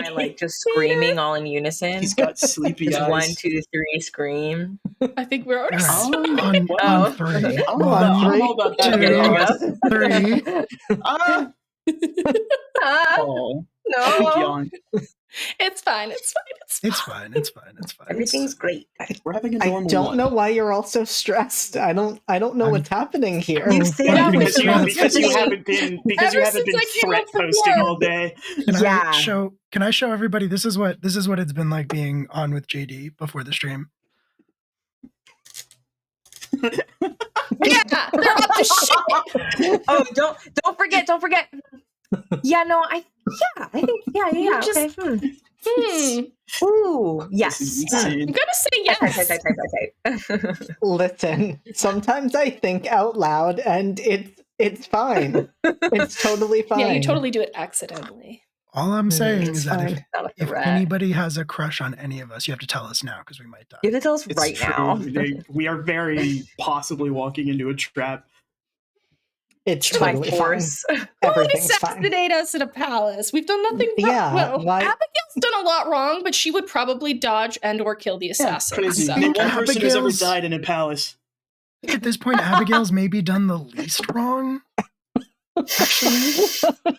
by like just screaming all in unison. He's got sleepy Just eyes. 1, 2, 3, scream. I think we're already On three. I don't know about that. Okay, there you go. 3. Oh, No. yawn. It's fine. It's fine. It's fine. Everything's great. We're having a I normal don't one. know why you're all so stressed. I don't know what's happening here. You say Yeah, that Because you haven't been Ever since I came threat up from posting work. all day. Can I show everybody this is what it's been like being on with JD before the stream? Yeah, they're up to shit. Oh, don't forget. Yeah, no, I think yeah. Just- Okay. Ooh, yes. This is insane. I'm gonna say yes. Type. Listen, sometimes I think out loud and it's fine. It's totally fine. Yeah, you totally do it accidentally. All I'm saying It's is that fine. Not like a if rat. anybody has a crush on any of us, you have to tell us now because we might die. You have to tell us It's right true. now. We are very possibly walking into a trap. It's By totally fine. force. Who would Everything's fine. assassinate us in a palace? We've done nothing wrong. Yeah, Well, why- Abigail's done a lot wrong, but she would probably dodge and or kill the assassin. Crazy. so- Name one person who's ever Abigail's- died in a palace. At this point, Abigail's maybe done the least wrong. Actually,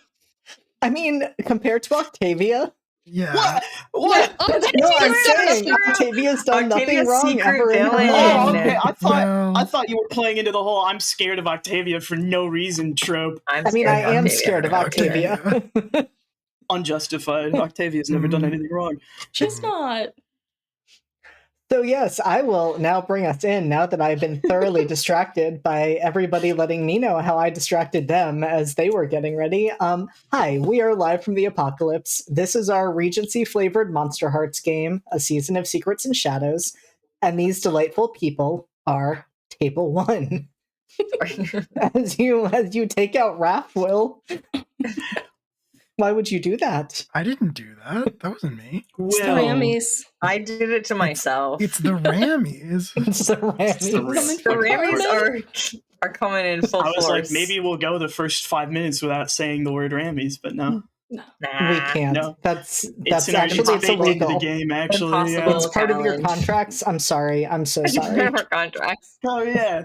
I mean, compared to Octavia, yeah. What? no, I'm saying true. Octavia's done nothing Octavia's wrong secret ever in her villain. life. Oh, okay. No. I thought you were playing into the whole "I'm scared of Octavia for no reason" trope. I'm I mean, scared I of am Octavia. scared of Octavia. Unjustified. Octavia's never done anything wrong. She's not. So yes, I will now bring us in now that I've been thoroughly distracted by everybody letting me know how I distracted them as they were getting ready. Hi, we are live from the apocalypse. This is our Regency-flavored Monsterhearts game, a season of secrets and shadows, and these delightful people are Table 1. As you take out Raph, Will. Why would you do that? I didn't do that. That wasn't me. It's the Well, Rammies. I did it to myself. It's the Rammies. It's the Rammies. The Rammies are coming in full I was force. like, maybe we'll go the first 5 minutes without saying the word Rammies, but no. Nah. We can't. No. That's It's in our- actually it's baked into illegal. the game, actually. Impossible. Yeah. It's part of your Challenge. contracts. I'm sorry. I'm so sorry. Our contracts. Oh, yeah.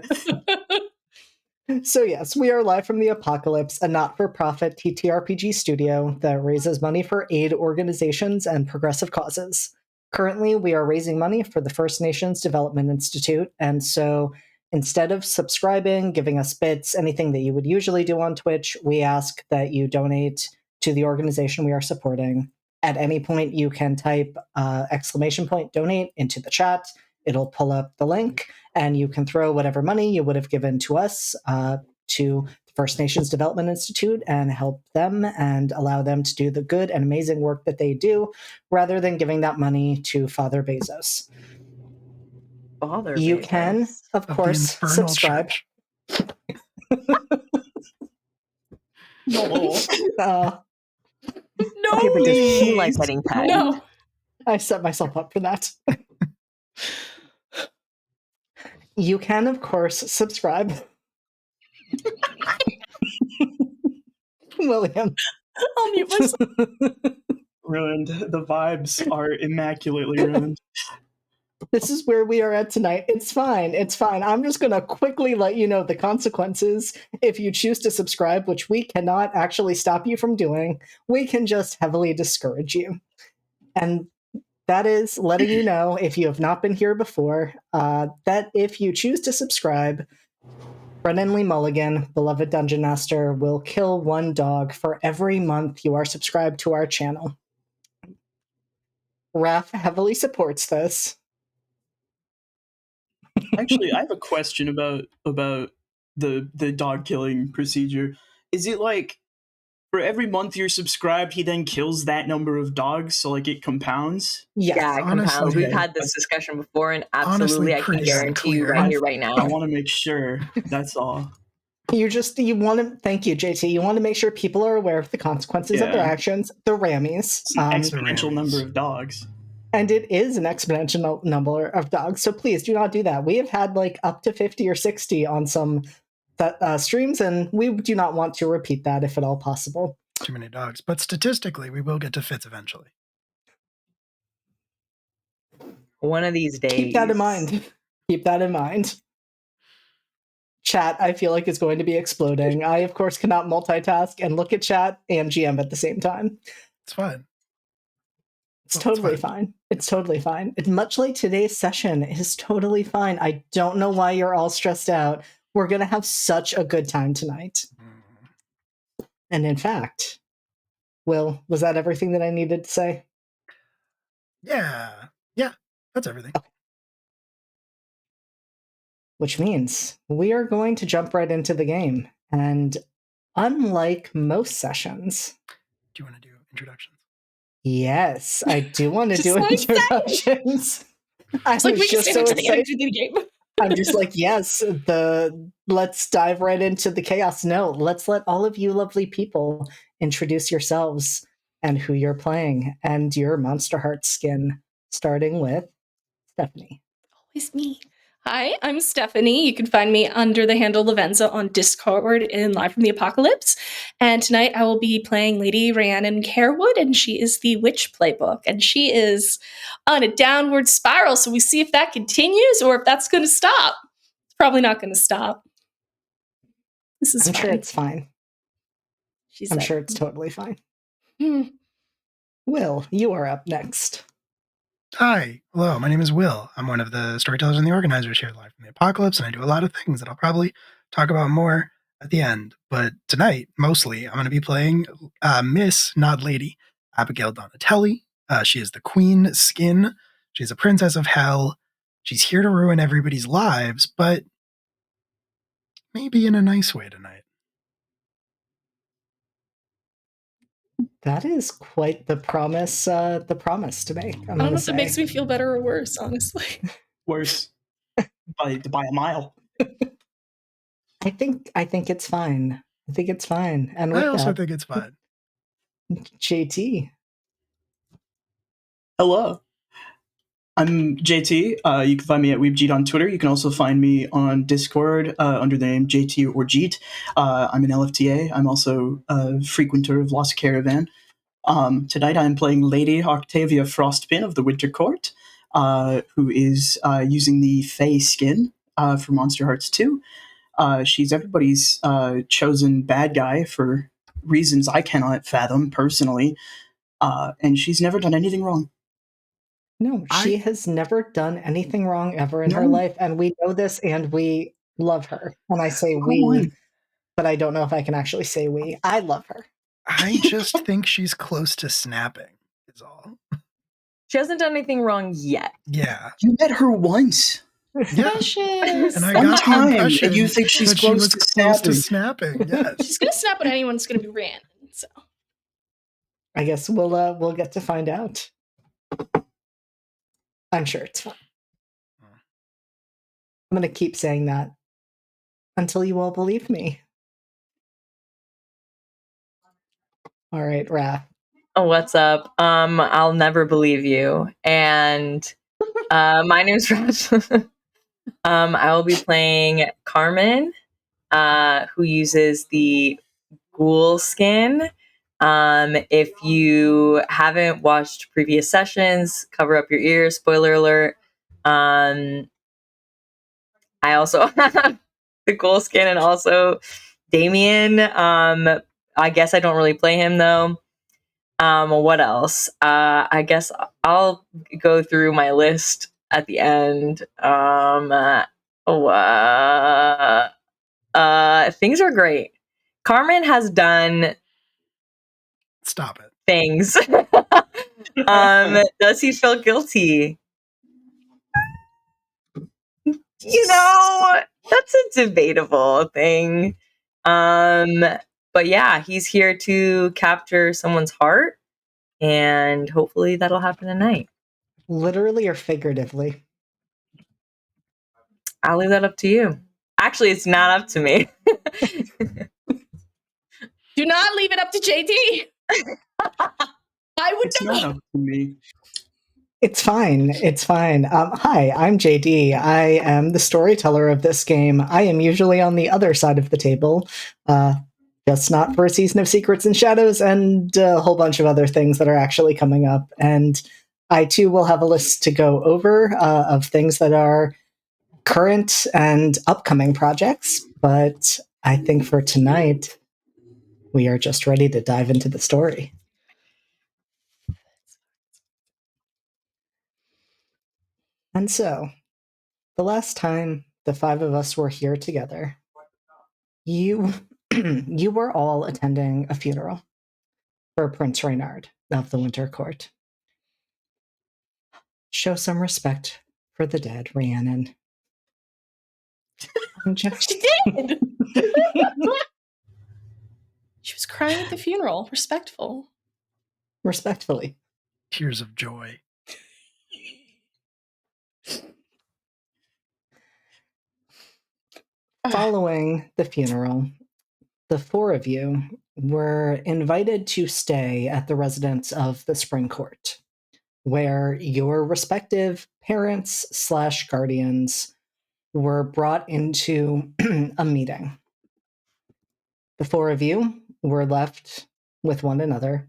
So yes, we are live from the apocalypse, a not-for-profit TTRPG studio that raises money for aid organizations and progressive causes. Currently, we are raising money for the First Nations Development Institute, and so instead of subscribing, giving us bits, anything that you would usually do on Twitch, we ask that you donate to the organization we are supporting. At any point, you can type ! Donate into the chat. It'll pull up the link, and you can throw whatever money you would have given to us to the First Nations Development Institute and help them and allow them to do the good and amazing work that they do, rather than giving that money to Father Bezos. Bother You Bezos. can, of Of the course, infernal subscribe. church. No. No. Okay, but does he like getting pegged? No. I set myself up for that. You can, of course, subscribe. William. I'll mute myself. Ruined. The vibes are immaculately ruined. This is where we are at tonight. It's fine. It's fine. I'm just going to quickly let you know the consequences if you choose to subscribe, which we cannot actually stop you from doing. We can just heavily discourage you. And that is letting you know, if you have not been here before, that if you choose to subscribe, Brennan Lee Mulligan, beloved Dungeon Master, will kill one dog for every month you are subscribed to our channel. Raph heavily supports this. Actually, I have a question about the dog killing procedure. Is it like for every month you're subscribed, he then kills that number of dogs, so like it compounds? Yes. Yeah, it compounds. Honestly, We've had this discussion before, and honestly, absolutely, I can pretty guarantee you clear. right here, right I now. want to make sure. That's all. You want to, thank you, JT. You want to make sure people are aware of the consequences of their Yeah. actions, the Rammies. It's an exponential Rammies. number of dogs. And it is an exponential number of dogs. So please do not do that. We have had like up to 50 or 60 on some streams, and we do not want to repeat that if at all possible. Too many dogs. But statistically, we will get to Fitz eventually. One of these days. Keep that in mind. Keep that in mind. Chat, I feel like, is going to be exploding. I, of course, cannot multitask and look at chat and GM at the same time. It's fine. It's totally fine. It's totally fine. It's much like today's session is totally fine. I don't know why you're all stressed out. We're going to have such a good time tonight. And in fact, Will, was that everything that I needed to say? Yeah. Yeah, that's everything. Okay. Which means we are going to jump right into the game. And unlike most sessions... Do you want to do introductions? Yes, I do want to Just do so excited. introductions. I It's like was we can just stay so to the end excited. of the game. I'm just like, yes, let's dive right into the chaos. No, let's let all of you lovely people introduce yourselves and who you're playing and your Monsterheart skin, starting with Stephanie. Always me. Hi, I'm Stephanie. You can find me under the handle Lavenza on Discord in Live from the Apocalypse. And tonight I will be playing Lady Rhiannon Carewood, and she is the Witch Playbook. And she is on a downward spiral, so we see if that continues or if that's going to stop. It's probably not going to stop. This is I'm fine. sure it's fine. She's I'm like, sure it's totally fine. "Hmm." Will, you are up next. Hi. Hello, my name is Will. I'm one of the storytellers and the organizers here at Live from the Apocalypse, and I do a lot of things that I'll probably talk about more at the end. But tonight, mostly, I'm going to be playing Miss, not Lady, Abigail Donatelli. She is the Queen Skin. She's a princess of hell. She's here to ruin everybody's lives, but maybe in a nice way tonight. That is quite the promise to make. I don't know if it makes me feel better or worse, honestly. Worse by a mile. I think it's fine. I think it's fine. And with I also that, think it's fun. JT. Hello. I'm JT. You can find me at WeebJeet on Twitter. You can also find me on Discord under the name JT or Jeet. I'm an LFTA. I'm also a frequenter of Lost Caravan. Tonight I'm playing Lady Octavia Frostpin of the Winter Court, who is using the Fae skin for Monsterhearts 2. She's everybody's chosen bad guy for reasons I cannot fathom personally, and she's never done anything wrong. No, she has never done anything wrong ever in her life, and we know this, and we love her. And I say we, but I don't know if I can actually say we. I love her. I just think she's close to snapping, is all. She hasn't done anything wrong yet. Yeah. You met her once. Yeah. Precious. And I One got the time, impression and you think she's that she close was to close to snapping. snapping. Yes. She's going to snap at anyone that's going to be Rhiannon. So. I guess we'll get to find out. I'm sure it's fine. I'm going to keep saying that until you all believe me. All right, Raph. What's up? I'll never believe you. And my name's Raj. I will be playing Carmen, who uses the ghoul skin. If you haven't watched previous sessions, cover up your ears, spoiler alert. I also have the ghoul skin and also Damien. I guess I don't really play him though. What else? I guess I'll go through my list at the end. Things are great. Carmen has done Stop it. things. Does he feel guilty? You know, that's a debatable thing. But yeah, he's here to capture someone's heart, and hopefully that'll happen tonight. Literally or figuratively? I'll leave that up to you. Actually, it's not up to me. Do not leave it up to JT. I would It's know. not up to me. It's fine. It's fine. Hi, I'm JD. I am the storyteller of this game. I am usually on the other side of the table, just not for a season of Secrets and Shadows and a whole bunch of other things that are actually coming up. And I too will have a list to go over of things that are current and upcoming projects, but I think for tonight, we are just ready to dive into the story. And so, the last time the five of us were here together, you you were all attending a funeral for Prince Reynard of the Winter Court. Show some respect for the dead, Rhiannon. She did! She was crying at the funeral. Respectful. Respectfully. Tears of joy. Following the funeral, the four of you were invited to stay at the residence of the Spring Court, where your respective parents/guardians were brought into a meeting. The four of you were left with one another,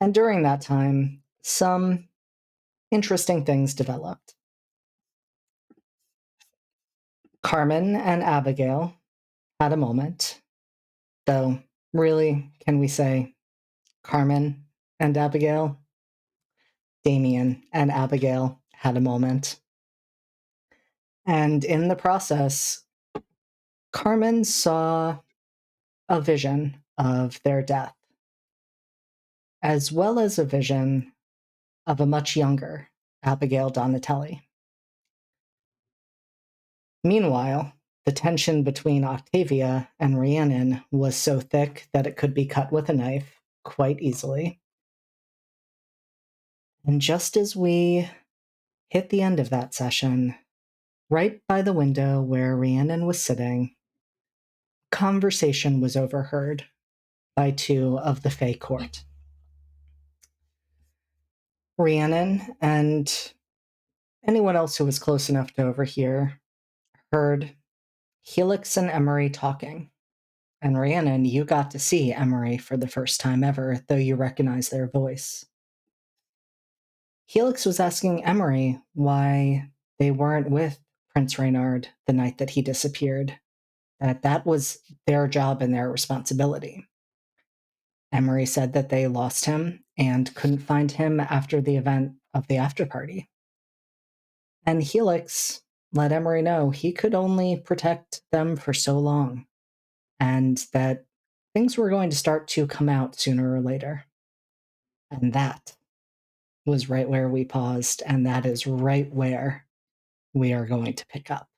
and during that time, some interesting things developed. Carmen and Abigail had a moment, though, really, can we say Carmen and Abigail? Damien and Abigail had a moment. And in the process, Carmen saw a vision of their death, as well as a vision of a much younger Abigail Donatelli. Meanwhile, the tension between Octavia and Rhiannon was so thick that it could be cut with a knife quite easily. And just as we hit the end of that session, right by the window where Rhiannon was sitting, conversation was overheard by two of the Fae Court. Rhiannon and anyone else who was close enough to overhear heard Helix and Emery talking. And Rhiannon, you got to see Emery for the first time ever, though you recognize their voice. Helix was asking Emery why they weren't with Prince Reynard the night that he disappeared, that was their job and their responsibility. Emery said that they lost him and couldn't find him after the event of the after party. And Helix let Emery know he could only protect them for so long, and that things were going to start to come out sooner or later. And that was right where we paused, and that is right where we are going to pick up.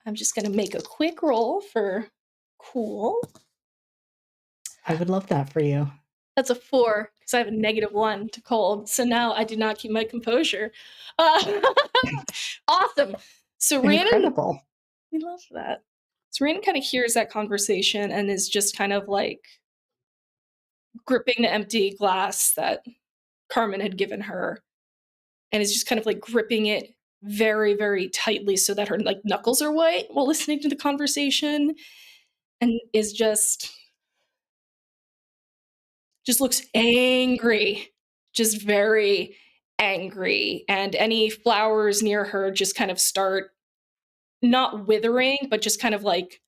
I'm just going to make a quick roll for cool. I would love that for you. That's a 4 because I have a -1 to cold. So now I do not keep my composure. Awesome. So Rhiannon, Incredible. we love that. So Rhiannon kind of hears that conversation and is just kind of like gripping the empty glass that Carmen had given her, and is just kind of like gripping it very, very tightly so that her like knuckles are white while listening to the conversation, and is just looks angry, just very angry. And any flowers near her just kind of start not withering, but just kind of like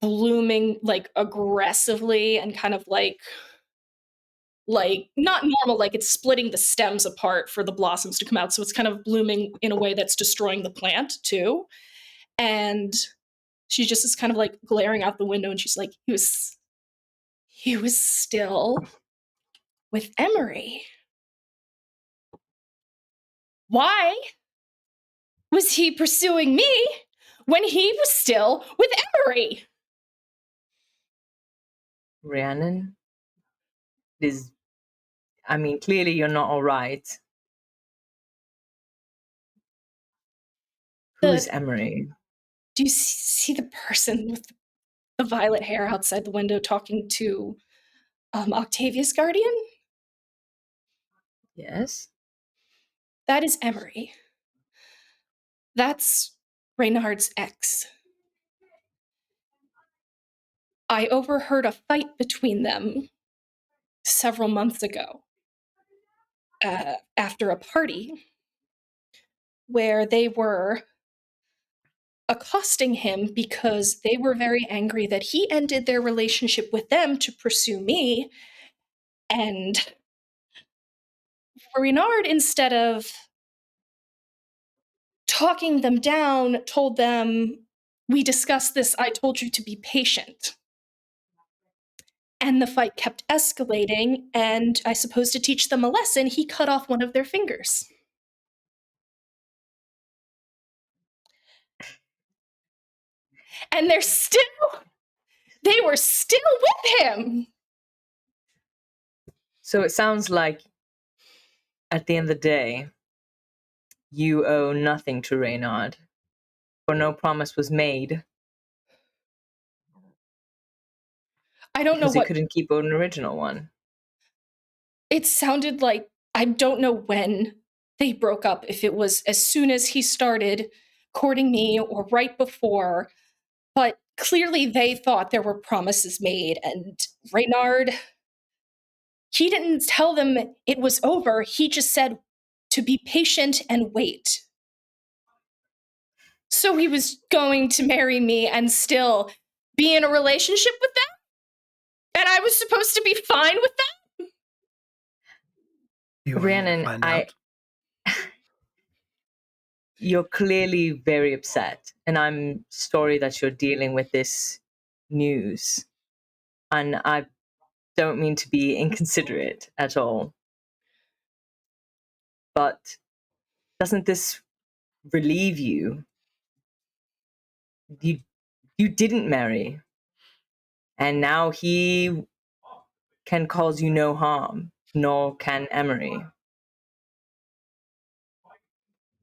blooming like aggressively and kind of like not normal, like it's splitting the stems apart for the blossoms to come out. So it's kind of blooming in a way that's destroying the plant too. And she just is kind of like glaring out the window, and she's like, he was still with Emery. Why was he pursuing me when he was still with Emery? Rhiannon is, I mean, clearly you're not all right. Who's Emery? Do you see the person with the violet hair outside the window talking to Octavia's guardian? Yes. That is Emery. That's Reynard's ex. I overheard a fight between them several months ago after a party where they were accosting him because they were very angry that he ended their relationship with them to pursue me. And Renard, instead of talking them down, told them, "We discussed this, I told you to be patient." And the fight kept escalating, and I suppose to teach them a lesson, he cut off one of their fingers. And they were still with him. So it sounds like at the end of the day, you owe nothing to Reynard, for no promise was made. I don't know Because he what couldn't keep an original one. it sounded like. I don't know when they broke up, if it was as soon as he started courting me or right before, but clearly they thought there were promises made, and Reynard, he didn't tell them it was over, he just said to be patient and wait. So he was going to marry me and still be in a relationship with them? And I was supposed to be fine with that? You want me to Rhiannon, find out? You're clearly very upset, and I'm sorry that you're dealing with this news. And I don't mean to be inconsiderate at all. But doesn't this relieve you? You didn't marry, and now he can cause you no harm, nor can Emery.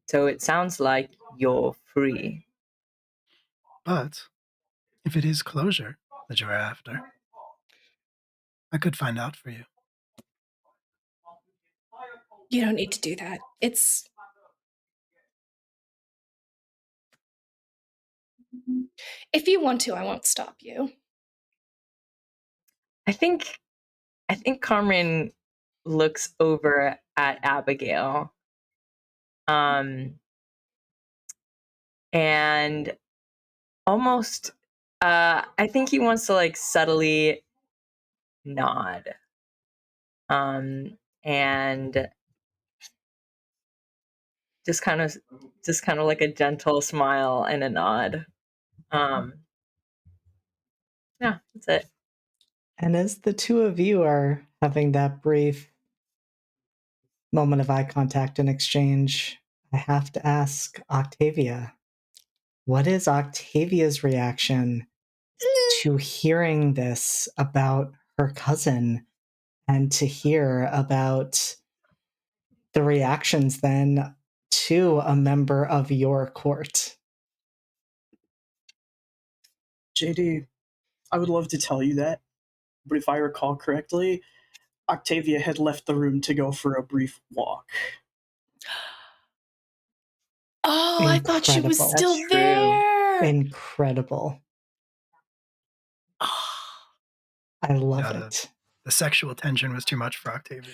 So it sounds like you're free. But if it is closure that you're after, I could find out for you. You don't need to do that. If you want to, I won't stop you. I think Carmen looks over at Abigail. And almost I think he wants to like subtly nod. And just kind of like a gentle smile and a nod. Yeah, that's it. And as the two of you are having that brief moment of eye contact and exchange, I have to ask Octavia, what is Octavia's reaction to hearing this about her cousin and to hear about the reactions then to a member of your court? JD, I would love to tell you that, but if I recall correctly, Octavia had left the room to go for a brief walk. Oh, I thought she was Incredible. still That's true. there. Incredible. I love Yeah, it. The sexual tension was too much for Octavia.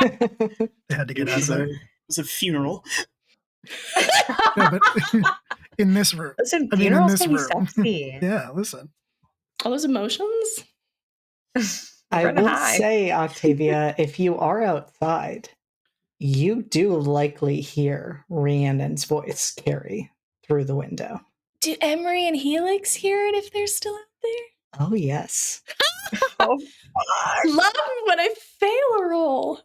They had to get It out was of there. it was a funeral. Yeah, but in this room. Listen, I mean, in funerals this can be room. sexy. Yeah, listen. All those emotions? I Run will high. say, Octavia, if you are outside, you do likely hear Rhiannon's voice carry through the window. Do Emery and Helix hear it if they're still out there? Oh, yes. Oh, Love when I fail a roll.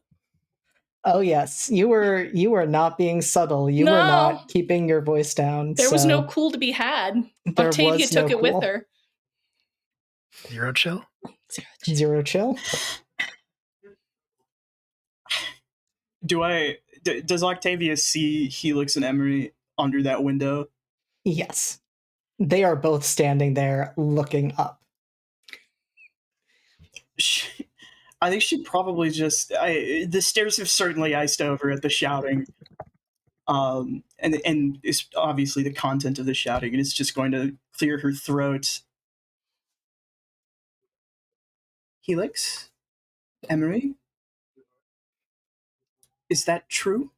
Oh, yes. You were not being subtle. You were No. not keeping your voice down. There was no so cool to be had. there Octavia was took no it with cool. her. Zero chill. Zero chill? Does Octavia see Helix and Emery under that window? Yes. They are both standing there looking up. I think she probably just. The stairs have certainly iced over at the shouting, and it's obviously the content of the shouting, and it's just going to clear her throat. Helix? Emery? Is that true?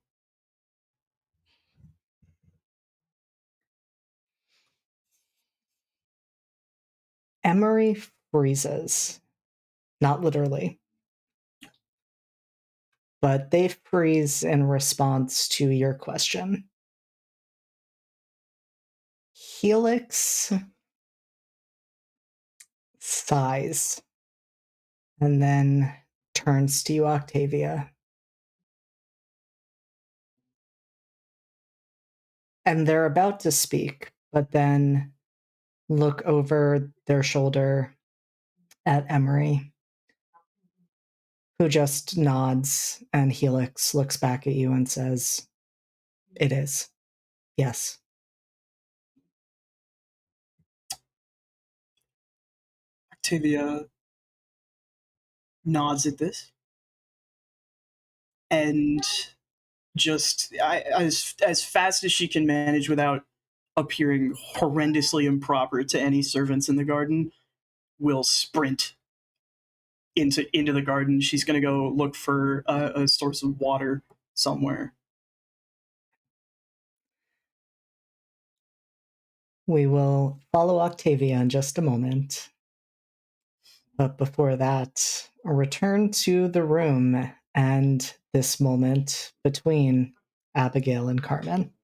Emery freezes. Not literally. But they freeze in response to your question. Helix sighs and then turns to you, Octavia. And they're about to speak, but then look over their shoulder at Emery, who just nods, and Helix looks back at you and says, "It is. Yes." Octavia nods at this and just as fast as she can manage without appearing horrendously improper to any servants in the garden, will sprint into the garden. She's going to go look for a source of water somewhere. We will follow Octavia in just a moment. But before that, a return to the room and this moment between Abigail and Carmen.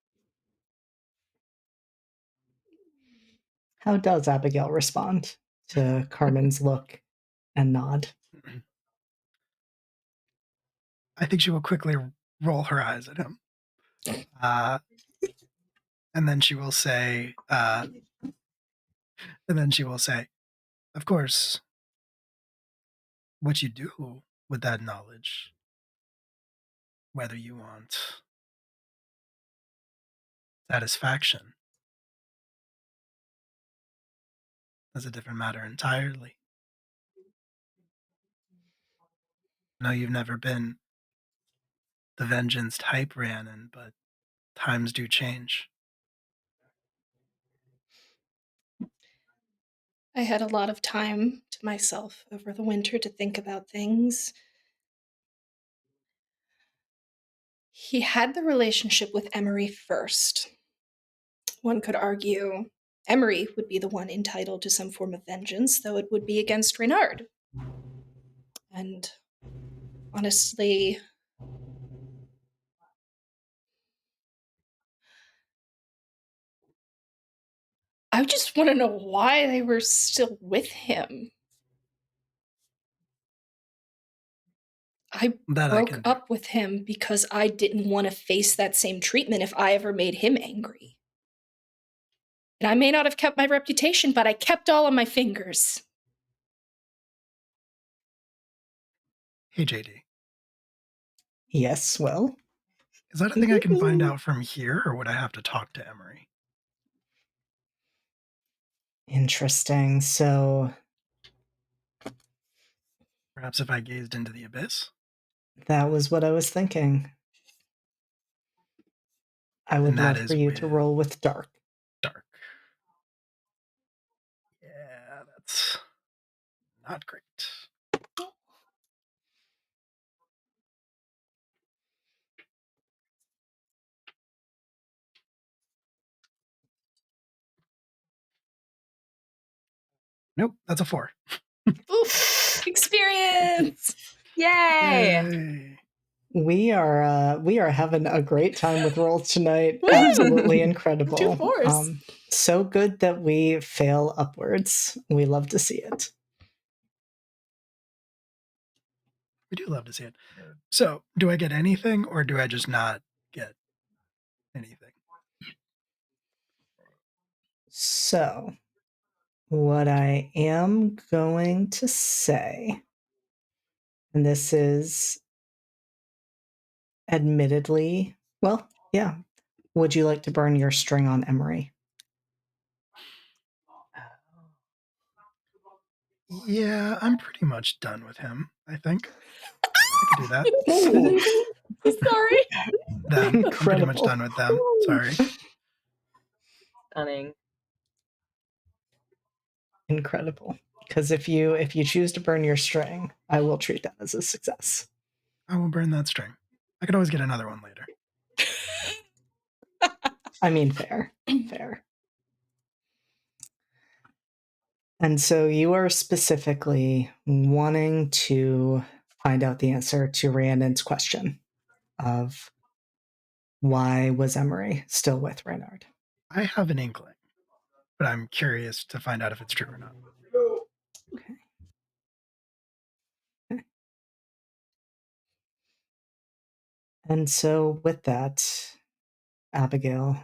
How does Abigail respond to Carmen's look and nod? I think she will quickly roll her eyes at him. And then she will say, of course, what you do with that knowledge, whether you want satisfaction, is a different matter entirely. No, you've never been the vengeance type, Rhiannon, but times do change. I had a lot of time to myself over the winter to think about things. He had the relationship with Emery first. One could argue Emery would be the one entitled to some form of vengeance, though it would be against Reynard. And honestly, I just want to know why they were still with him. I broke up with him because I didn't want to face that same treatment if I ever made him angry. And I may not have kept my reputation, but I kept all of my fingers. Hey, JD. Yes, well? Is that a thing I can find out from here, or would I have to talk to Emery? Interesting. So perhaps if I gazed into the abyss? That was what I was thinking. I would love for you to roll with dark. Dark. Yeah, that's not great. Nope, that's a 4. Oof, experience! Yay! We are having a great time with rolls tonight. Absolutely incredible. 2 4s. So good that we fail upwards. We love to see it. We do love to see it. So, do I get anything, or do I just not get anything? So, what I am going to say, and this is admittedly, well, yeah. Would you like to burn your string on Emery? Yeah, I'm pretty much done with him, I think. I could do that. Sorry. Them. I'm pretty much done with them. Sorry. Stunning. Incredible. Because if you choose to burn your string, I will treat that as a success. I will burn that string. I could always get another one later. I mean, fair. And so you are specifically wanting to find out the answer to Rhiannon's question of why was Emery still with Reynard? I have an inkling, but I'm curious to find out if it's true or not. Okay. And so with that, Abigail,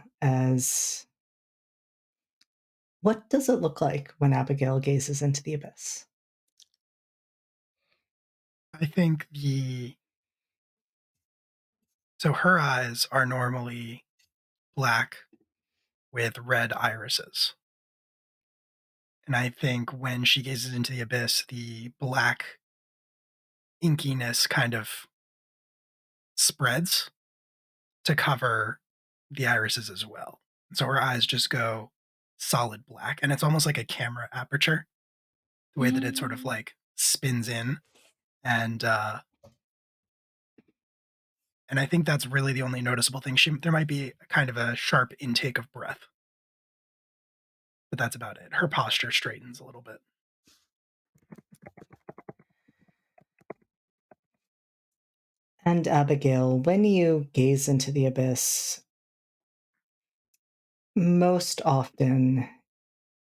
what does it look like when Abigail gazes into the abyss? I think so her eyes are normally black with red irises. And I think when she gazes into the abyss, the black inkiness kind of spreads to cover the irises as well. So her eyes just go solid black. And it's almost like a camera aperture, the way that it sort of like spins in. And I think that's really the only noticeable thing. There might be kind of a sharp intake of breath, but that's about it. Her posture straightens a little bit. And Abigail, when you gaze into the abyss, most often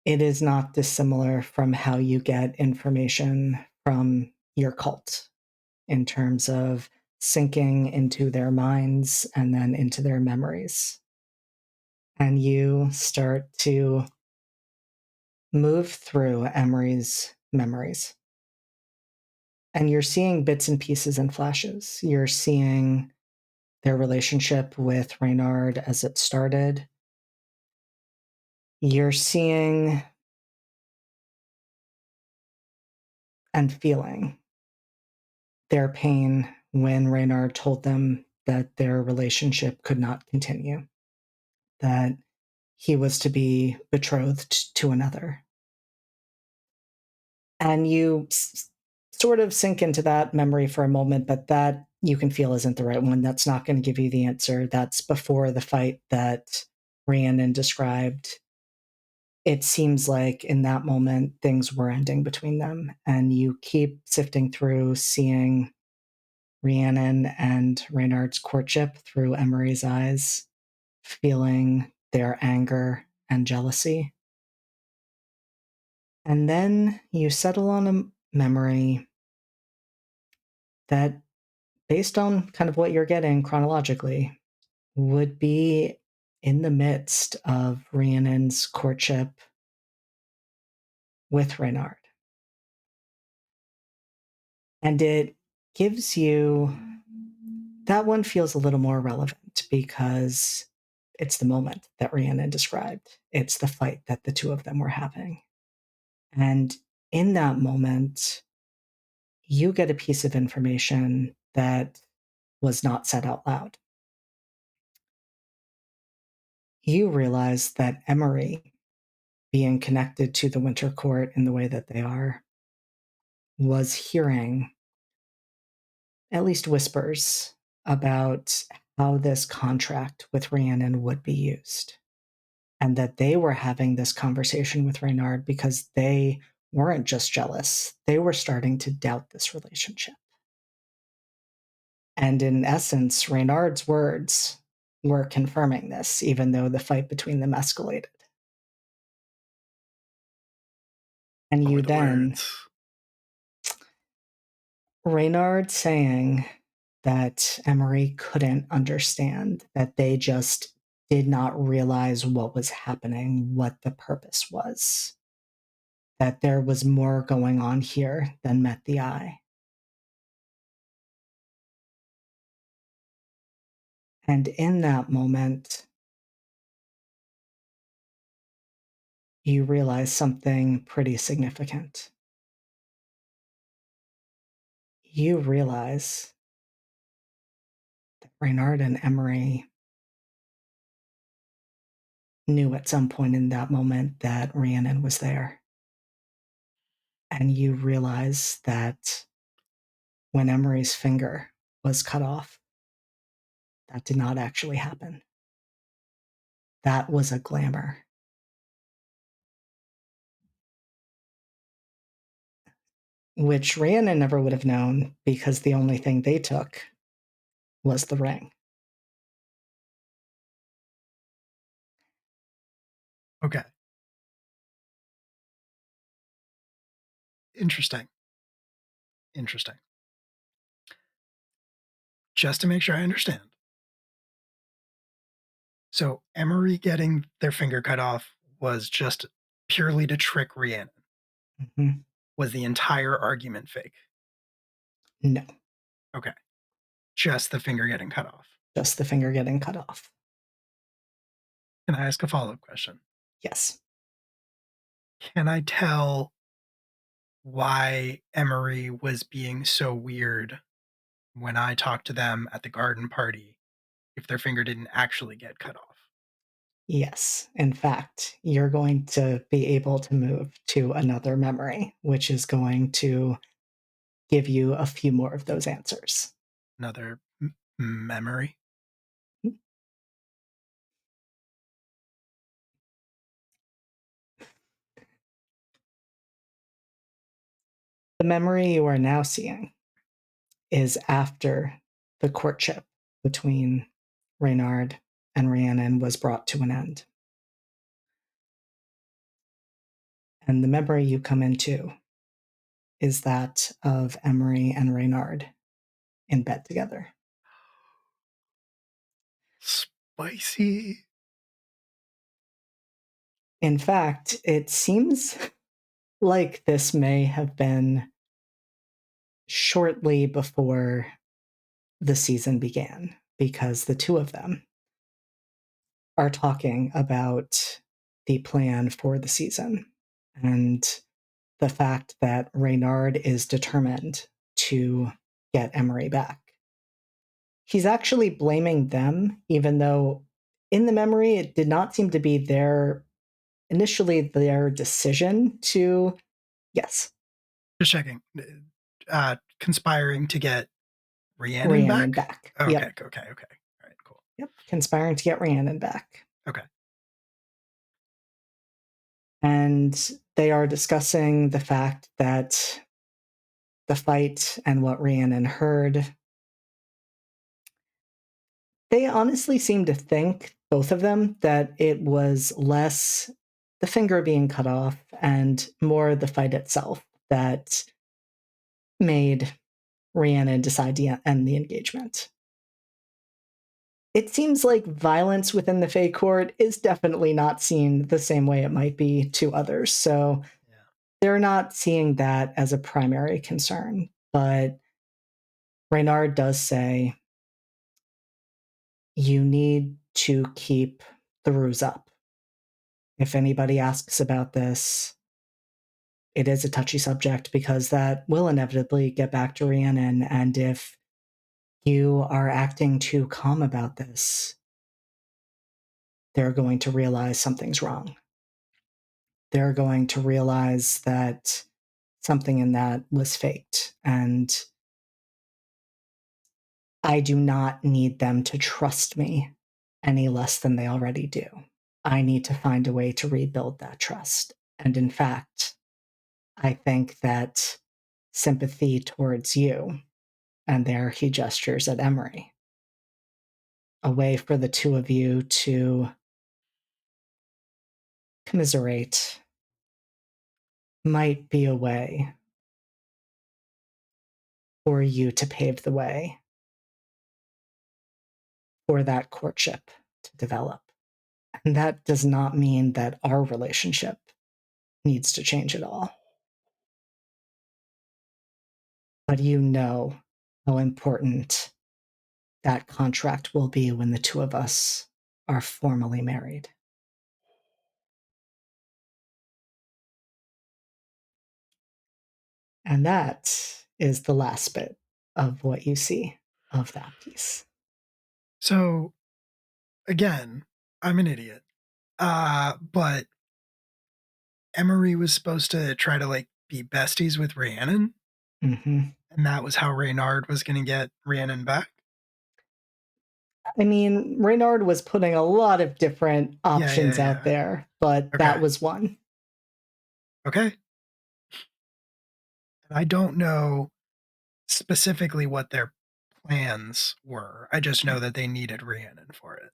it is not dissimilar from how you get information from your cult in terms of sinking into their minds and then into their memories. And you start to move through Emery's memories. And you're seeing bits and pieces and flashes. You're seeing their relationship with Reynard as it started. You're seeing and feeling their pain when Reynard told them that their relationship could not continue, that he was to be betrothed to another. And you sort of sink into that memory for a moment, but that you can feel isn't the right one. That's not going to give you the answer. That's before the fight that Rhiannon described. It seems like in that moment things were ending between them, and you keep sifting through, seeing Rhiannon and Reynard's courtship through Emery's eyes, feeling their anger and jealousy. And then you settle on a memory that, based on kind of what you're getting chronologically, would be in the midst of Rhiannon's courtship with Reynard. And it gives you, that one feels a little more relevant because it's the moment that Rhiannon described. It's the fight that the two of them were having. And in that moment, you get a piece of information that was not said out loud. You realize that Emery, being connected to the Winter Court in the way that they are, was hearing at least whispers about how this contract with Rhiannon would be used. And that they were having this conversation with Reynard because they weren't just jealous, they were starting to doubt this relationship. And in essence, Reynard's words were confirming this, even though the fight between them escalated. And you then, Reynard saying that Emery couldn't understand, that they just did not realize what was happening, what the purpose was, that there was more going on here than met the eye. And in that moment, you realize something pretty significant. You realize that Reynard and Emery knew at some point in that moment that Rhiannon was there. And you realize that when Emery's finger was cut off, that did not actually happen. That was a glamour. Which Rhiannon never would have known because the only thing they took was the ring. Okay. Interesting. Just to make sure I understand. So Emery getting their finger cut off was just purely to trick Rhiannon. Mm-hmm. Was the entire argument fake? No. Okay. Just the finger getting cut off. Just the finger getting cut off. Can I ask a follow-up question? Yes. Can I tell why Emery was being so weird when I talked to them at the garden party if their finger didn't actually get cut off? Yes. In fact, you're going to be able to move to another memory, which is going to give you a few more of those answers. Another memory? The memory you are now seeing is after the courtship between Reynard and Rhiannon was brought to an end. And the memory you come into is that of Emery and Reynard in bed together. Spicy. In fact, it seems like this may have been shortly before the season began, because the two of them are talking about the plan for the season and the fact that Reynard is determined to get Emery back. He's actually blaming them, even though in the memory it did not seem to be initially their decision to, yes. Just checking. Conspiring to get Rhiannon back. Okay, Yep. okay. All right, cool. Yep, conspiring to get Rhiannon back. Okay. And they are discussing the fact that the fight and what Rhiannon heard. They honestly seem to think, both of them, that it was less the finger being cut off and more the fight itself that made Rhiannon decide to end the engagement. It seems like violence within the Fae Court is definitely not seen the same way it might be to others, so they're not seeing that as a primary concern. But Reynard does say, you need to keep the ruse up. If anybody asks about this, it is a touchy subject because that will inevitably get back to Rhiannon, and if you are acting too calm about this, they're going to realize something's wrong. They're going to realize that something in that was faked, and I do not need them to trust me any less than they already do. I need to find a way to rebuild that trust. And in fact, I think that sympathy towards you, and there he gestures at Emery, a way for the two of you to commiserate, might be a way for you to pave the way for that courtship to develop. And that does not mean that our relationship needs to change at all. But you know how important that contract will be when the two of us are formally married. And that is the last bit of what you see of that piece. So, again, I'm an idiot. But Emery was supposed to try to be besties with Rhiannon, Mm-hmm. and that was how Reynard was going to get Rhiannon back. I mean, Reynard was putting a lot of different options yeah. out there, but Okay. that was one. Okay. And I don't know specifically what their plans were. I just know that they needed Rhiannon for it.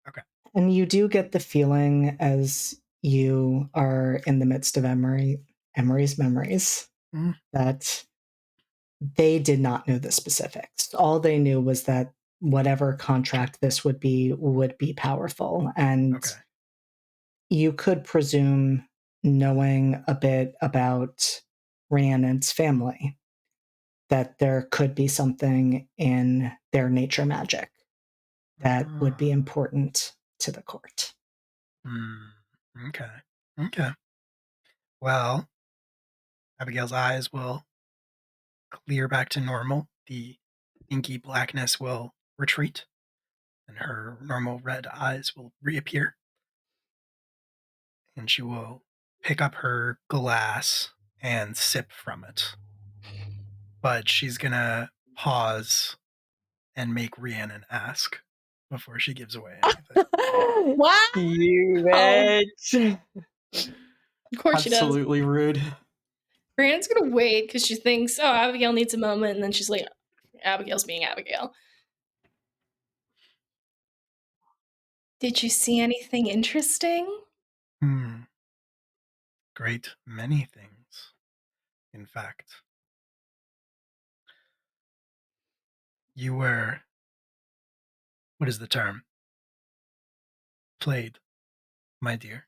Okay. And you do get the feeling as you are in the midst of Emery's memories Mm. that they did not know the specifics. All they knew was that whatever contract this would be powerful. And Okay. you could presume, knowing a bit about Rhiannon's family, that there could be something in their nature magic that would be important to the court. Okay. Okay. Well, Abigail's eyes will clear back to normal. The inky blackness will retreat, and her normal red eyes will reappear. And she will pick up her glass and sip from it. But she's gonna pause and make Rhiannon ask before she gives away anything. What? You bitch. Of course she does. Absolutely rude. Brandon's gonna wait because she thinks, oh, Abigail needs a moment, and then she's like, Abigail's being Abigail. Did you see anything interesting? Great many things, in fact. You were, what is the term? Played, my dear.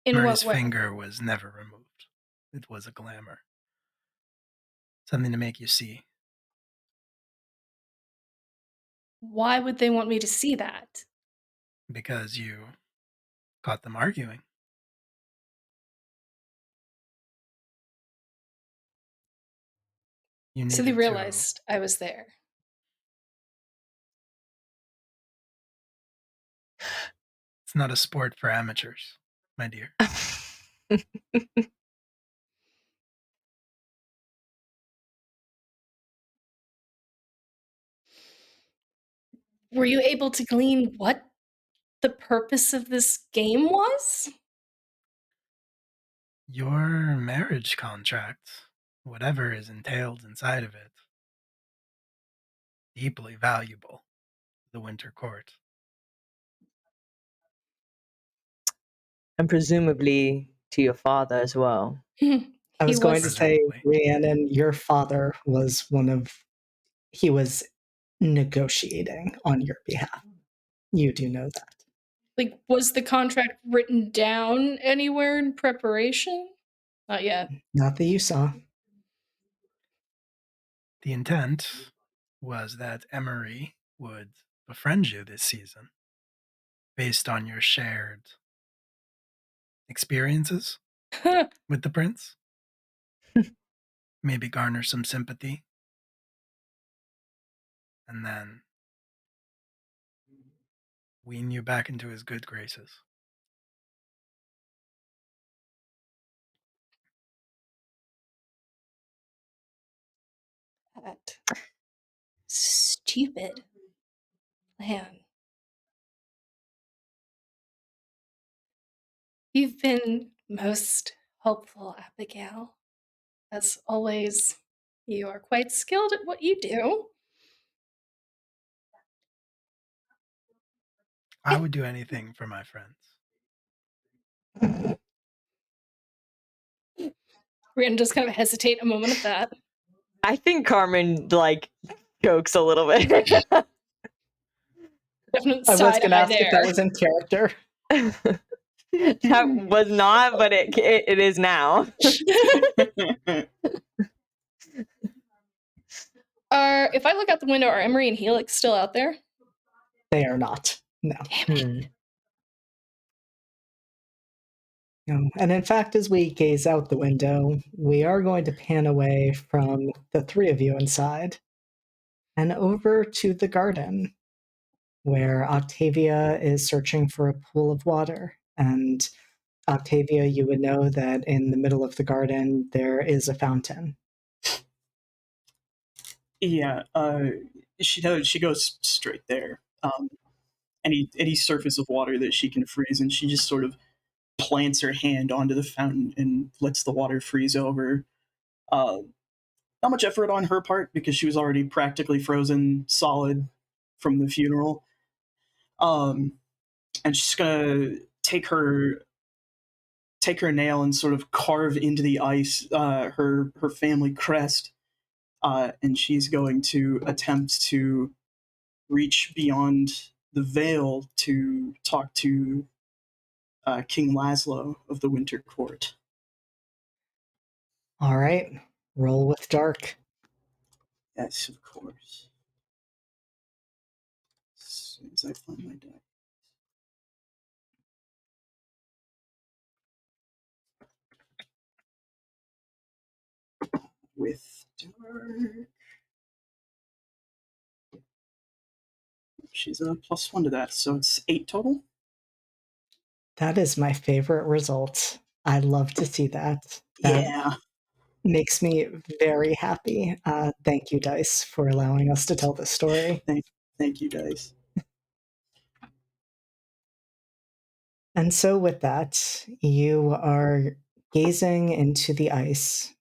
In Murray's what way? finger was never removed. It was a glamour. Something to make you see. Why would they want me to see that? Because you caught them arguing. You So they needed realized I was there. It's not a sport for amateurs, my dear. Were you able to glean what the purpose of this game was? Your marriage contract, whatever is entailed inside of it, deeply valuable to the Winter Court. And presumably to your father as well. I was going to say, Presumably. Rhiannon, your father was he was negotiating on your behalf. You do know that. Like, was the contract written down anywhere in preparation? Not yet. Not that you saw. The intent was that Emery would befriend you this season based on your shared experiences with the prince. Maybe garner some sympathy. And then wean you back into his good graces. That stupid plan. You've been most helpful, Abigail. As always, you are quite skilled at what you do. I would do anything for my friends. Rhiannon does kind of hesitate a moment at that. I think Carmen jokes a little bit. Definite I was side going to eye ask if that there. was in character. That was not, but it is now. If I look out the window, are Emery and Helix still out there? They are not. No. No. And in fact, as we gaze out the window, we are going to pan away from the three of you inside and over to the garden, where Octavia is searching for a pool of water, and Octavia, you would know that in the middle of the garden there is a fountain. Yeah, she goes straight there. Any surface of water that she can freeze, and she just sort of plants her hand onto the fountain and lets the water freeze over. Uh, Not much effort on her part because she was already practically frozen solid from the funeral. Um, and she's gonna take her nail and sort of carve into the ice her family crest, and she's going to attempt to reach beyond the veil to talk to King Laszlo of the Winter Court. All right, roll with dark. Yes, of course. As soon as I find my die. With dark. She's a +1 to that, so it's 8 total. That is my favorite result. I love to see that. That Yeah. makes me very happy. Thank you, Dice, for allowing us to tell this story. Thank you, Dice. And so, with that, you are gazing into the ice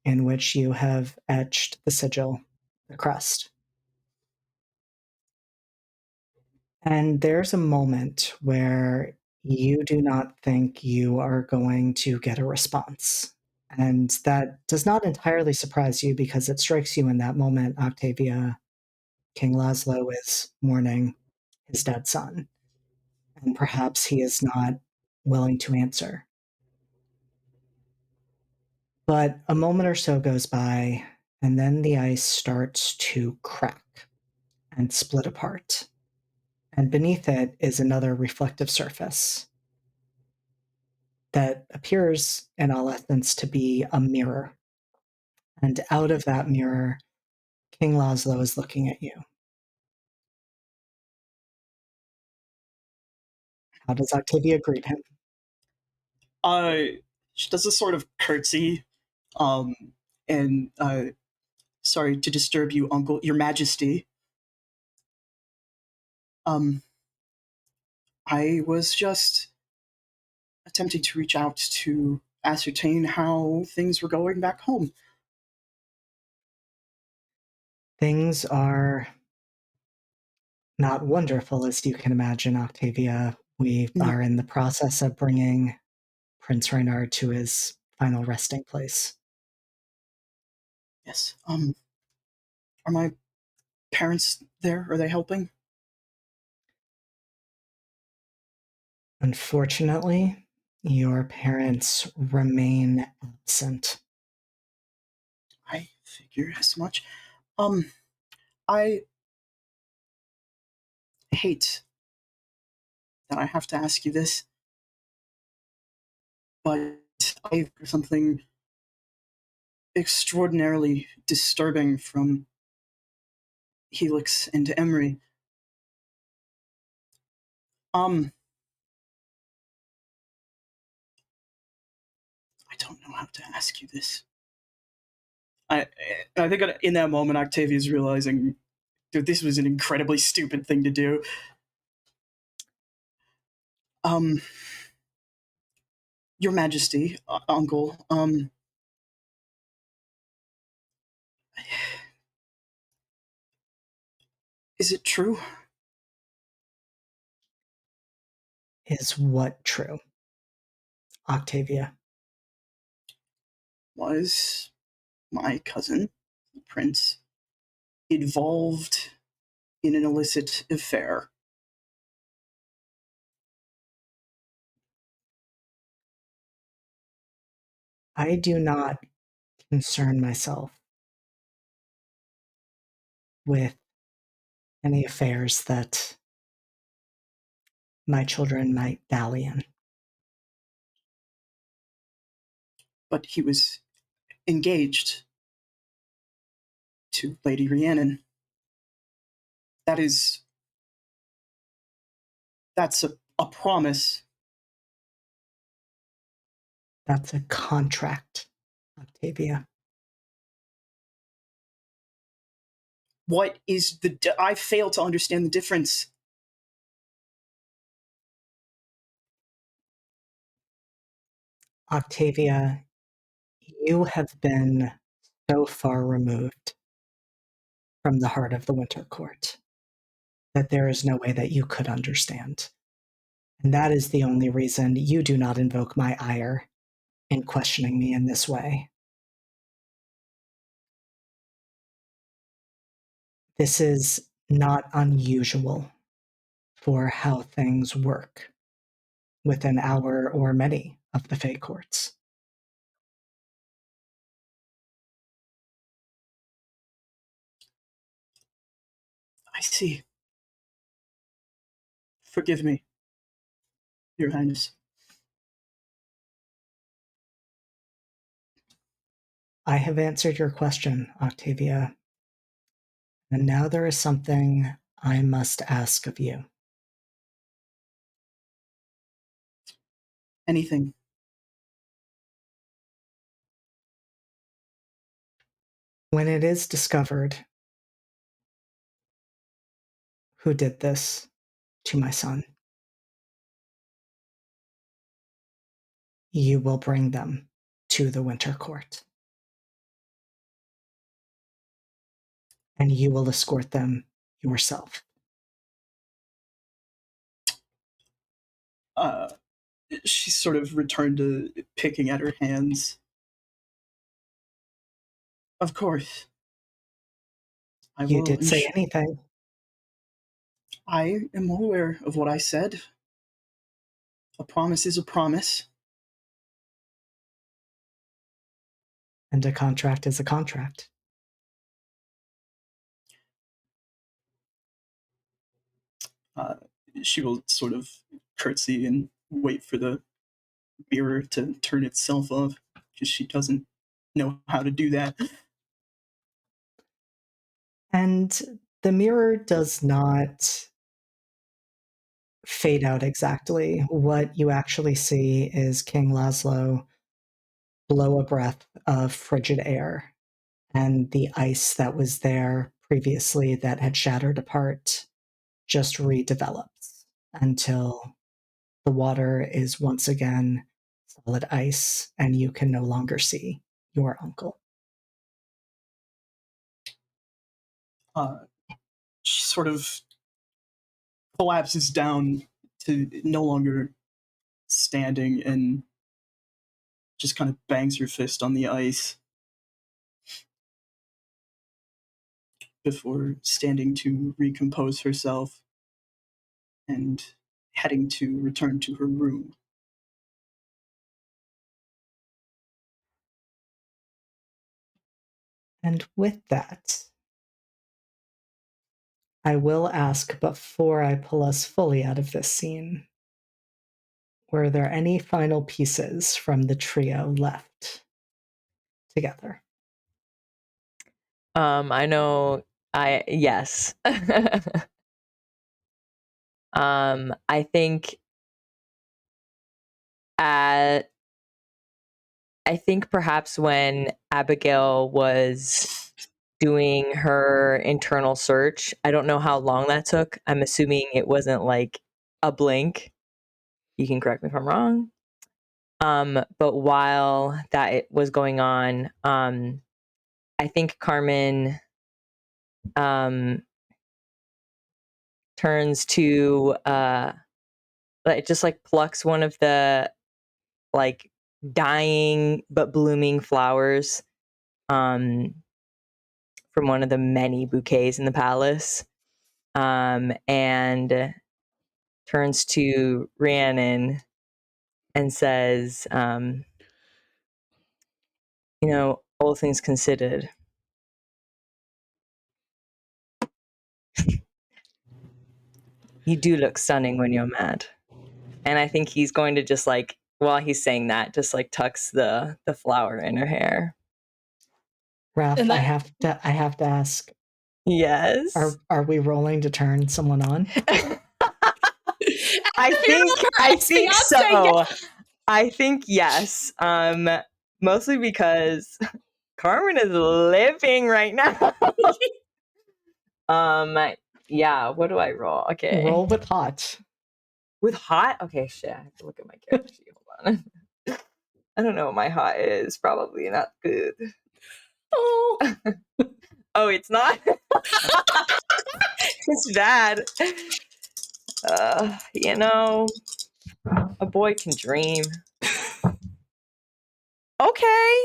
in which you have etched the sigil, the crest. And there's a moment where you do not think you are going to get a response. And that does not entirely surprise you because it strikes you in that moment, Octavia, King Laszlo is mourning his dead son. And perhaps he is not willing to answer. But a moment or so goes by, and then the ice starts to crack and split apart. And beneath it is another reflective surface that appears, in all essence, to be a mirror. And out of that mirror, King Laszlo is looking at you. How does Octavia greet him? She does a sort of curtsy, um, and sorry to disturb you, Uncle, Your Majesty. Um, I was just attempting to reach out to ascertain how things were going back home. Things are not wonderful, as you can imagine, Octavia. We No. are in the process of bringing Prince Reynard to his final resting place. Yes. Are my parents there? Are they helping? Unfortunately, your parents remain absent. I figure as much. Um, I hate that I have to ask you this, but I've heard something extraordinarily disturbing from Helix and Emery. Um, I don't know how to ask you this. I I think in that moment, Octavia's realizing, dude, this was an incredibly stupid thing to do. Um, Your Majesty, Uncle, is it true? Is what true, Octavia? Was my cousin, the prince, involved in an illicit affair? I do not concern myself with any affairs that my children might dally in. But he was engaged to Lady Rhiannon. That is, that's a promise That's a contract, Octavia. What is I fail to understand the difference. Octavia, you have been so far removed from the heart of the Winter Court that there is no way that you could understand. And that is the only reason you do not invoke my ire in questioning me in this way. This is not unusual for how things work within our or many of the Fey courts. I see. Forgive me, Your Highness. I have answered your question, Octavia. And now there is something I must ask of you. Anything. When it is discovered who did this to my son, you will bring them to the Winter Court. And you will escort them yourself. She sort of returned to picking at her hands. Of course. You did say anything. I am aware of what I said. A promise is a promise. And a contract is a contract. She will sort of curtsy and wait for the mirror to turn itself off, because she doesn't know how to do that. And the mirror does not fade out exactly. What you actually see is King Laszlo blow a breath of frigid air, and the ice that was there previously that had shattered apart just redevelops until the water is once again solid ice and you can no longer see your uncle. She sort of collapses down to no longer standing and just kind of bangs her fist on the ice before standing to recompose herself and heading to return to her room. And with that, I will ask before I pull us fully out of this scene, were there any final pieces from the trio left together? I know yes. I think perhaps when Abigail was doing her internal search, I don't know how long that took. I'm assuming it wasn't like a blink. You can correct me if I'm wrong. But while that was going on, I think Carmen turns to just like plucks one of the like dying but blooming flowers from one of the many bouquets in the palace, and turns to Rhiannon and says, all things considered, you do look stunning when you're mad. And I think he's going to just like, while he's saying that, just like tucks the flower in her hair. Raph, I have to ask. Yes. Are we rolling to turn someone on? I think so. I think yes. Mostly because Carmen is living right now. Yeah, what do I roll? Okay. Roll with hot. With hot? Okay, shit. I have to look at my character sheet. Hold on. I don't know what my hot is. Probably not good. Oh, Oh, it's not? It's bad. You know, a boy can dream. Okay.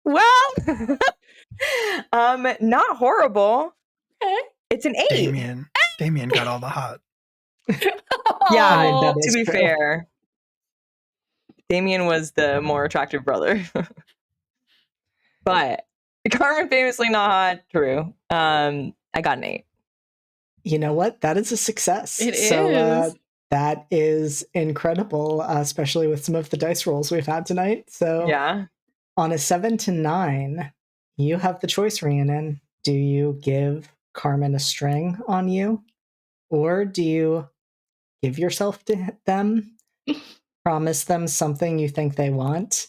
Well, not horrible. okay. It's an 8. Damien got all the hot. Yeah, Oh, that to is be true. fair, Damien was the more attractive brother. But Carmen famously not true. I got an 8. You know what? That is a success. It So is. that is incredible, especially with some of the dice rolls we've had tonight. So Yeah. on a 7 to 9, you have the choice, Rhiannon. Do you give Carmen a string on you? Or do you give yourself to them, promise them something you think they want,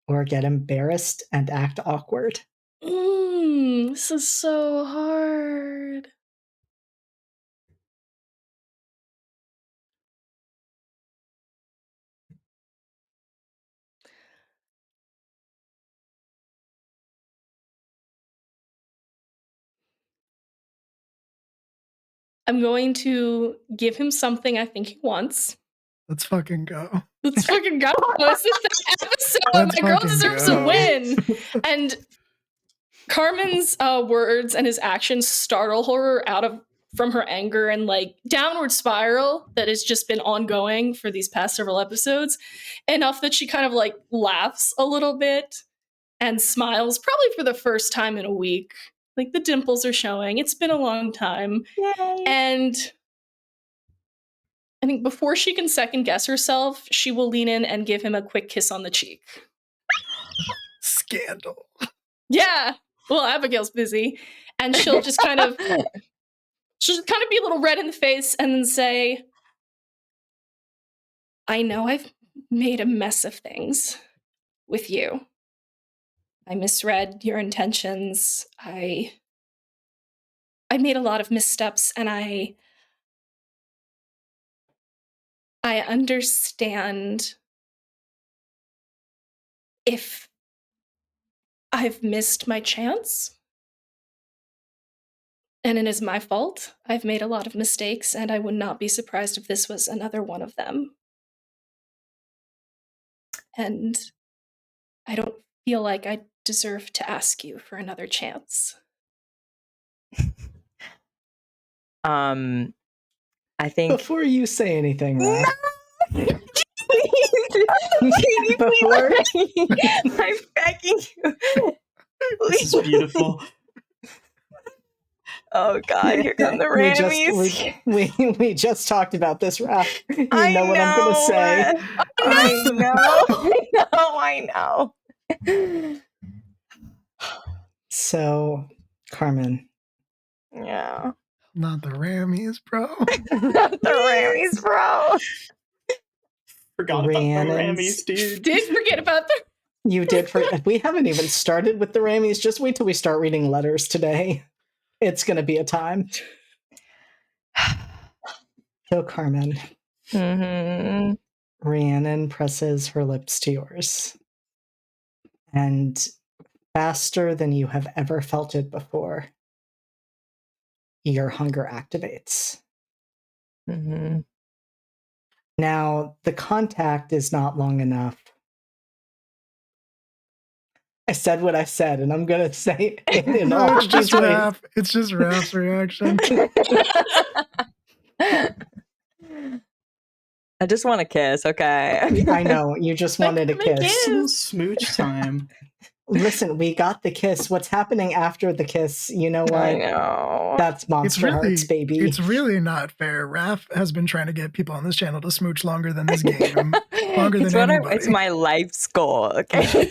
or get embarrassed and act awkward? This is so hard. I'm going to give him something I think he wants. Let's fucking go. Let's fucking go. It's the third episode. Let's My girl fucking deserves go. a win. And Carmen's words and his actions startle her from her anger and like downward spiral that has just been ongoing for these past several episodes, enough that she kind of like laughs a little bit and smiles, probably for the first time in a week. Like the dimples are showing. It's been a long time. Yay. And I think before she can second guess herself, she will lean in and give him a quick kiss on the cheek. Scandal. Yeah. Well, Abigail's busy. And she'll just kind of be a little red in the face and then say, I know I've made a mess of things with you. I misread your intentions. I made a lot of missteps, and I understand if I've missed my chance. And it is my fault. I've made a lot of mistakes, and I would not be surprised if this was another one of them. And I don't feel like I deserve to ask you for another chance. I think Before you say anything, Raph, please, can you please let me? I'm begging you. This is beautiful. Oh God, here come the Rammies. we just talked about this, Raph. You I know what I'm going to say. I know. So, Carmen. Yeah. Not the Rammies, bro. Not the Rammies, bro. Forgot about the Rhiannon's- Rammies, dude. Did forget about the. You did. We haven't even started with the Rammies. Just wait till we start reading letters today. It's going to be a time. So, Carmen. Mm-hmm. Rhiannon presses her lips to yours. And faster than you have ever felt it before, your hunger activates. Mm-hmm. Now, the contact is not long enough. I said what I said, and I'm going to say it in No, all it's just these ways. Raph. It's just Raph's reaction. I just want a kiss, okay? I know, you just wanted a Make kiss. it. Little smooch time. Listen, we got the kiss. What's happening after the kiss? You know what? I know. That's Monsterhearts, baby. It's really not fair. Raph has been trying to get people on this channel to smooch longer than this game. Longer it's than what anybody. it's my life's goal, okay?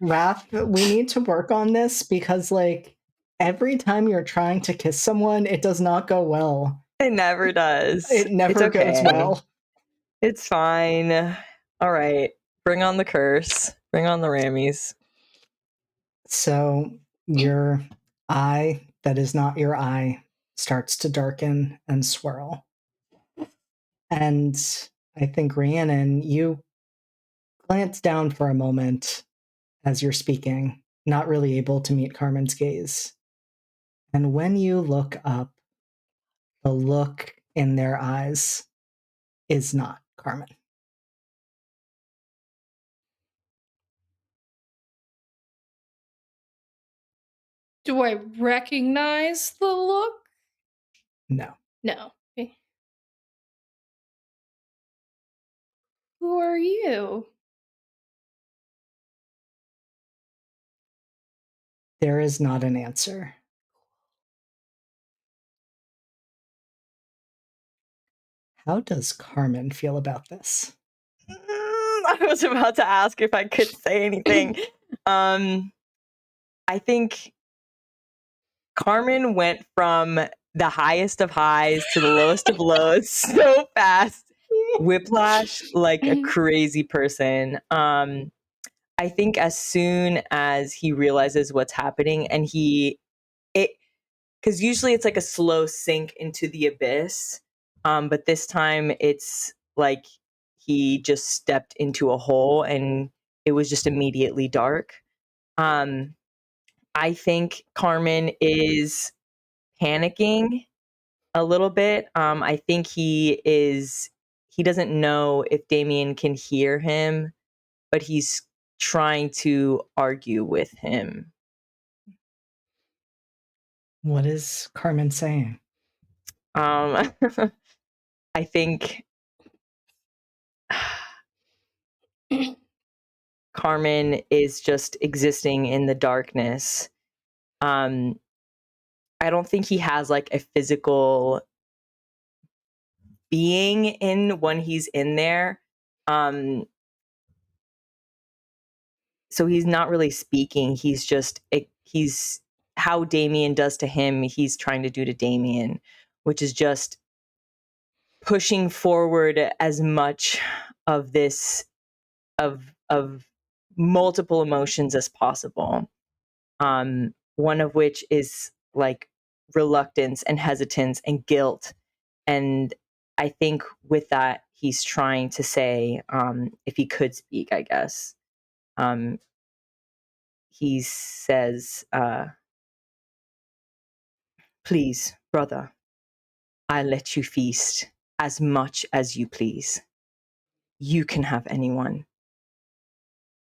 Raph, we need to work on this because, like, every time you're trying to kiss someone, it does not go well. It never does. It never It's okay. goes well. It's fine. All right. Bring on the curse. Bring on the Rammies. So your eye that is not your eye starts to darken and swirl. And I think, Rhiannon, you glance down for a moment as you're speaking, not really able to meet Carmen's gaze. And when you look up, the look in their eyes is not Carmen. Do I recognize the look? No. No. Who are you? There is not an answer. How does Carmen feel about this? I was about to ask if I could say anything. I think Carmen went from the highest of highs to the lowest of lows so fast. Whiplash like a crazy person. I think as soon as he realizes what's happening and because usually it's like a slow sink into the abyss. But this time it's like he just stepped into a hole and it was just immediately dark. I think Carmen is panicking a little bit. I think he doesn't know if Damien can hear him, but he's trying to argue with him. What is Carmen saying? I think Carmen is just existing in the darkness. I don't think he has like a physical being in when he's in there. So he's not really speaking. He's how Damien does to him, he's trying to do to Damien, which is just pushing forward as much of this of multiple emotions as possible. One of which is like reluctance and hesitance and guilt. And I think with that, he's trying to say, if he could speak, I guess, he says, please, brother, I let you feast as much as you please. You can have anyone,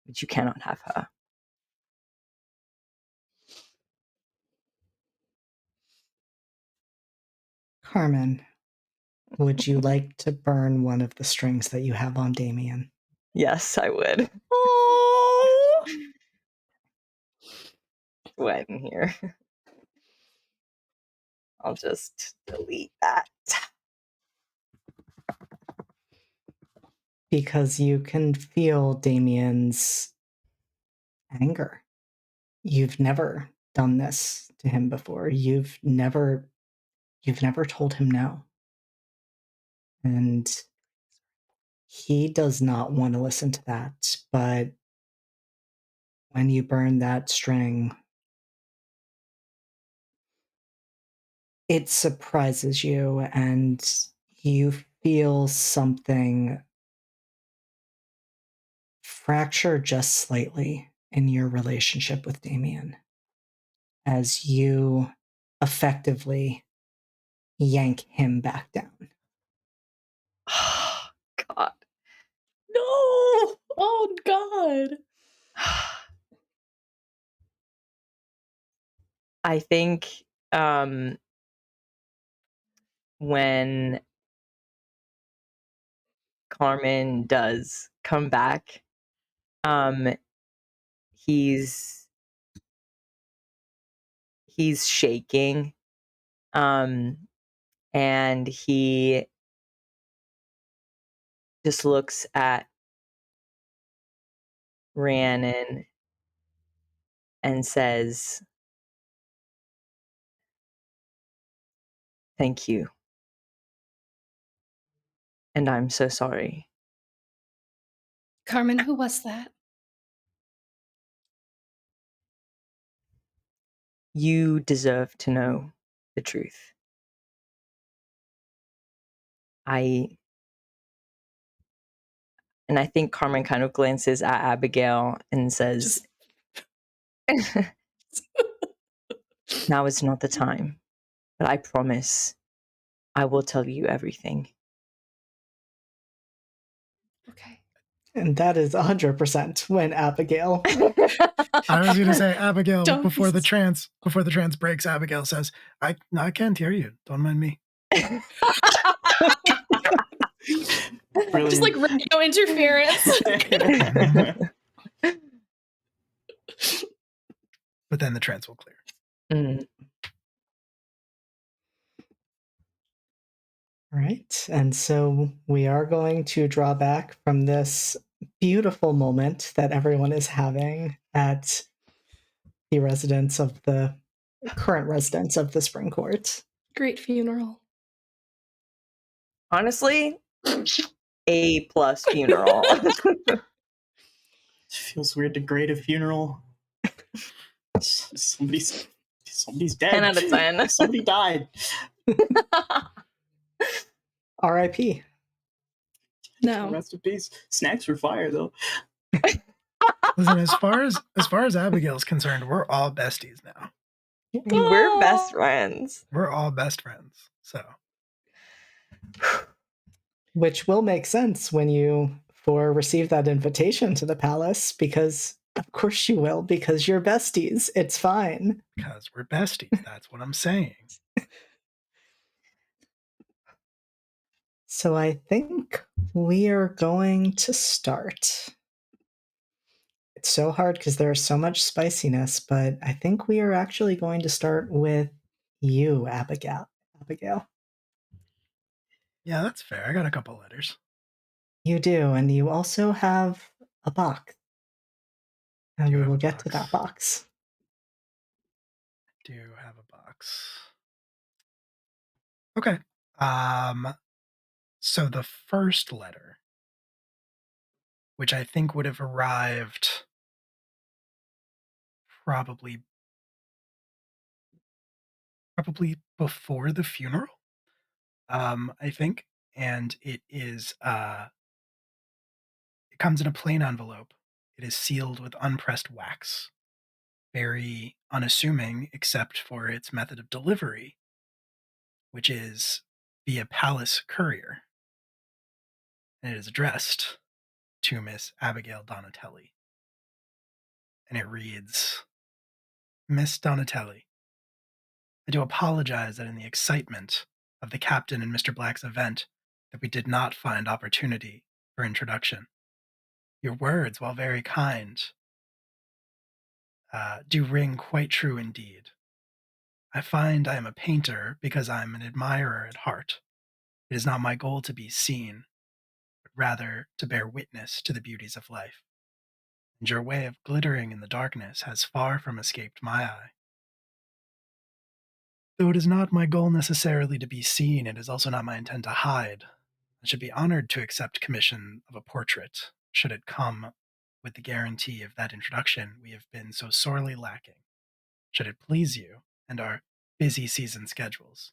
but you cannot have her. Carmen, would you like to burn one of the strings that you have on Damien? Yes, I would. Oh, wet in here. I'll just delete that. Because you can feel Damien's anger. You've never done this to him before. You've never told him no. And he does not want to listen to that. But when you burn that string, it surprises you and you feel something fracture just slightly in your relationship with Damien as you effectively yank him back down. God. No! Oh, God. I think when Carmen does come back, he's shaking, and he just looks at Rhiannon and says, thank you. And I'm so sorry. Carmen, who was that? You deserve to know the truth. I think Carmen kind of glances at Abigail and says, now is not the time, but I promise I will tell you everything. Okay. And that is 100% when Abigail. I was going to say, Abigail, Don't before the be- trance breaks, Abigail says, I can't hear you. Don't mind me. Brilliant. Just like radio interference. But then the trance will clear. Mm. Right. And so we are going to draw back from this beautiful moment that everyone is having at the current residence of the Spring Court. Great funeral. Honestly, A+ funeral. It feels weird to grade a funeral. Somebody's dead. 10 out of 10. Somebody died. R.I.P. No. Rest in peace. Snacks for fire though. Listen, as far as Abigail's concerned, we're all besties now. We're best friends. We're all best friends. So, Which will make sense when you receive that invitation to the palace, because of course you will, because you're besties. It's fine. because we're besties, that's what I'm saying. So I think we are going to start. It's so hard because there's so much spiciness, but I think we are actually going to start with you, Abigail. Yeah, that's fair. I got a couple letters. You do, and you also have a box. And Do we have will a get to box. that box. Do have a box. Okay. So the first letter, which I think would have arrived probably before the funeral, I think, and it comes in a plain envelope. It is sealed with unpressed wax, very unassuming except for its method of delivery, which is via palace courier, and it is addressed to Miss Abigail Donatelli, and it reads, Miss Donatelli, I do apologize that in the excitement of the captain and Mr. Black's event that we did not find opportunity for introduction. Your words, while very kind, do ring quite true indeed. I find I am a painter because I am an admirer at heart. It is not my goal to be seen, but rather to bear witness to the beauties of life. And your way of glittering in the darkness has far from escaped my eye. Though it is not my goal necessarily to be seen, it is also not my intent to hide. I should be honored to accept commission of a portrait, should it come with the guarantee of that introduction we have been so sorely lacking. Should it please you and our busy season schedules,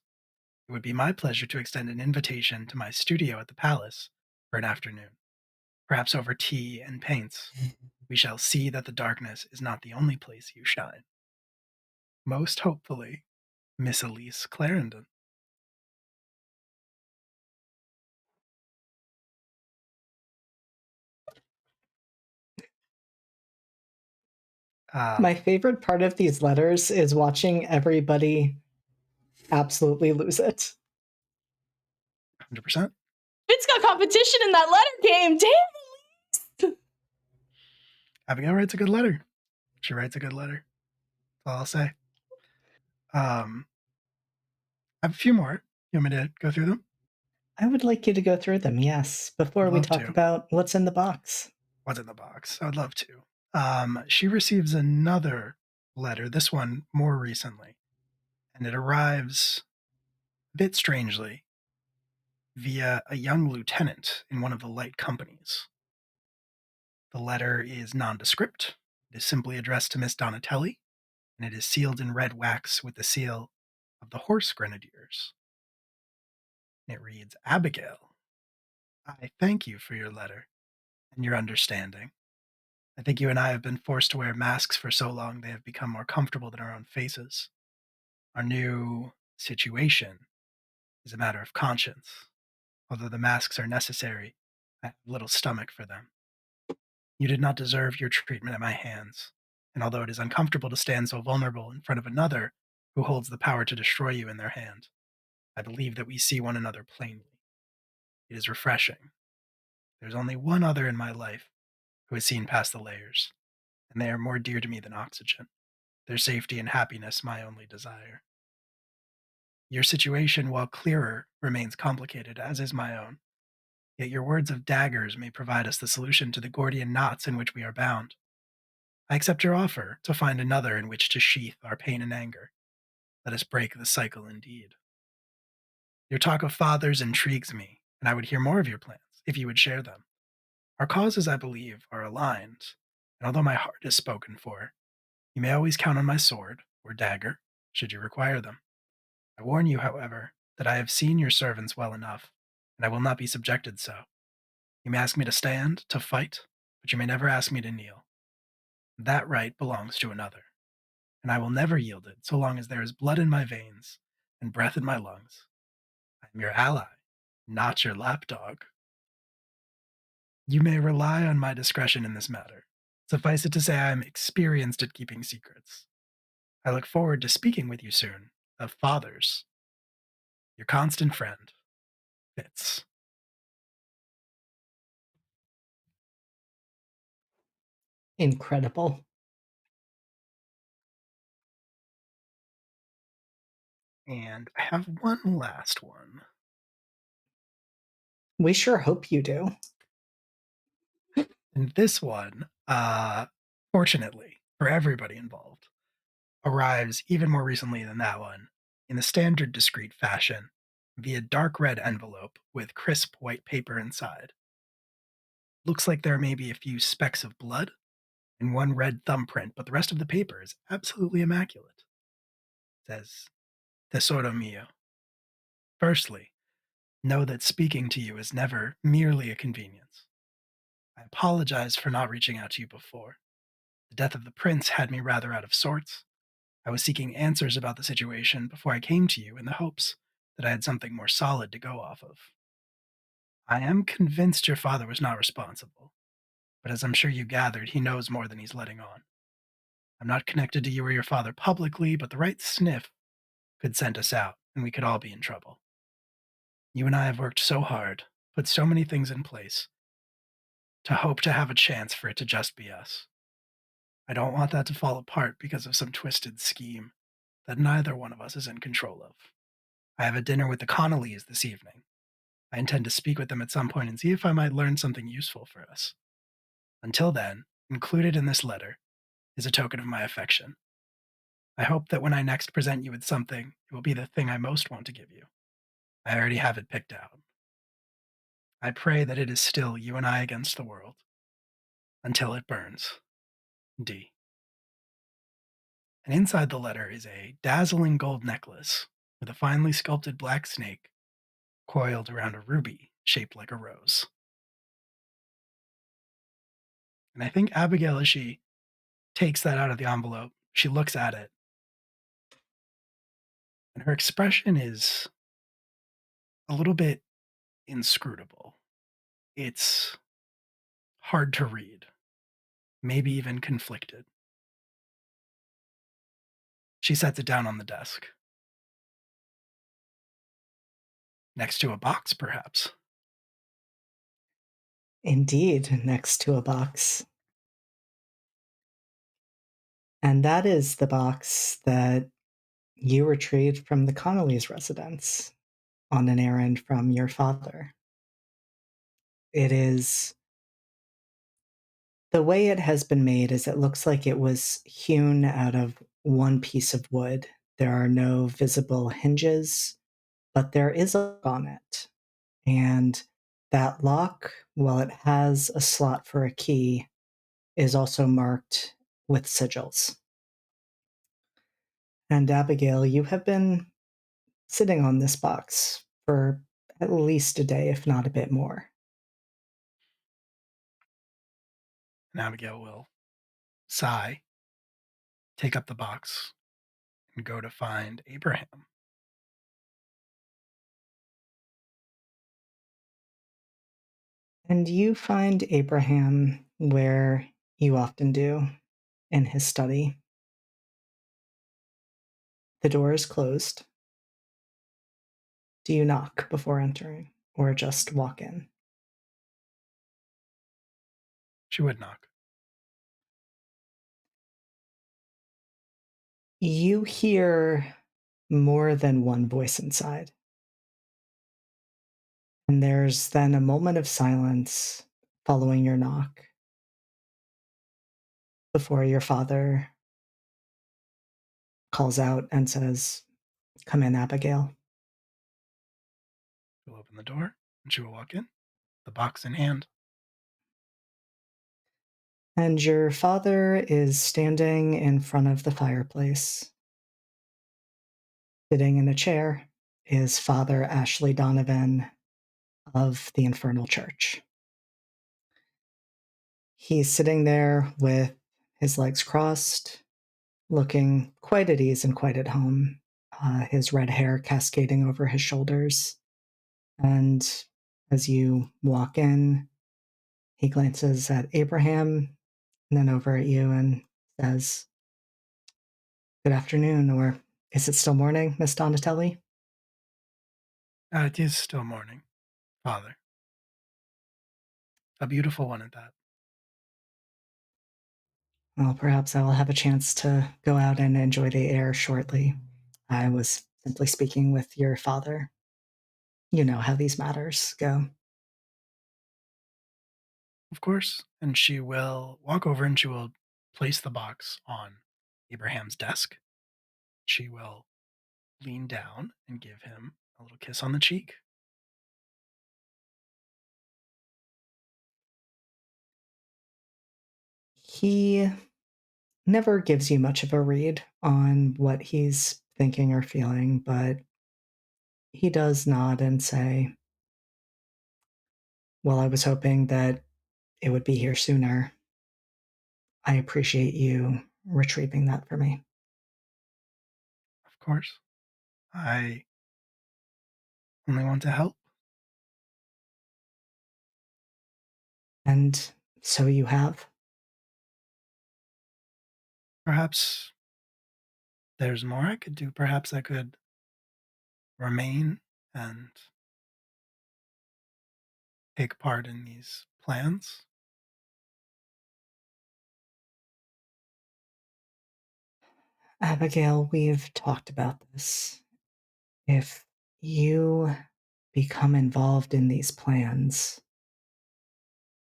it would be my pleasure to extend an invitation to my studio at the palace for an afternoon. Perhaps over tea and paints, we shall see that the darkness is not the only place you shine. Most hopefully, Miss Elise Clarendon. My favorite part of these letters is watching everybody absolutely lose it. 100%. Vince got competition in that letter game. Damn. Abigail writes a good letter. She writes a good letter. That's all I'll say. I have a few more. You want me to go through them? I would like you to go through them, yes, before I'd we love talk to. about what's in the box. What's in the box? I'd love to. She receives another letter, this one more recently, and it arrives a bit strangely via a young lieutenant in one of the light companies. The letter is nondescript. It is simply addressed to Miss Donatelli, and it is sealed in red wax with the seal of the Horse Grenadiers. It reads, Abigail, I thank you for your letter and your understanding. I think you and I have been forced to wear masks for so long they have become more comfortable than our own faces. Our new situation is a matter of conscience. Although the masks are necessary, I have little stomach for them. You did not deserve your treatment at my hands, and although it is uncomfortable to stand so vulnerable in front of another who holds the power to destroy you in their hand, I believe that we see one another plainly. It is refreshing. There's only one other in my life who has seen past the layers, and they are more dear to me than oxygen. Their safety and happiness my only desire. Your situation, while clearer, remains complicated, as is my own. Yet your words of daggers may provide us the solution to the Gordian knots in which we are bound. I accept your offer to find another in which to sheath our pain and anger. Let us break the cycle indeed. Your talk of fathers intrigues me, and I would hear more of your plans, if you would share them. Our causes, I believe, are aligned, and although my heart is spoken for, you may always count on my sword or dagger, should you require them. I warn you, however, that I have seen your servants well enough, and I will not be subjected so. You may ask me to stand, to fight, but you may never ask me to kneel. That right belongs to another, and I will never yield it so long as there is blood in my veins and breath in my lungs. I am your ally, not your lapdog. You may rely on my discretion in this matter. Suffice it to say, I am experienced at keeping secrets. I look forward to speaking with you soon, of fathers. Your constant friend, Fitz. Incredible. And I have one last one. We sure hope you do. And this one, fortunately for everybody involved, arrives even more recently than that one, in the standard discreet fashion, via dark red envelope with crisp white paper inside. Looks like there may be a few specks of blood and one red thumbprint, but the rest of the paper is absolutely immaculate. It says, Tesoro mio. Firstly, know that speaking to you is never merely a convenience. I apologize for not reaching out to you before. The death of the prince had me rather out of sorts. I was seeking answers about the situation before I came to you in the hopes that I had something more solid to go off of. I am convinced your father was not responsible, but as I'm sure you gathered, he knows more than he's letting on. I'm not connected to you or your father publicly, but the right sniff could send us out, and we could all be in trouble. You and I have worked so hard, put so many things in place, to hope to have a chance for it to just be us. I don't want that to fall apart because of some twisted scheme that neither one of us is in control of. I have a dinner with the Connollys this evening. I intend to speak with them at some point and see if I might learn something useful for us. Until then, included in this letter is a token of my affection. I hope that when I next present you with something, it will be the thing I most want to give you. I already have it picked out. I pray that it is still you and I against the world. Until it burns. D. And inside the letter is a dazzling gold necklace with a finely sculpted black snake coiled around a ruby shaped like a rose. And I think Abigail, as she takes that out of the envelope, she looks at it, and her expression is a little bit inscrutable. It's hard to read, maybe even conflicted. She sets it down on the desk. Next to a box, perhaps. Indeed, next to a box. And that is the box that you retrieved from the Connolly's residence on an errand from your father. It is the way it has been made is it looks like it was hewn out of one piece of wood. There are no visible hinges, but there is a lock on it. And that lock, while it has a slot for a key, is also marked with sigils. And Abigail, you have been sitting on this box for at least a day, if not a bit more. And Abigail will sigh, take up the box, and go to find Abraham. And you find Abraham where you often do, in his study. The door is closed. Do you knock before entering, or just walk in? She would knock. You hear more than one voice inside. And there's then a moment of silence following your knock before your father calls out and says, "Come in, Abigail." She'll open the door, and she will walk in, the box in hand. And your father is standing in front of the fireplace. Sitting in a chair is Father Ashley Donovan of the Infernal Church. He's sitting there with his legs crossed, looking quite at ease and quite at home, his red hair cascading over his shoulders. And as you walk in, he glances at Abraham and then over at you and says, "Good afternoon," or "Is it still morning, Miss Donatelli?" It is still morning, Father. A beautiful one at that. Well, perhaps I will have a chance to go out and enjoy the air shortly. I was simply speaking with your father. You know how these matters go. Of course. And she will walk over and she will place the box on Abraham's desk. She will lean down and give him a little kiss on the cheek. He never gives you much of a read on what he's thinking or feeling, but he does nod and say, "Well, I was hoping that it would be here sooner. I appreciate you retrieving that for me." Of course. I only want to help. And so you have. Perhaps there's more I could do. Perhaps I could remain and take part in these plans. Abigail, we've talked about this. If you become involved in these plans,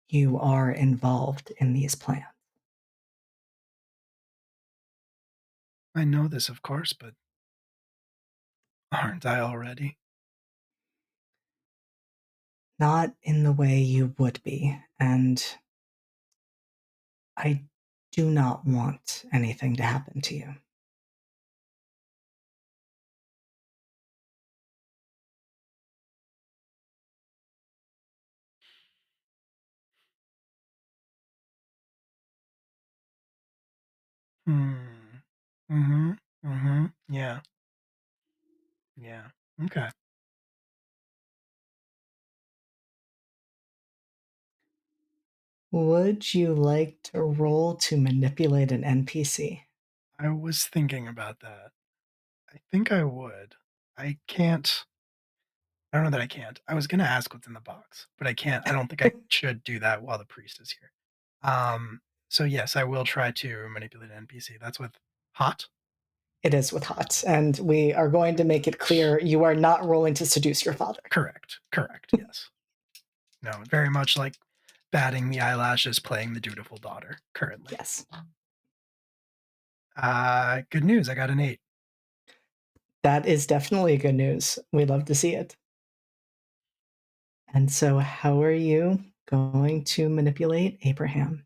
you are involved in these plans. I know this, of course, but aren't I already? Not in the way you would be, and I do not want anything to happen to you. Hmm. Mm-hmm. Mm-hmm. Yeah. Yeah. Okay. Would you like to roll to manipulate an NPC? I was thinking about that. I think I would. I can't. I don't know that I can't. I was gonna ask what's in the box, but I can't. I don't think I should do that while the priest is here. So yes, I will try to manipulate an NPC. That's with hot. It is with hot, and we are going to make it clear you are not rolling to seduce your father. Correct. Correct. Yes. No, very much like batting the eyelashes, playing the dutiful daughter. Currently. Yes. Good news. I got an 8. That is definitely good news. We love to see it. And so, how are you going to manipulate Abraham?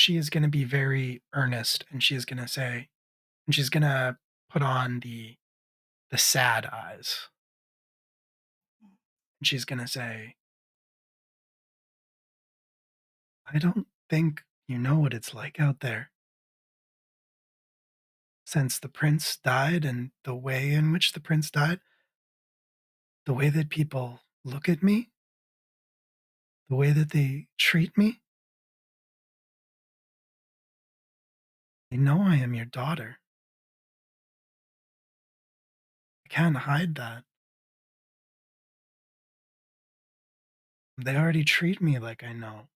she is going to be very earnest, and she is going to say, and she's going to put on the sad eyes. And she's going to say, I don't think you know what it's like out there. Since the prince died and the way in which the prince died, the way that people look at me, the way that they treat me, they know I am your daughter. I can't hide that. They already treat me like I know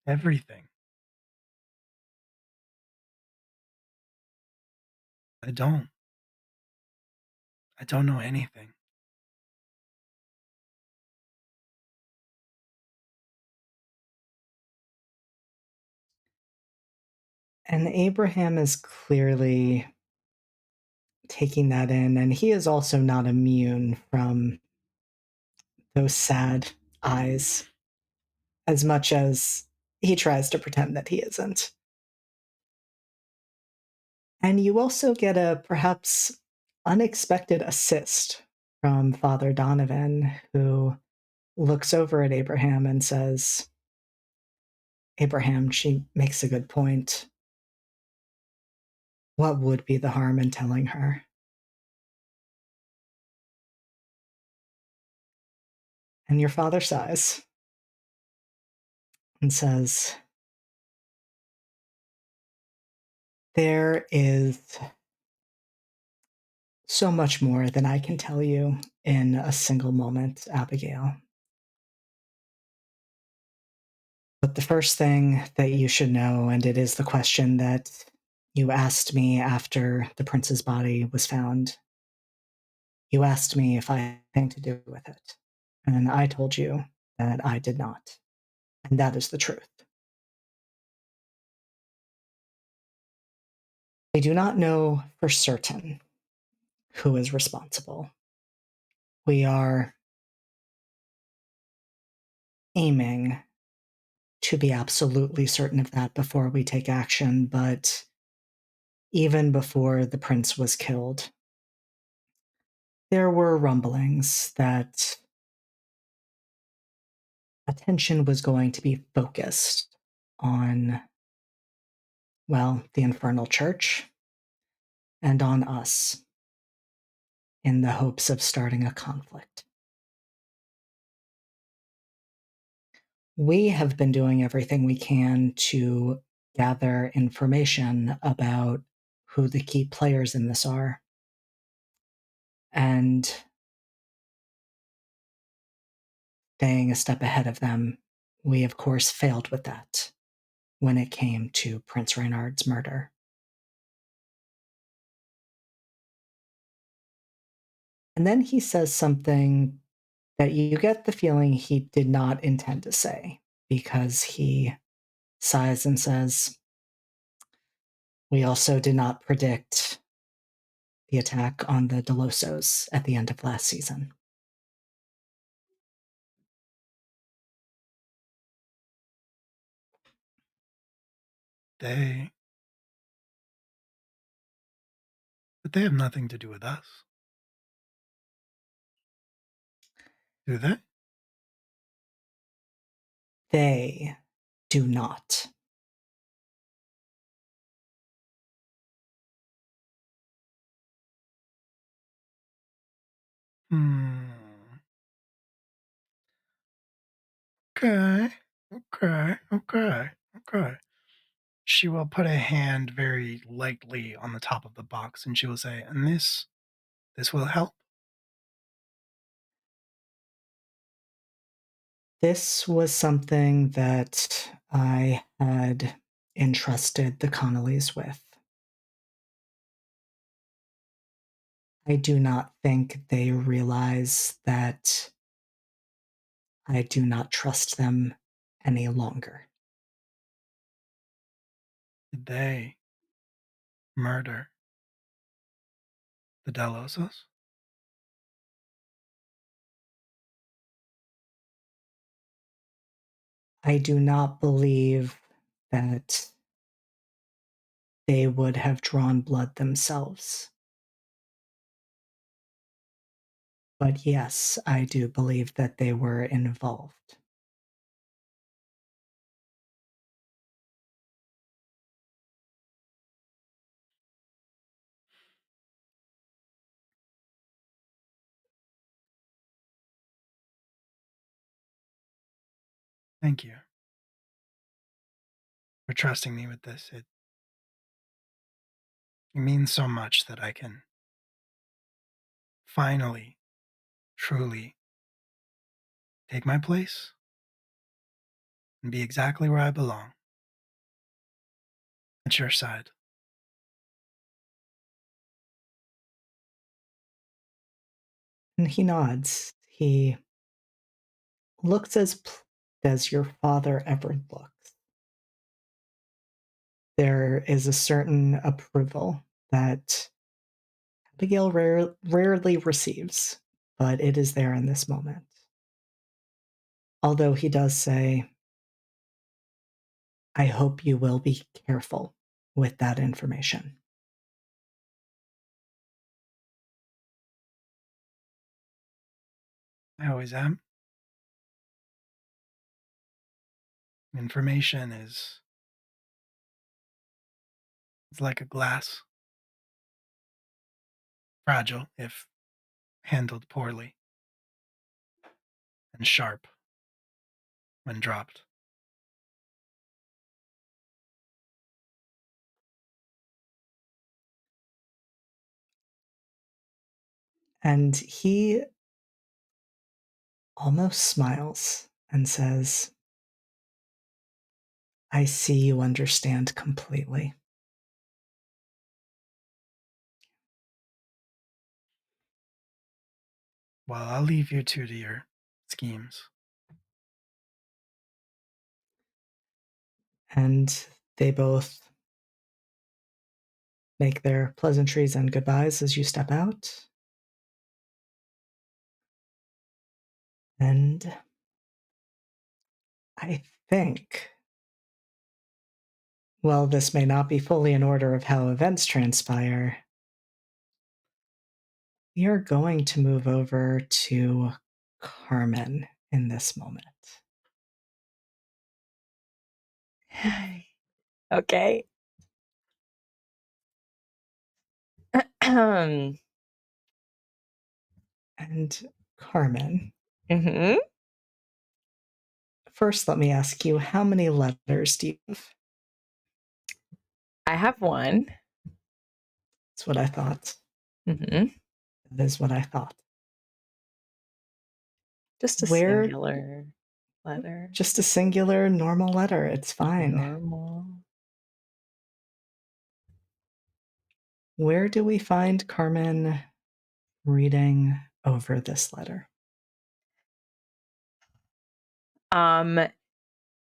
everything. I don't. I don't know anything. And Abraham is clearly taking that in, and he is also not immune from those sad eyes as much as he tries to pretend that he isn't. And you also get a perhaps unexpected assist from Father Donovan, who looks over at Abraham and says, Abraham, she makes a good point. What would be the harm in telling her? And your father sighs and says, there is so much more than I can tell you in a single moment, Abigail. But the first thing that you should know, and it is the question that you asked me after the prince's body was found, you asked me if I had anything to do with it. And I told you that I did not. And that is the truth. We do not know for certain who is responsible. We are aiming to be absolutely certain of that before we take action, but even before the prince was killed, there were rumblings that attention was going to be focused on, well, the infernal church and on us in the hopes of starting a conflict. We have been doing everything we can to gather information about who the key players in this are. And staying a step ahead of them, we of course failed with that when it came to Prince Reynard's murder. And then he says something that you get the feeling he did not intend to say, because he sighs and says, we also did not predict the attack on the Delosos at the end of last season. But they have nothing to do with us. Do they? They do not. Hmm. Okay. Okay. She will put a hand very lightly on the top of the box and she will say, and this will help. This was something that I had entrusted the Connollys with. I do not think they realize that I do not trust them any longer. Did they murder the Delosos? I do not believe that they would have drawn blood themselves. But yes, I do believe that they were involved. Thank you for trusting me with this. It means so much that I can finally, truly take my place and be exactly where I belong. At your side. And he nods. He looks as pleased as your father ever looks. There is a certain approval that Abigail rarely receives, but it is there in this moment. Although he does say, I hope you will be careful with that information. I always am. Information is it's like a glass. Fragile if handled poorly, and sharp when dropped. And he almost smiles and says, I see you understand completely. Well, I'll leave you two to your schemes. And they both make their pleasantries and goodbyes as you step out. And I think, well, this may not be fully in order of how events transpire. We are going to move over to Carmen in this moment. Okay. And Carmen, Mm-hmm. first let me ask you, how many letters do you have? I have one. That's what I thought. Mm-hmm. That is what I thought. Just a Where- singular letter. Just a singular, normal letter. It's fine. Normal. Where do we find Carmen reading over this letter?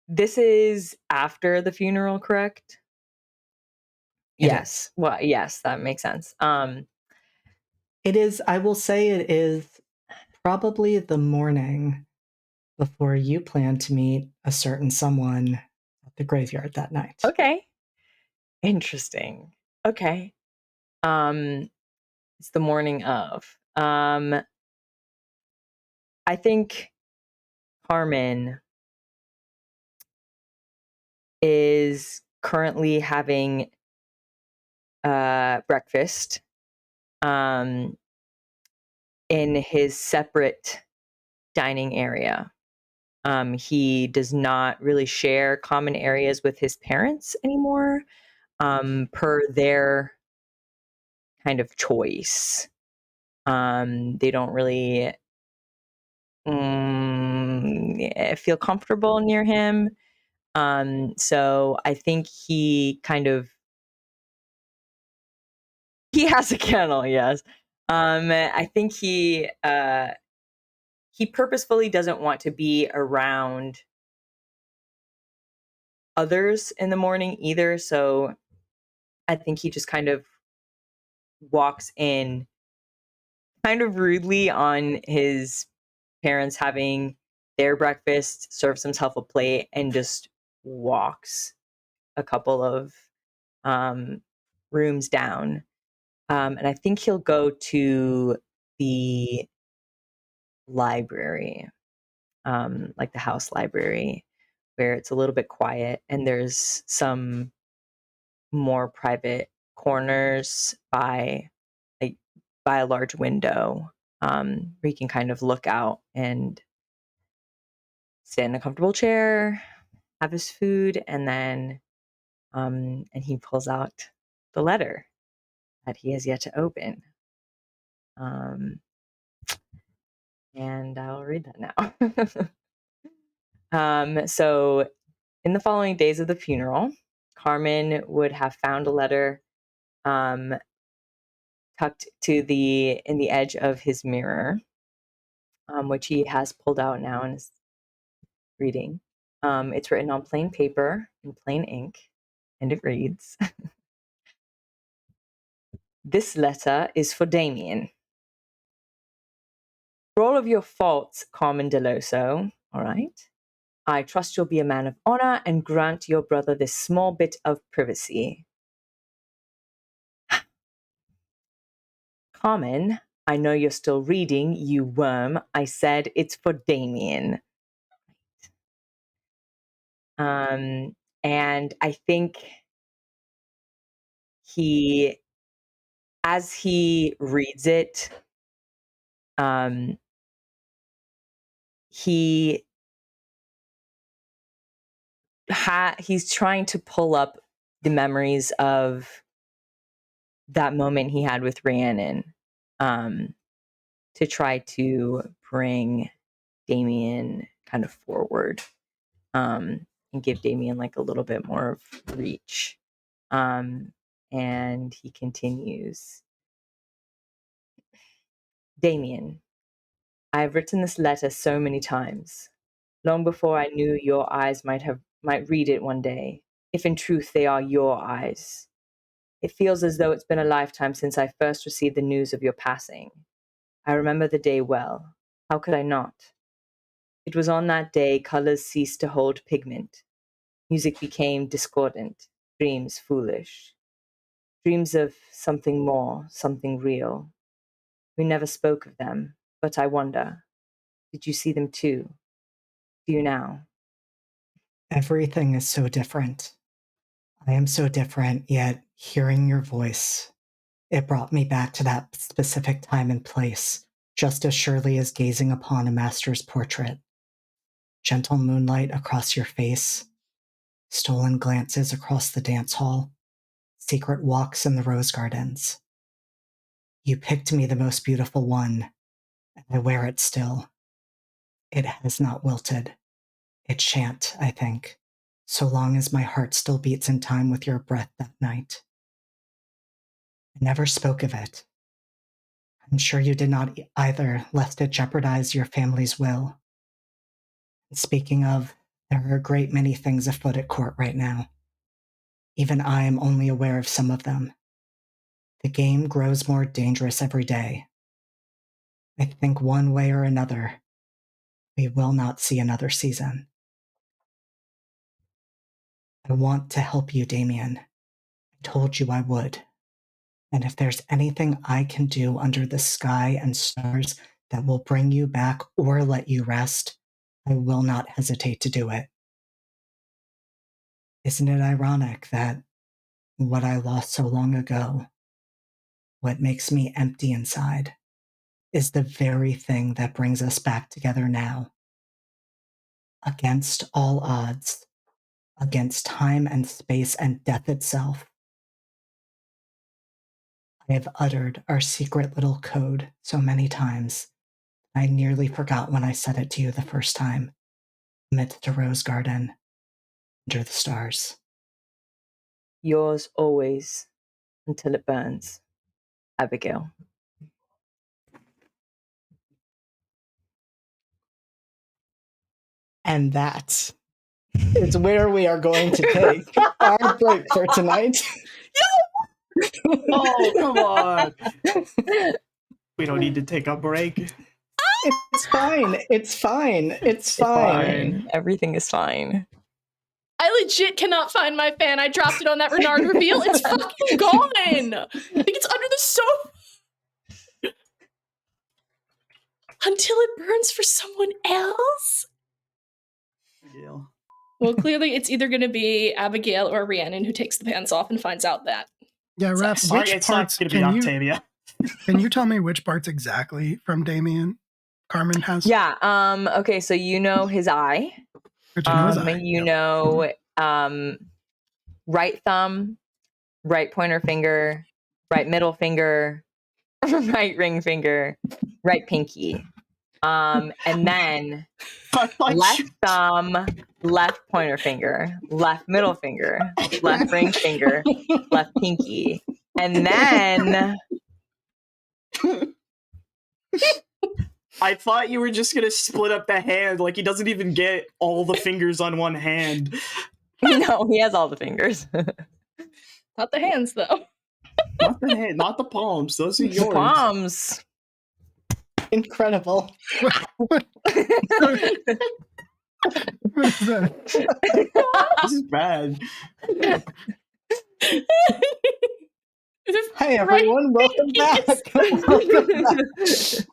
This is after the funeral, correct? It Yes. Well, yes, that makes sense. It is, I will say it is probably the morning before you plan to meet a certain someone at the graveyard that night. Okay. Interesting. Okay. It's the morning of. I think Carmen is currently having breakfast in his separate dining area. He does not really share common areas with his parents anymore, per their kind of choice. They don't really feel comfortable near him. So I think he has a kennel, yes. I think he purposefully doesn't want to be around others in the morning either. So I think he just kind of walks in kind of rudely on his parents having their breakfast, serves himself a plate, and just walks a couple of rooms down. And I think he'll go to the library, like the house library, where it's a little bit quiet and there's some more private corners by a large window, where he can kind of look out and sit in a comfortable chair, have his food, and then and he pulls out the letter that he has yet to open. And I'll read that now. So in the following days of the funeral, Carmen would have found a letter tucked in the edge of his mirror, which he has pulled out now and is reading. It's written on plain paper in plain ink, and it reads, "This letter is for Damien. For all of your faults, Carmen Deloso, all right, I trust you'll be a man of honor and grant your brother this small bit of privacy. Carmen, I know you're still reading, you worm. I said it's for Damien." And I think as he reads it, he's trying to pull up the memories of that moment he had with Rhiannon, to try to bring Damien kind of forward, and give Damien like a little bit more of reach. And he continues, "Damien, I have written this letter so many times, long before I knew your eyes might read it one day, if in truth they are your eyes. It feels as though it's been a lifetime since I first received the news of your passing. I remember the day well. How could I not? It was on that day colors ceased to hold pigment. Music became discordant, dreams foolish. Dreams of something more, something real. We never spoke of them, but I wonder, did you see them too? Do you now?" Everything is so different. I am so different, yet hearing your voice, it brought me back to that specific time and place, just as surely as gazing upon a master's portrait. Gentle moonlight across your face, stolen glances across the dance hall, secret walks in the rose gardens. You picked me the most beautiful one, and I wear it still. It has not wilted. It shan't, I think, so long as my heart still beats in time with your breath that night. I never spoke of it. I'm sure you did not either, lest it jeopardize your family's will. And speaking of, there are a great many things afoot at court right now. Even I am only aware of some of them. The game grows more dangerous every day. I think one way or another, we will not see another season. I want to help you, Damien. I told you I would. And if there's anything I can do under the sky and stars that will bring you back or let you rest, I will not hesitate to do it. Isn't it ironic that what I lost so long ago, what makes me empty inside, is the very thing that brings us back together now? Against all odds, against time and space and death itself, I have uttered our secret little code so many times, I nearly forgot when I said it to you the first time, amidst a rose garden, under the stars. "Yours always, until it burns, Abigail." And that is where we are going to take our break for tonight. Oh, come on. We don't need to take a break. It's fine. It's fine. It's fine. Everything is fine. I legit cannot find my fan. I dropped it on that Renard reveal. It's fucking gone. I think it's under the sofa. Until it burns for someone else? Abigail. Well, clearly it's either going to be Abigail or Rhiannon who takes the pants off and finds out that. Yeah, Raph, Sex. which It's parts not going to be Octavia. Can you tell me which parts exactly from Damien Carmen has? Yeah. Okay. So you know his eye. Good to know his eye. You Yep. know, right thumb, right pointer finger, right middle finger, right ring finger, right pinky. And then left thumb, left pointer finger, left middle finger, left ring finger, left pinky. And then I thought you were just going to split up the hand. Like, he doesn't even get all the fingers on one hand. no, he has all the fingers. Not the hands, though. Not the hand, not the palms. Those are The yours. palms. Incredible. What is that? This is bad. Hey everyone, welcome back. Welcome back.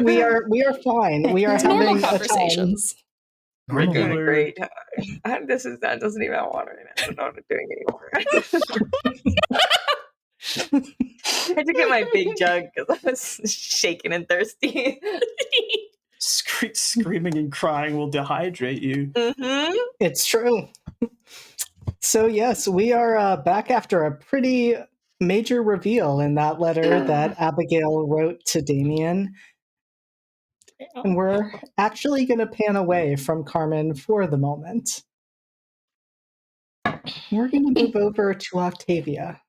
We are fine. We are It's having normal a time. conversations. Normal. Having a Regular. great time. That doesn't even have water in it. I don't know what I'm doing anymore. I had to get my big jug because I was shaking and thirsty. Screaming and crying will dehydrate you. Mm-hmm. It's true. So yes, we are back after a pretty major reveal in that letter that Abigail wrote to Damien. And we're actually going to pan away from Carmen for the moment. We're going to move over to Octavia.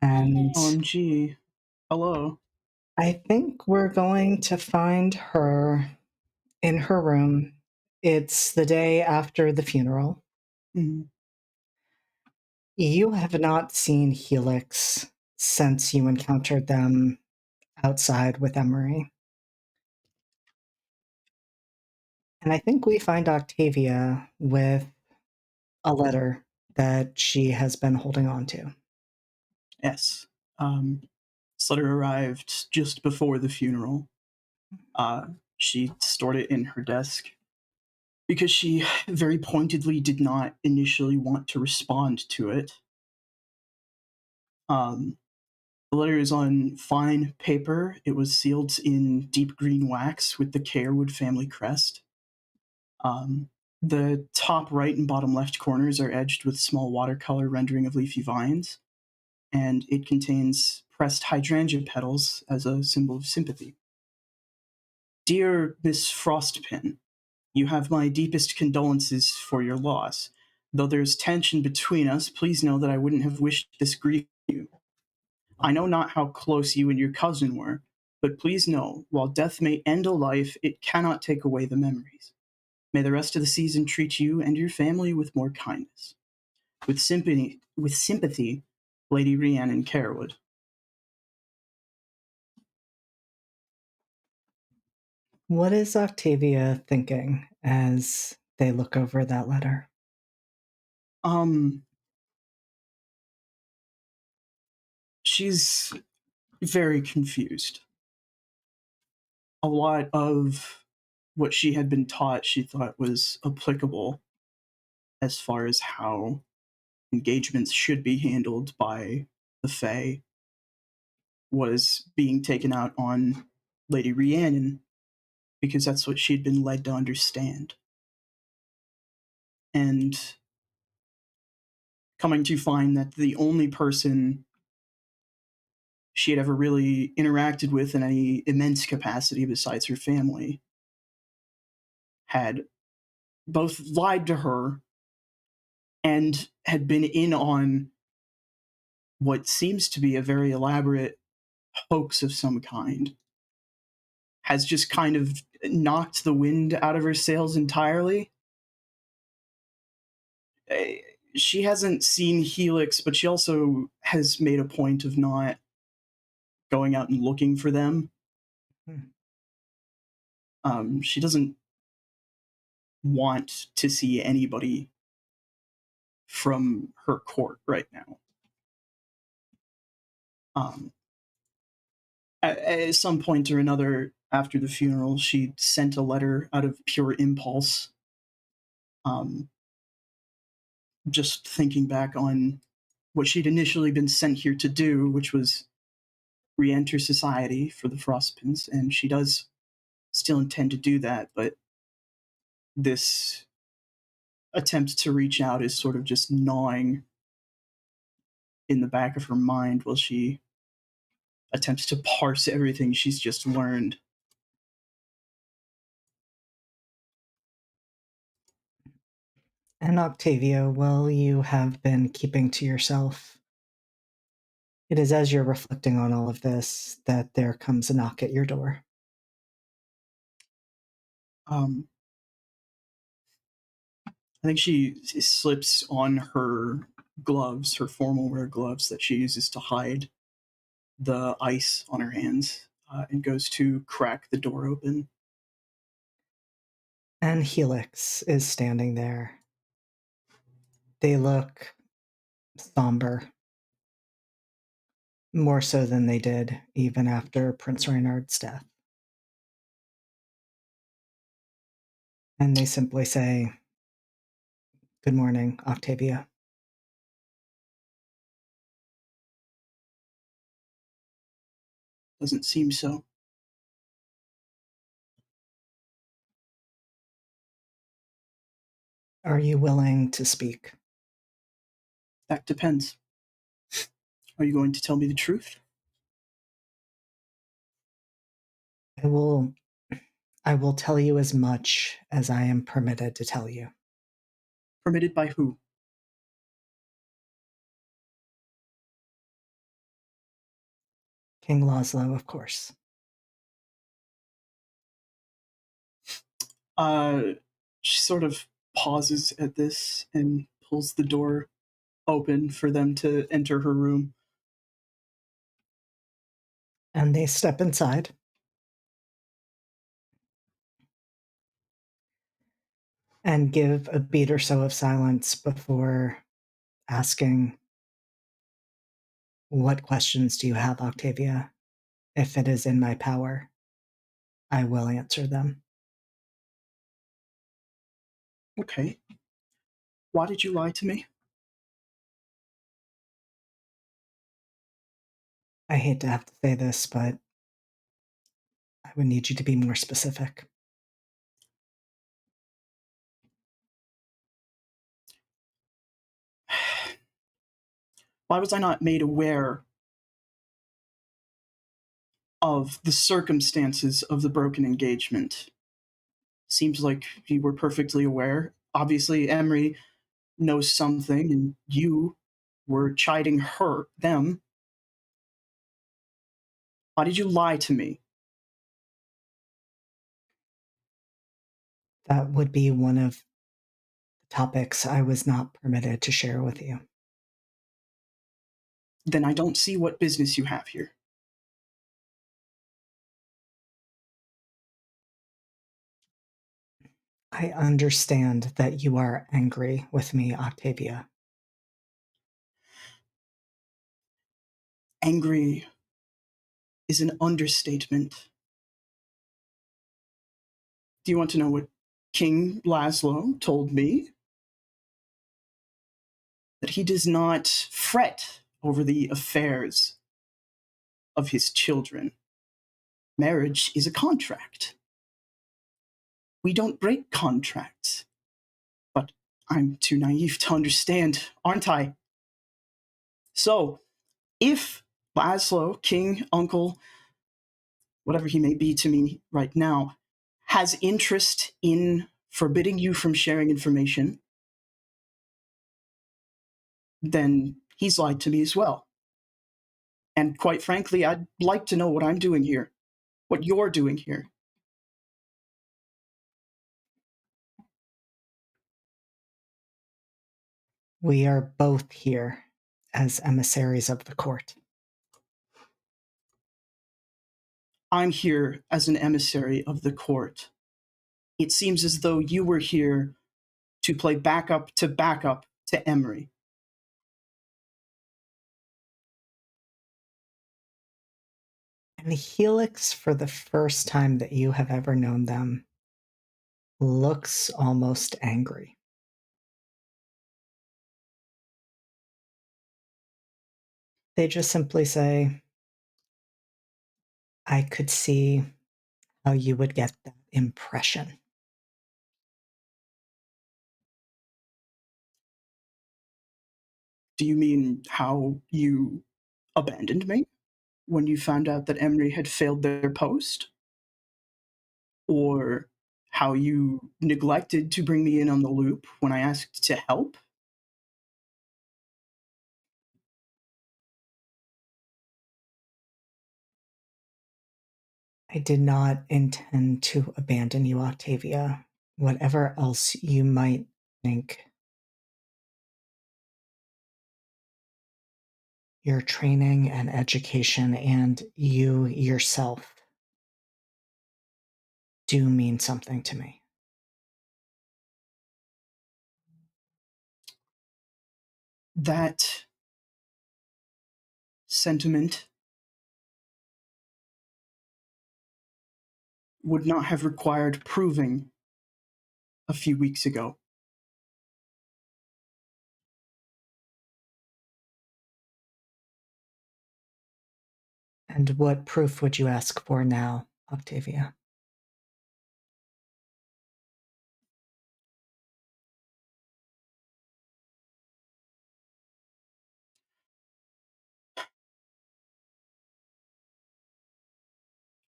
And OMG. Hello. I think we're going to find her in her room. It's the day after the funeral. Mhm. You have not seen Helix since you encountered them outside with Emery. And I think we find Octavia with a letter that she has been holding on to. Yes. This letter arrived just before the funeral. She stored it in her desk because she very pointedly did not initially want to respond to it. The letter is on fine paper. It was sealed in deep green wax with the Carewood family crest. The top right and bottom left corners are edged with small watercolor rendering of leafy vines, and it contains pressed hydrangea petals as a symbol of sympathy. Dear Miss Frostpin, you have my deepest condolences for your loss. Though there's tension between us, please know that I wouldn't have wished this grief you. I know not how close you and your cousin were, but please know, while death may end a life, it cannot take away the memories. May the rest of the season treat you and your family with more kindness. With sympathy, Lady Rhiannon Carewood. What is Octavia thinking as they look over that letter? She's very confused. A lot of what she had been taught she thought was applicable as far as how engagements should be handled by the Fae was being taken out on Lady Rhiannon because that's what she'd been led to understand. And coming to find that the only person she had ever really interacted with in any immense capacity besides her family had both lied to her and had been in on what seems to be a very elaborate hoax of some kind, has just kind of knocked the wind out of her sails entirely. She hasn't seen Helix, but she also has made a point of not going out and looking for them. She doesn't want to see anybody from her court right now. At some point or another after the funeral, she sent a letter out of pure impulse. Just thinking back on what she'd initially been sent here to do, which was re-enter society for the Frostpins, and she does still intend to do that, but this attempt to reach out is sort of just gnawing in the back of her mind while she attempts to parse everything she's just learned. And Octavia, well, you have been keeping to yourself. It is as you're reflecting on all of this that there comes a knock at your door. I think she slips on her gloves, her formal wear gloves that she uses to hide the ice on her hands, and goes to crack the door open. And Helix is standing there. They look somber, more so than they did even after Prince Reynard's death. And they simply say, "Good morning, Octavia." Doesn't seem so. Are you willing to speak? That depends. Are you going to tell me the truth? I will tell you as much as I am permitted to tell you. Permitted by who? King Laszlo, of course. She sort of pauses at this and pulls the door open for them to enter her room. And they step inside. And give a beat or so of silence before asking, "What questions do you have, Octavia? If it is in my power, I will answer them." Okay. Why did you lie to me? I hate to have to say this, but I would need you to be more specific. Why was I not made aware of the circumstances of the broken engagement? Seems like you were perfectly aware. Obviously, Emery knows something, and you were chiding them. Why did you lie to me? That would be one of the topics I was not permitted to share with you. Then I don't see what business you have here. I understand that you are angry with me, Octavia. Angry is an understatement. Do you want to know what King Laszlo told me? That he does not fret over the affairs of his children. Marriage is a contract. We don't break contracts. But I'm too naive to understand, aren't I? So, if Laszlo, King, Uncle, whatever he may be to me right now, has interest in forbidding you from sharing information, then he's lied to me as well. And quite frankly, I'd like to know what I'm doing here, what you're doing here. We are both here as emissaries of the court. I'm here as an emissary of the court. It seems as though you were here to play backup to backup to Emery. And Helix, for the first time that you have ever known them, looks almost angry. They just simply say, I could see how you would get that impression. Do you mean how you abandoned me when you found out that Emery had failed their post? Or how you neglected to bring me in on the loop when I asked to help? I did not intend to abandon you, Octavia. Whatever else you might think, your training and education and you yourself do mean something to me. That sentiment would not have required proving a few weeks ago. And what proof would you ask for now, Octavia?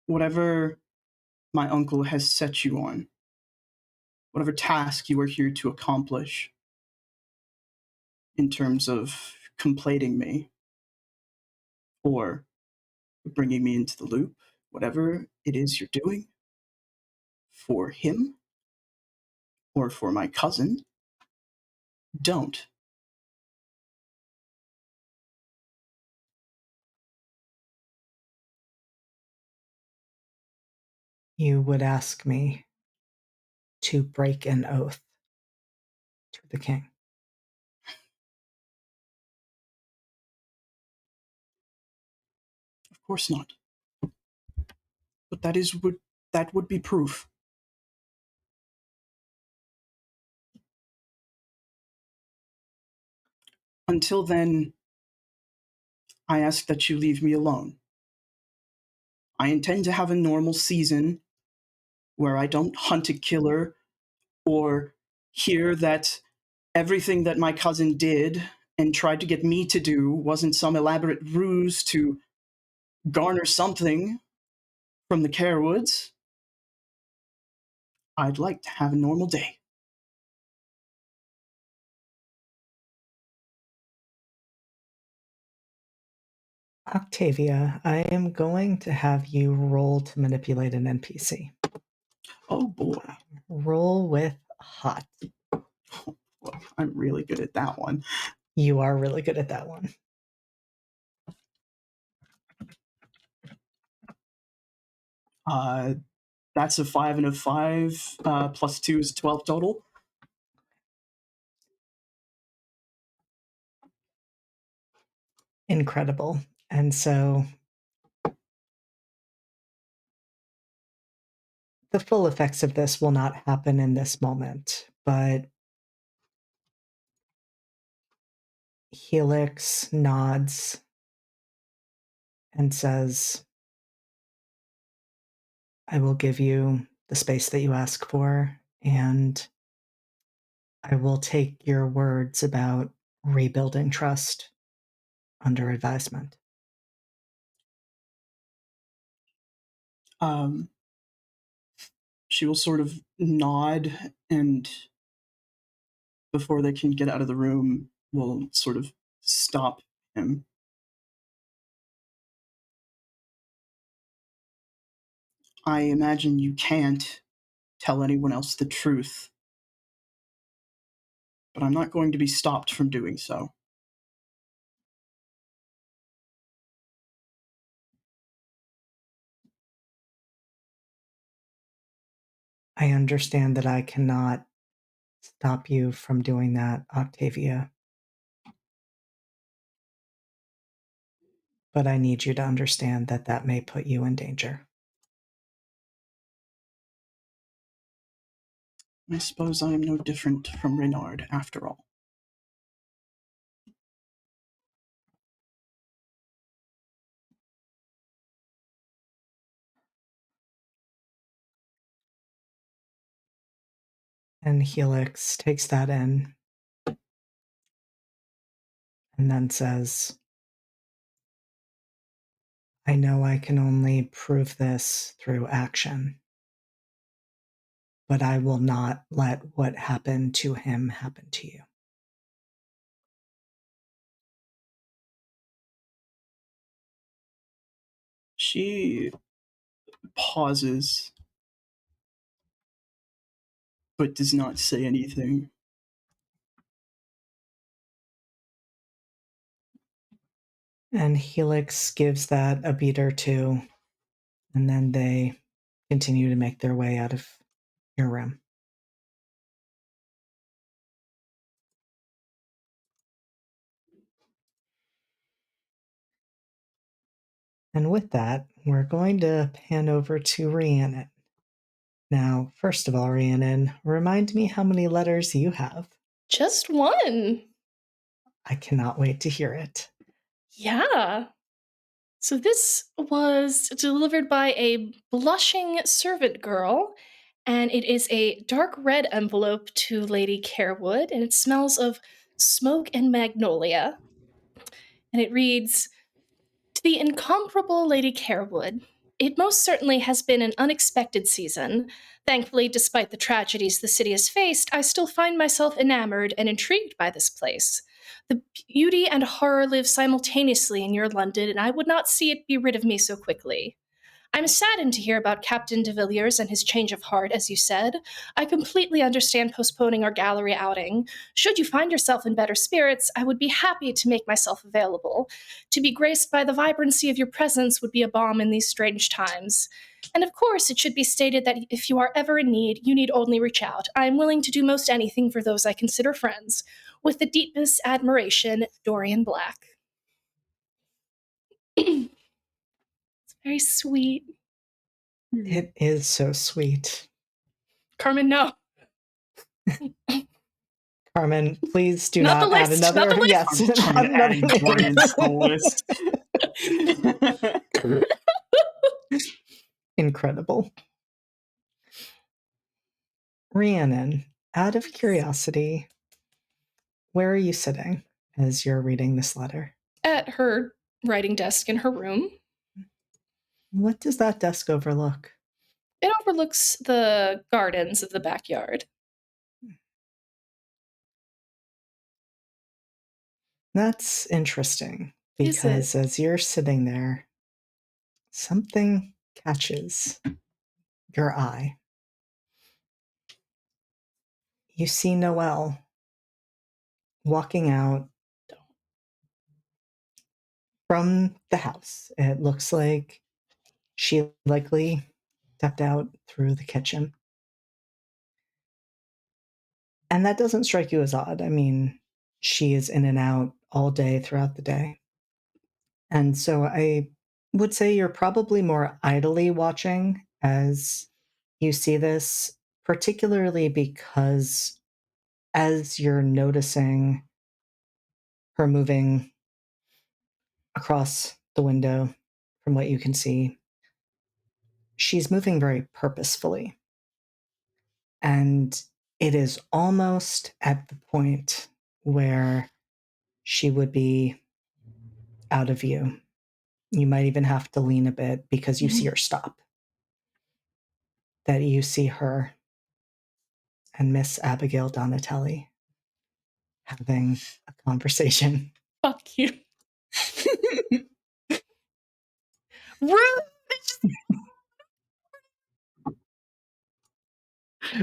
Whatever my uncle has set you on, whatever task you are here to accomplish in terms of completing me or bringing me into the loop, whatever it is you're doing for him or for my cousin, don't. You would ask me to break an oath to the king. Of course not. But that would be proof. Until then, I ask that you leave me alone. I intend to have a normal season where I don't hunt a killer or hear that everything that my cousin did and tried to get me to do wasn't some elaborate ruse to garner something from the Carewoods. I'd like to have a normal day. Octavia, I am going to have you roll to manipulate an NPC. Oh boy. Roll with hot. Well, I'm really good at that one. You are really good at that one. That's a 5 and a 5, plus 2 is 12 total. Incredible. And so the full effects of this will not happen in this moment, but Helix nods and says, I will give you the space that you ask for, and I will take your words about rebuilding trust under advisement. She will sort of nod, and before they can get out of the room, will sort of stop him. I imagine you can't tell anyone else the truth, but I'm not going to be stopped from doing so. I understand that I cannot stop you from doing that, Octavia. But I need you to understand that that may put you in danger. I suppose I am no different from Reynard, after all. And Helix takes that in and then says, I know I can only prove this through action, but I will not let what happened to him happen to you. She pauses, but does not say anything. And Helix gives that a beat or two, and then they continue to make their way out of your room. And with that, we're going to pan over to Rhiannon. Now, first of all, Rhiannon, remind me how many letters you have. Just one. I cannot wait to hear it. Yeah. So this was delivered by a blushing servant girl, and it is a dark red envelope to Lady Carewood, and it smells of smoke and magnolia. And it reads, To the incomparable Lady Carewood, it most certainly has been an unexpected season. Thankfully, despite the tragedies the city has faced, I still find myself enamored and intrigued by this place. The beauty and horror live simultaneously in your London, and I would not see it be rid of me so quickly. I'm saddened to hear about Captain de Villiers and his change of heart, as you said. I completely understand postponing our gallery outing. Should you find yourself in better spirits, I would be happy to make myself available. To be graced by the vibrancy of your presence would be a balm in these strange times. And of course, it should be stated that if you are ever in need, you need only reach out. I am willing to do most anything for those I consider friends. With the deepest admiration, Dorian Black. It's very sweet. It is so sweet. Carmen, no. Carmen, please do Not not, the add list, another. not the list. Yes, I'm adding Dorian's to the list. Incredible. Rhiannon, out of curiosity, where are you sitting as you're reading this letter? At her writing desk in her room. What does that desk overlook? It overlooks the gardens of the backyard. That's interesting Is because as you're sitting there, something catches your eye. You see Noelle walking out from the house. It looks like she likely stepped out through the kitchen. And that doesn't strike you as odd. I mean, she is in and out all day throughout the day. And so I would say you're probably more idly watching as you see this, particularly because as you're noticing her moving across the window from what you can see, she's moving very purposefully. And it is almost at the point where she would be out of view. You might even have to lean a bit because you see her stop. That you see her and Miss Abigail Donatelli having a conversation. Fuck you. Rude!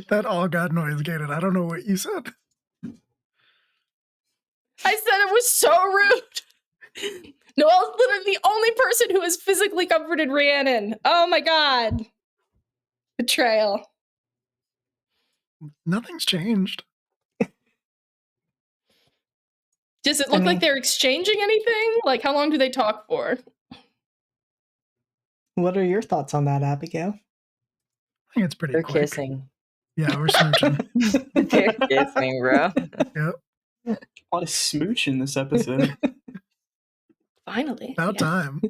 That all got noise gated. I don't know what you said. I said it was so rude. Noelle's literally the only person who has physically comforted Rhiannon. Oh my god. Betrayal. Nothing's changed. Does it look like they're exchanging anything? Like, how long do they talk for? What are your thoughts on that, Abigail? I think it's pretty They're quick. kissing. Yeah, we're smooching. They're kissing, bro. Yep. A lot of smooch in this episode. Finally. About time.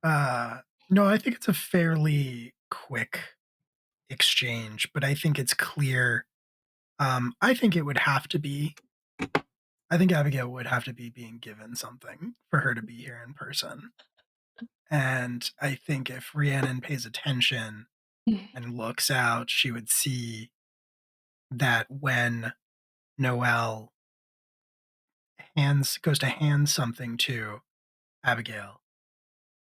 No, I think it's a fairly quick exchange, but I think it's clear. I think it would have to be. I think Abigail would have to be being given something for her to be here in person. And I think if Rhiannon pays attention and looks out, she would see that when Noelle goes to hand something to Abigail,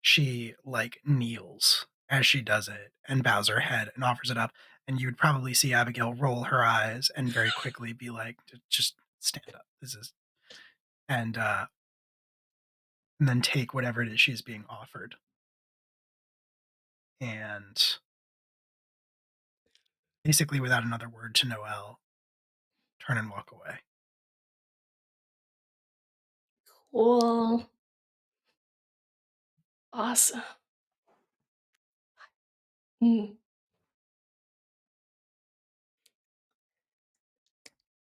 she like kneels as she does it and bows her head and offers it up. And you'd probably see Abigail roll her eyes and very quickly be like, just stand up. And then take whatever it is she's being offered. And basically, without another word to Noelle, turn and walk away. Cool. Awesome.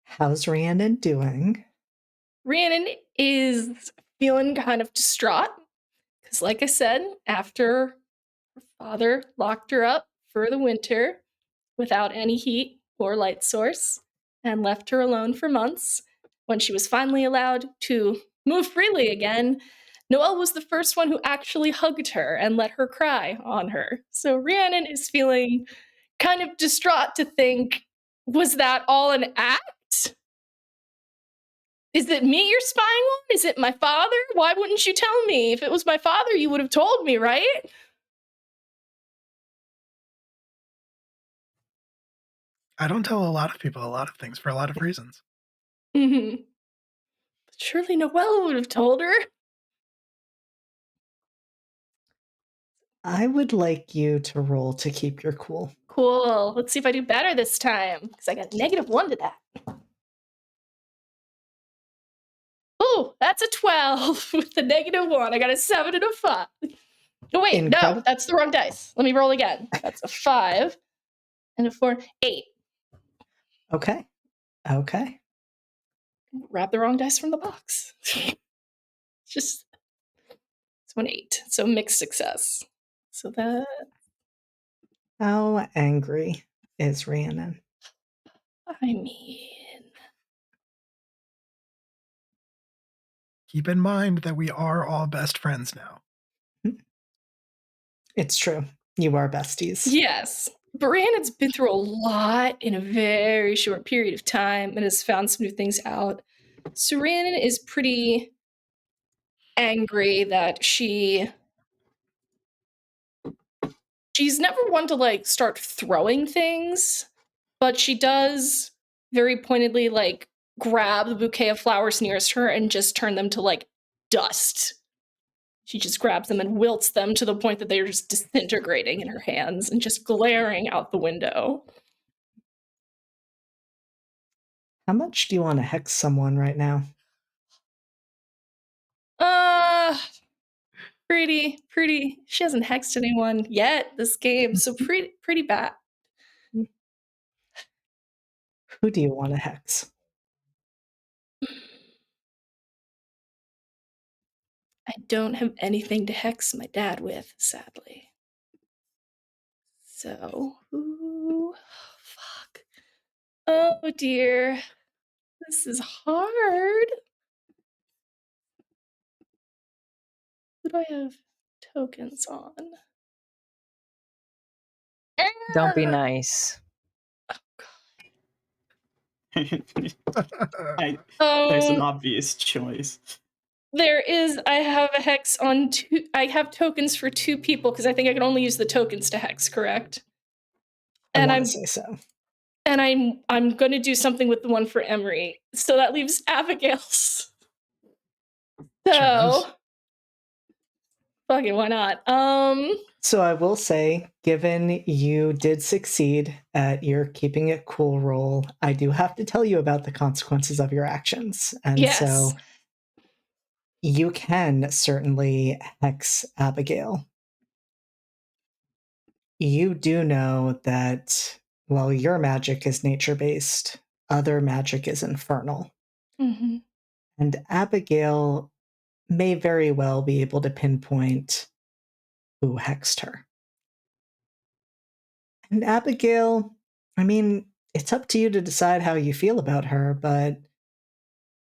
How's Rhiannon doing? Rhiannon is feeling kind of distraught because, like I said, after her father locked her up for the winter without any heat or light source and left her alone for months, when she was finally allowed to move freely again, Noelle was the first one who actually hugged her and let her cry on her. So Rhiannon is feeling kind of distraught to think, was that all an act? Is it me you're spying on? Is it my father? Why wouldn't you tell me? If it was my father, you would have told me, right? I don't tell a lot of people a lot of things for a lot of reasons. Mm-hmm. But surely Noelle would have told her. I would like you to roll to keep your cool. Cool. Let's see if I do better this time, because I got -1 to that. Oh, that's a 12 with the -1. I got a 7 and a 5. Oh, wait, no, that's the wrong dice. Let me roll again. That's a 5 and a 4, 8. Okay. Grab the wrong dice from the box. It's 1 8. So mixed success. So that. How angry is Rhiannon? I mean. Keep in mind that we are all best friends now. It's true. You are besties. Yes. But Rhiannon's been through a lot in a very short period of time and has found some new things out. So Rhiannon is pretty angry that she's never one to like start throwing things, but she does very pointedly like grab the bouquet of flowers nearest her and just turn them to like dust. She just grabs them and wilts them to the point that they're just disintegrating in her hands and just glaring out the window. How much do you want to hex someone right now? Pretty. She hasn't hexed anyone yet this game, so pretty bad. Who do you want to hex? I don't have anything to hex my dad with, sadly. So, fuck. Oh dear. This is hard. Who do I have tokens on? Don't be nice. There's an obvious choice. I have a hex on 2. I have tokens for 2 people because I think I can only use the tokens to hex, correct? And I say so. And I'm going to do something with the one for Emery. So that leaves Abigail's. So fuck it, why not? So I will say, given you did succeed at your keeping it cool roll, I do have to tell you about the consequences of your actions. And so You can certainly hex Abigail. You do know that while your magic is nature-based, other magic is infernal. Mm-hmm. And Abigail may very well be able to pinpoint who hexed her. And Abigail, I mean, it's up to you to decide how you feel about her, but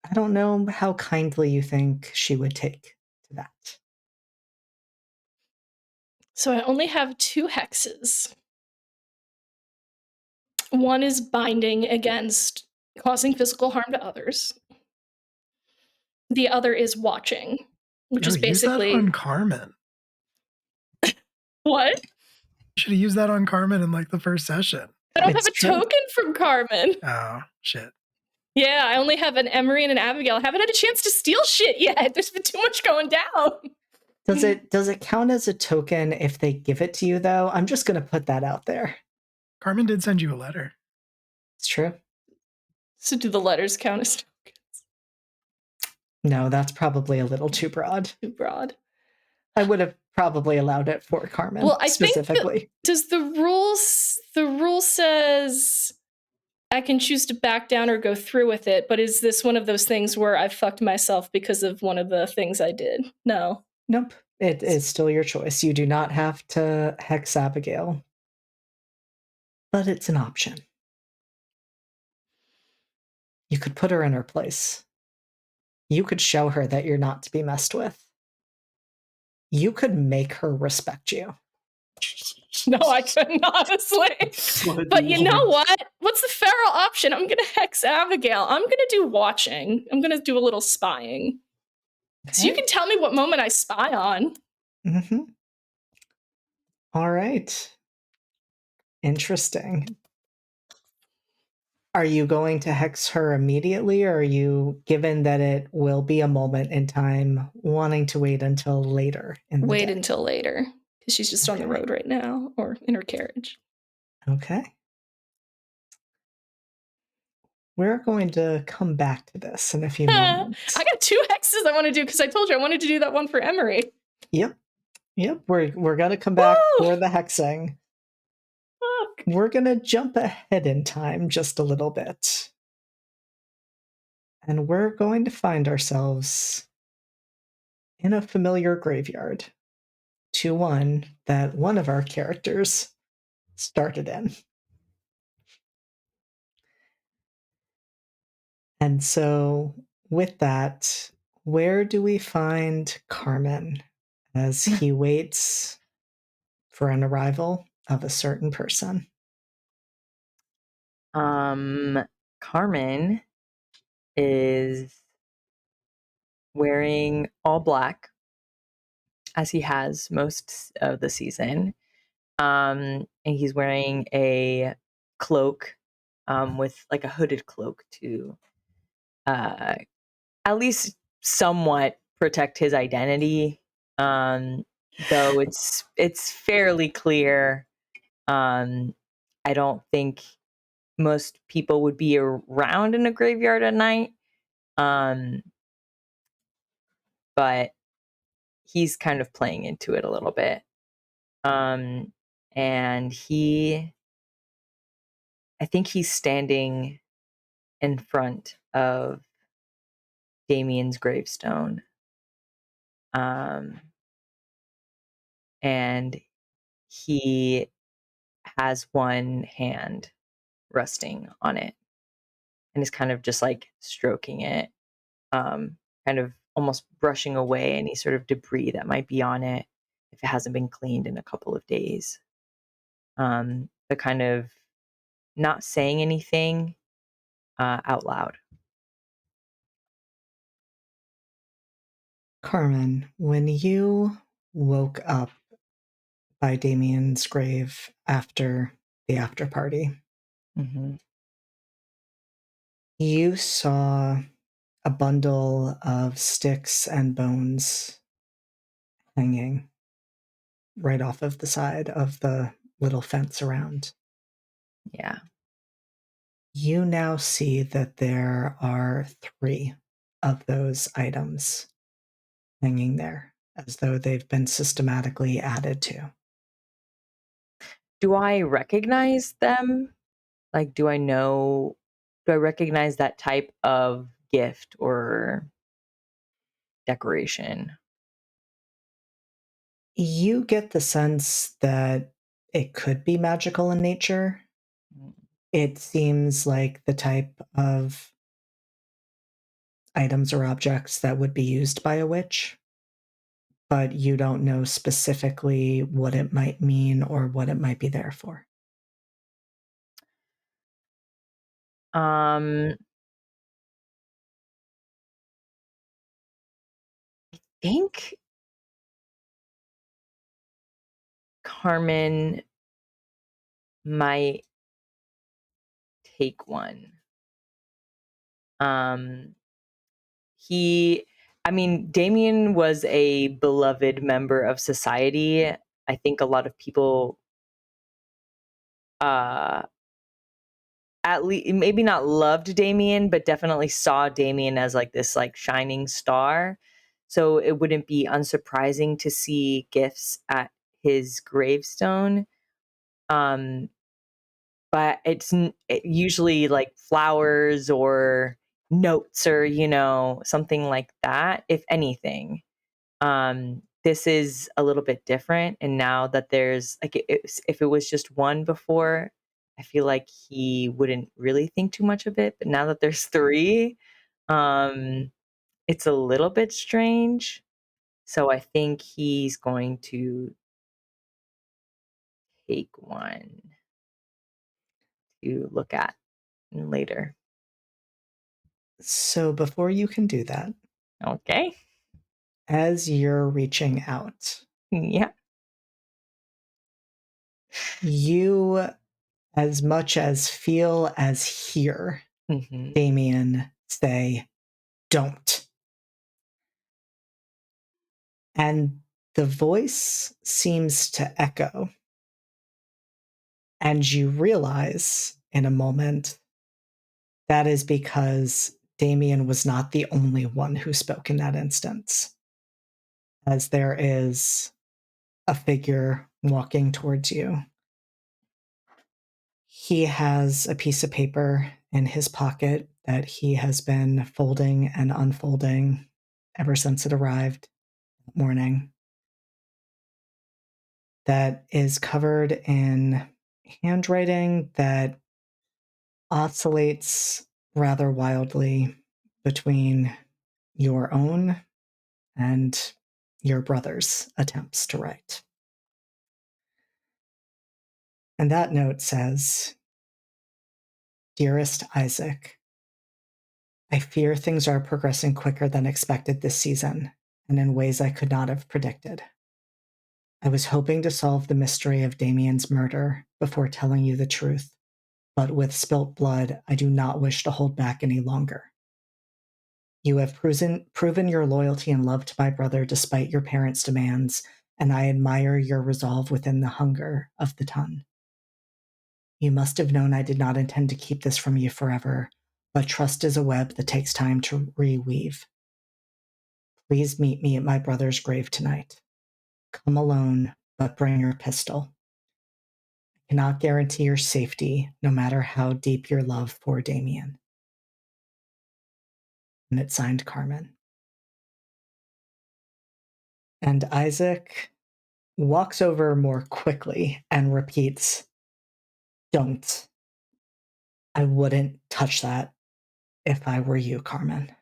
I don't know how kindly you think she would take to that. So I only have 2 hexes. One is binding against causing physical harm to others. The other is watching, which is Use that basically on Carmen. what? Should have used that on Carmen in like the first session. I don't It's have a true. token from Carmen. Oh, shit. Yeah, I only have an Emery and an Abigail. I haven't had a chance to steal shit yet. There's been too much going down. Does it count as a token if they give it to you, though? I'm just going to put that out there. Carmen did send you a letter. It's true. So do the letters count as tokens? No, that's probably a little too broad. Too broad. I would have probably allowed it for Carmen Well, I specifically. think does the rule says I can choose to back down or go through with it, but is this one of those things where I fucked myself because of one of the things I did? No. Nope. It is still your choice. You do not have to hex Abigail. But it's an option. You could put her in her place. You could show her that you're not to be messed with. You could make her respect you. No, I couldn't, honestly. But you know what? What's the feral option? I'm going to hex Abigail. I'm going to do watching. I'm going to do a little spying. So you can tell me what moment I spy on. Mm-hmm. All right. Interesting. Are you going to hex her immediately, or are you, given that it will be a moment in time, wanting to wait until later in the Wait day? until later, because she's just on the road right now, or in her carriage. Okay. We're going to come back to this in a few moments. I got 2 hexes I want to do, because I told you I wanted to do that one for Emery. Yep. We're going to come back for the hexing. Fuck. We're going to jump ahead in time just a little bit. And we're going to find ourselves in a familiar graveyard, to one that one of our characters started in. And so, with that, where do we find Carmen as he waits for an arrival of a certain person? Carmen is wearing all black, as he has most of the season. And he's wearing a cloak, with like a hooded cloak to at least somewhat protect his identity. Though it's fairly clear. I don't think most people would be around in a graveyard at night. But he's kind of playing into it a little bit. And I think he's standing in front of Damien's gravestone. And he has one hand resting on it and is kind of just like stroking it, kind of almost brushing away any sort of debris that might be on it if it hasn't been cleaned in a couple of days. But kind of not saying anything out loud. Carmen, when you woke up by Damien's grave after the after party, you saw a bundle of sticks and bones hanging right off of the side of the little fence around. Yeah. You now see that there are 3 of those items hanging there as though they've been systematically added to. Do I recognize them? Like, do I recognize that type of gift or decoration? You get the sense that it could be magical in nature. It seems like the type of items or objects that would be used by a witch, but you don't know specifically what it might mean or what it might be there for. I think Carmen might take one. Um, Damien was a beloved member of society. I think a lot of people, at least maybe not loved Damien, but definitely saw Damien as like this like shining star. So it wouldn't be unsurprising to see gifts at his gravestone. But usually like flowers or notes or something like that, if anything. This is a little bit different, and now that there's like if it was just one before, I feel like he wouldn't really think too much of it, but now that there's three, um it's a little bit strange. So I think he's going to take one to look at later. So before you can do that, Okay. as you're reaching out, Yeah. you as much as feel as hear Mm-hmm. Damien say, "Don't." And the voice seems to echo. And you realize in a moment that is because Damien was not the only one who spoke in that instance, as there is a figure walking towards you. He has a piece of paper in his pocket that he has been folding and unfolding ever since it arrived that morning, that is covered in handwriting that oscillates rather wildly between your own and your brother's attempts to write. And that note says, "Dearest Isaac, I fear things are progressing quicker than expected this season, and in ways I could not have predicted. I was hoping to solve the mystery of Damien's murder before telling you the truth, but with spilt blood, I do not wish to hold back any longer. You have proven your loyalty and love to my brother despite your parents' demands, and I admire your resolve within the hunger of the ton. You must have known I did not intend to keep this from you forever, but trust is a web that takes time to reweave. Please meet me at my brother's grave tonight. Come alone, but bring your pistol. I cannot guarantee your safety, no matter how deep your love for Damien." And it's signed Carmen. And Isaac walks over more quickly and repeats, "Don't. I wouldn't touch that if I were you, Carmen."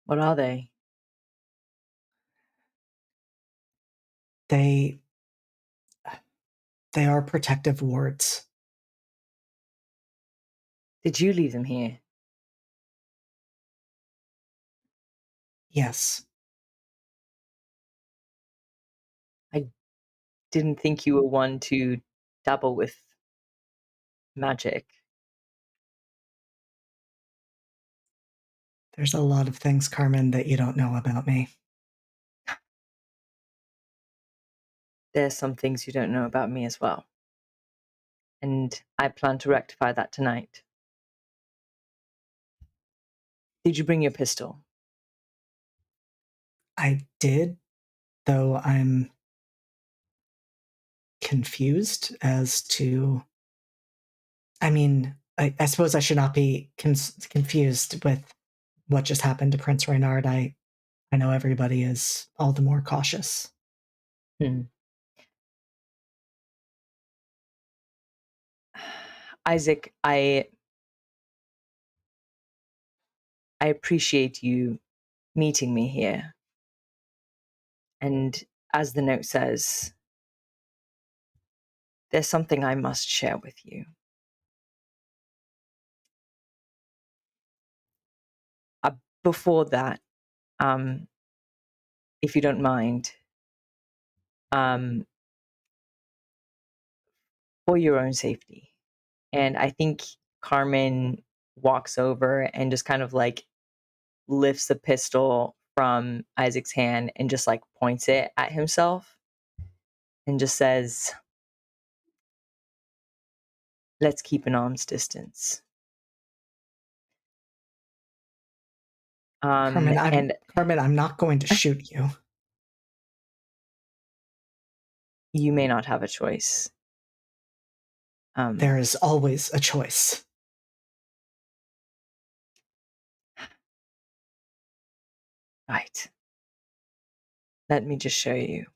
What are they? They are protective wards. Did you leave them here? Yes. I didn't think you were one to dabble with magic. There's a lot of things, Carmen, that you don't know about me. There's some things you don't know about me as well. And I plan to rectify that tonight. Did you bring your pistol? I did, though I'm confused as to. I mean, I suppose I should not be confused with what just happened to Prince Reynard. I know everybody is all the more cautious. Isaac, I appreciate you meeting me here. And as the note says, there's something I must share with you. Before that, if you don't mind, for your own safety. And I think Carmen walks over and just kind of like lifts the pistol from Isaac's hand and just like points it at himself and just says, let's keep an arm's distance. Carmen, I'm not going to shoot you. You may not have a choice. There is always a choice. Right. Let me just show you.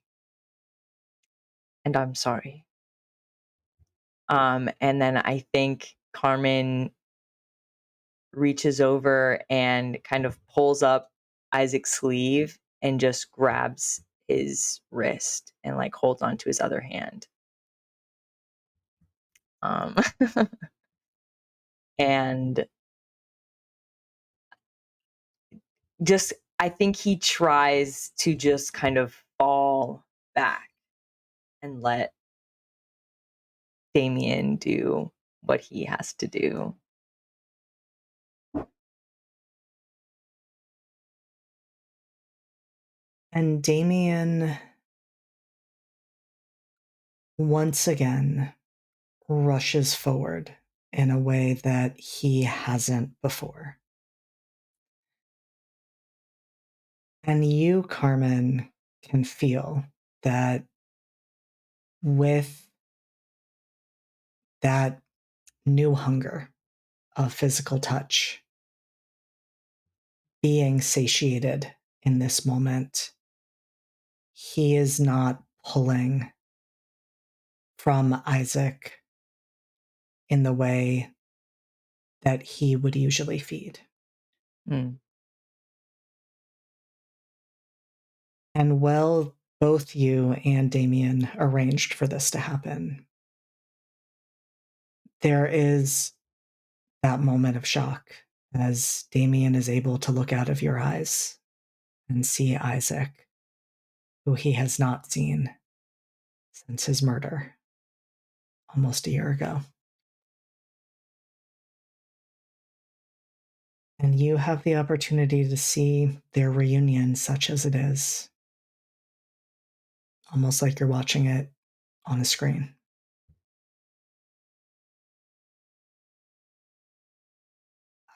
And I'm sorry. And then I think Carmen reaches over and kind of pulls up Isaac's sleeve and just grabs his wrist and like holds onto his other hand. And just, I think he tries to just kind of fall back and let Damien do what he has to do. And Damien once again rushes forward in a way that he hasn't before. And you, Carmen, can feel that with that new hunger of physical touch being satiated in this moment, he is not pulling from Isaac in the way that he would usually feed. And well, both you and Damien arranged for this to happen. There is that moment of shock as Damien is able to look out of your eyes and see Isaac, who he has not seen since his murder almost a year ago. And you have the opportunity to see their reunion, such as it is, almost like you're watching it on a screen.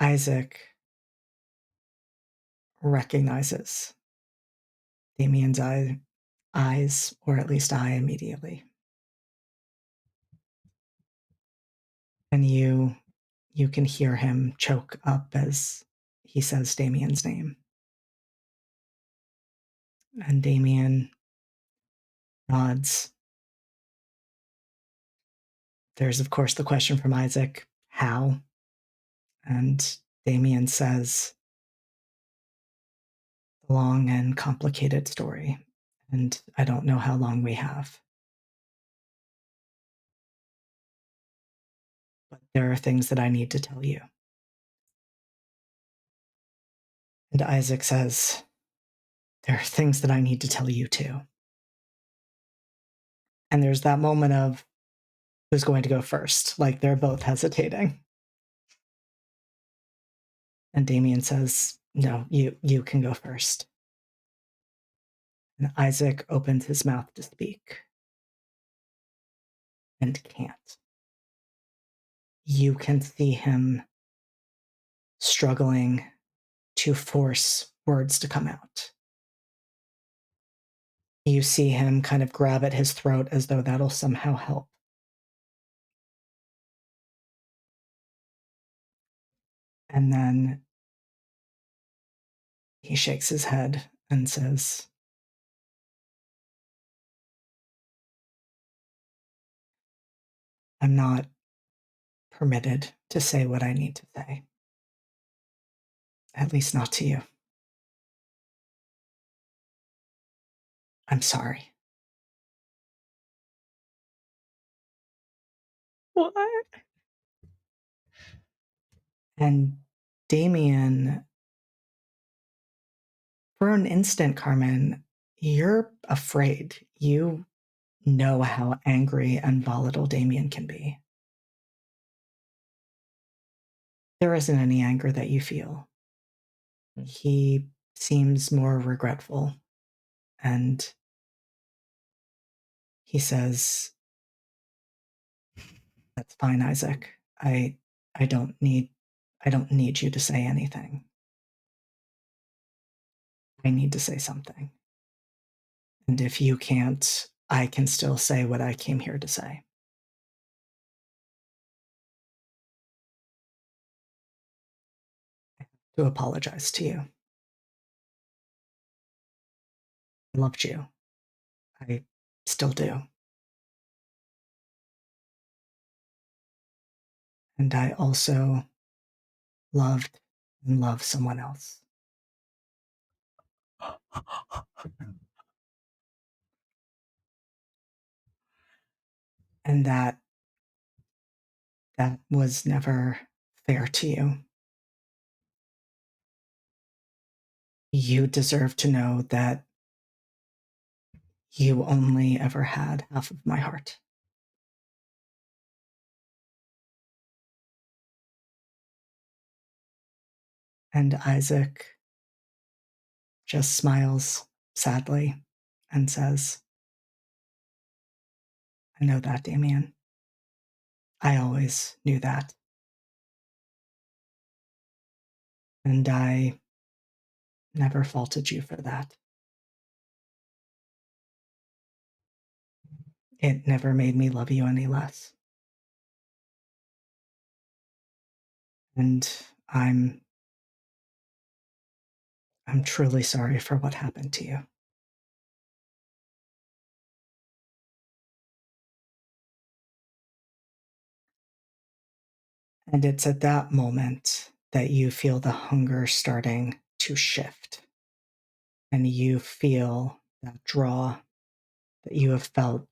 Isaac recognizes Damien's eyes, or at least eye immediately. And you can hear him choke up as he says Damien's name. And Damien nods. There's, of course, the question from Isaac, how? And Damien says, the long and complicated story. And I don't know how long we have. But there are things that I need to tell you. And Isaac says, there are things that I need to tell you too. And there's that moment of who's going to go first. Like they're both hesitating. And Damien says, no, you can go first. And Isaac opens his mouth to speak and can't. You can see him struggling to force words to come out. You see him kind of grab at his throat as though that'll somehow help. And then he shakes his head and says, I'm not permitted to say what I need to say. At least not to you. I'm sorry. What? And Damien, for an instant, Carmen, you're afraid. You know how angry and volatile Damien can be. There isn't any anger that you feel. He seems more regretful, and he says, "That's fine, Isaac. I don't need you to say anything. I need to say something. And if you can't, I can still say what I came here to say." To apologize to you. I loved you. I still do. And I also loved and love someone else. And that was never fair to you. You deserve to know that you only ever had half of my heart. And Isaac just smiles sadly and says, I know that, Damien. I always knew that. And I never faulted you for that. It never made me love you any less. And I'm truly sorry for what happened to you. And it's at that moment that you feel the hunger starting to shift. And you feel that draw that you have felt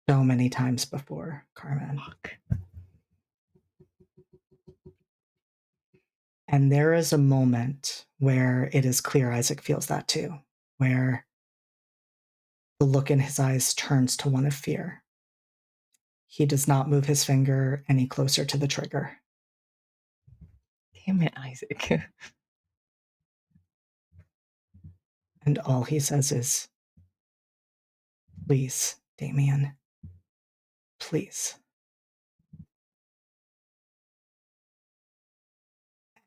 so many times before, Carmen. And there is a moment where it is clear Isaac feels that too, where the look in his eyes turns to one of fear. He does not move his finger any closer to the trigger. Damn it, Isaac. And all he says is, please, Damien, please.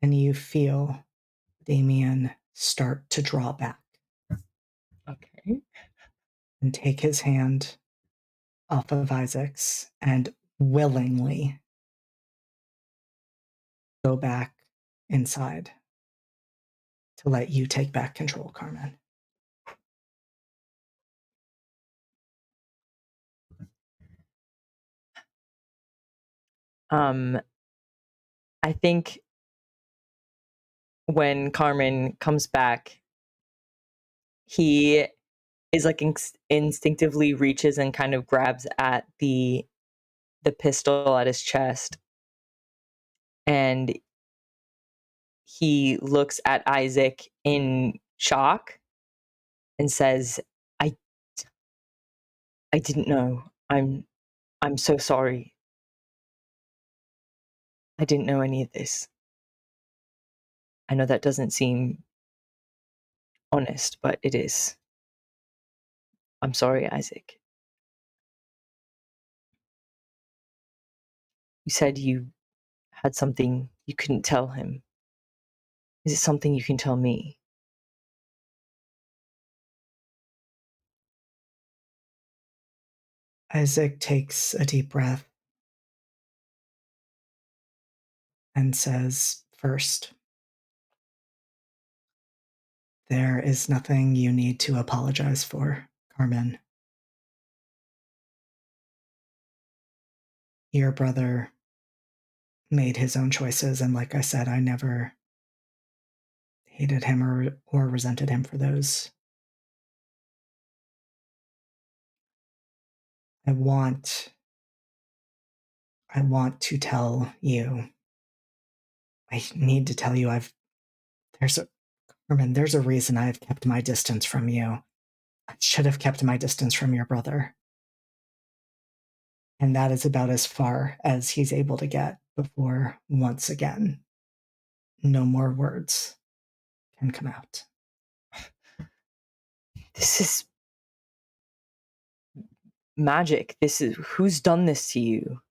And you feel Damien start to draw back. Okay. And take his hand off of Isaac's and willingly go back inside to let you take back control, Carmen. I think when Carmen comes back, he is like instinctively reaches and kind of grabs at the pistol at his chest, and he looks at Isaac in shock and says, I didn't know. I'm so sorry. I didn't know any of this. I know that doesn't seem honest, but it is. I'm sorry, Isaac. You said you had something you couldn't tell him. Is it something you can tell me? Isaac takes a deep breath and says, "First, there is nothing you need to apologize for, Carmen. Your brother made his own choices, and like I said, I never hated him or resented him for those. I want to tell you. I need to tell you Carmen, there's a reason I've kept my distance from you. I should have kept my distance from your brother. And that is about as far as he's able to get before, once again, no more words can come out." This is magic. This is who's done this to you?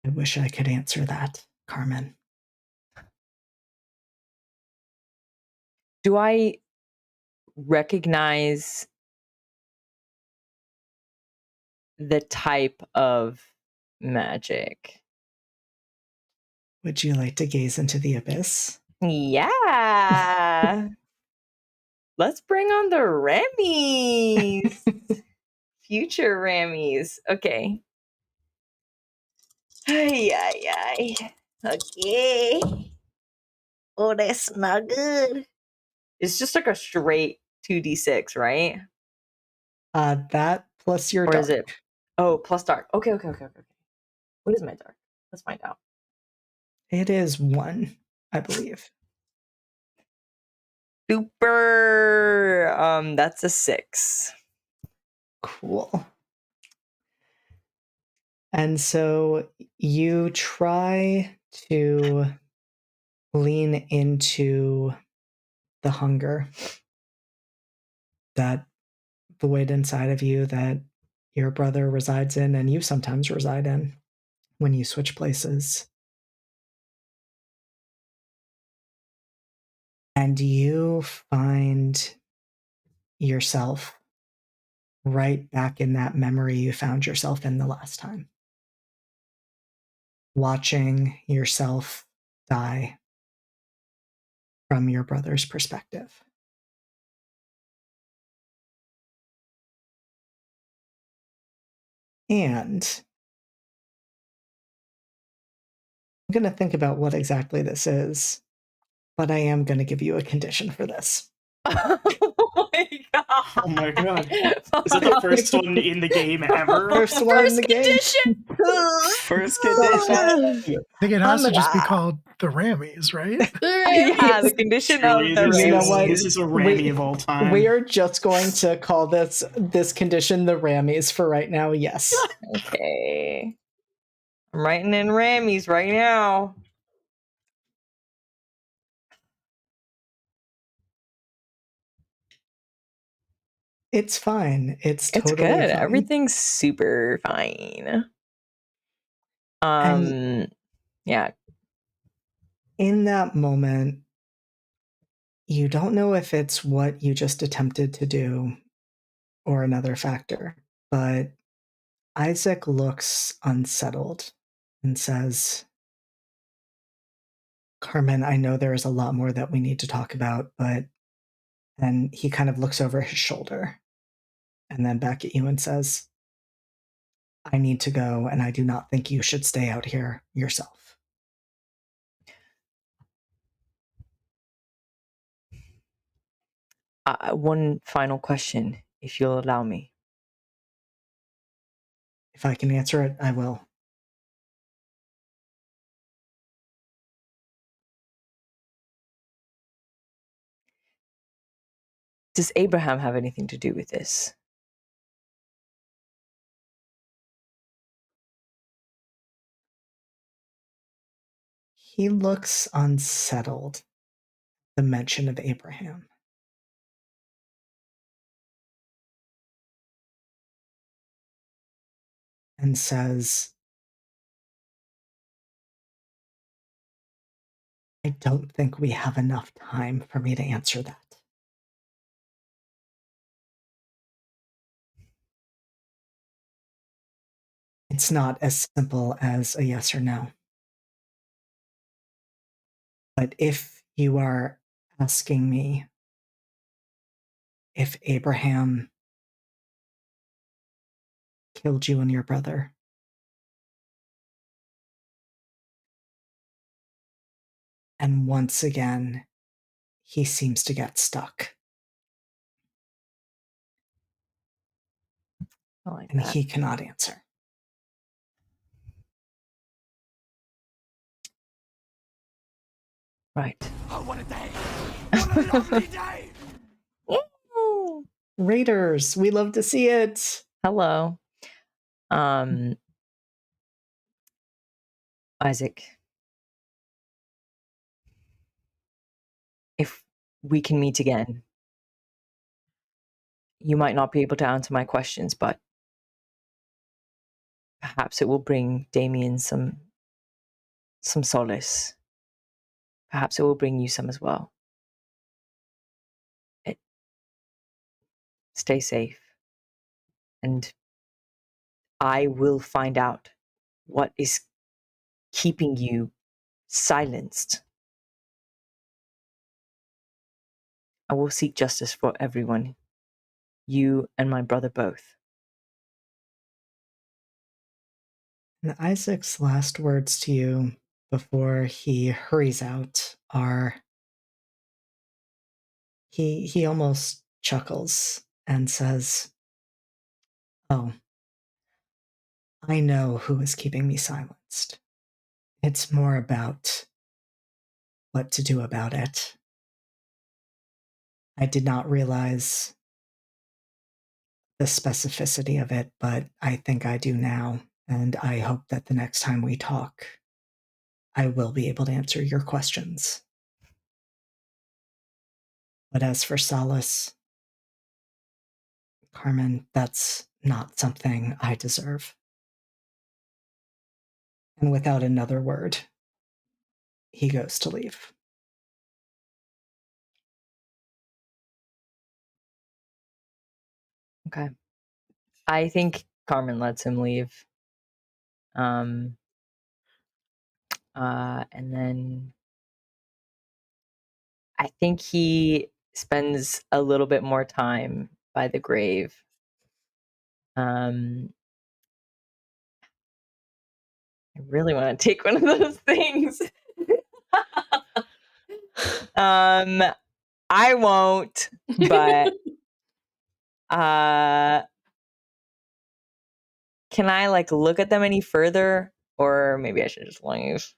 I wish I could answer that, Carmen. Do I recognize the type of magic? Would you like to gaze into the abyss? Yeah. Let's bring on the Rammies. Future Rammies. Okay. Ay, ay, ay. Okay. Oh, that's not good. It's just like a straight 2d6, right? That plus your Or dark. is it? Oh, plus dark. Okay. What is my dark? Let's find out. It is 1, I believe. Super. That's a 6. Cool. And so you try to lean into the hunger, that void inside of you that your brother resides in and you sometimes reside in when you switch places. And you find yourself right back in that memory you found yourself in the last time. Watching yourself die from your brother's perspective. And I'm going to think about what exactly this is, but I am going to give you a condition for this. Oh my god. Oh my god. Is that the first one in the game ever? First one in the game. condition. First condition. I think it has to just be Wow. called the Rammies, right? Yeah, the condition of Truly, the this, You know is, what? this is a Rammy of all time. We are just going to call this condition the Rammies for right now. Yes. Okay. I'm writing in Rammies right now. It's fine. It's It's totally good. fine. Everything's super fine. Yeah. In that moment, you don't know if it's what you just attempted to do or another factor, but Isaac looks unsettled and says, "Carmen, I know there is a lot more that we need to talk about, but..." And he kind of looks over his shoulder and then back at you and says, "I need to go, and I do not think you should stay out here yourself." One final question, if you'll allow me. If I can answer it, I will. Does Abraham have anything to do with this? He looks unsettled at the mention of Abraham. And says, "I don't think we have enough time for me to answer that." It's not as simple as a yes or no. But if you are asking me if Abraham killed you and your brother, and once again, he seems to get stuck, I like and that. he cannot answer. Right. Oh, what a day! What a lovely day! Woo! Raiders, we love to see it. Hello. Isaac. If we can meet again, you might not be able to answer my questions, but perhaps it will bring Damien some solace. Perhaps it will bring you some as well. Stay safe. And I will find out what is keeping you silenced. I will seek justice for everyone, you and my brother both. And Isaac's last words to you before he hurries out are he almost chuckles and says, "Oh, I know who is keeping me silenced. It's more about what to do about it. I did not realize the specificity of it, but I think I do now, and I hope that the next time we talk, I will be able to answer your questions. But as for solace, Carmen, that's not something I deserve." And without another word, he goes to leave. Okay. I think Carmen lets him leave. And then I think he spends a little bit more time by the grave. I really want to take one of those things. I won't, but can I look at them any further, or maybe I should just leave?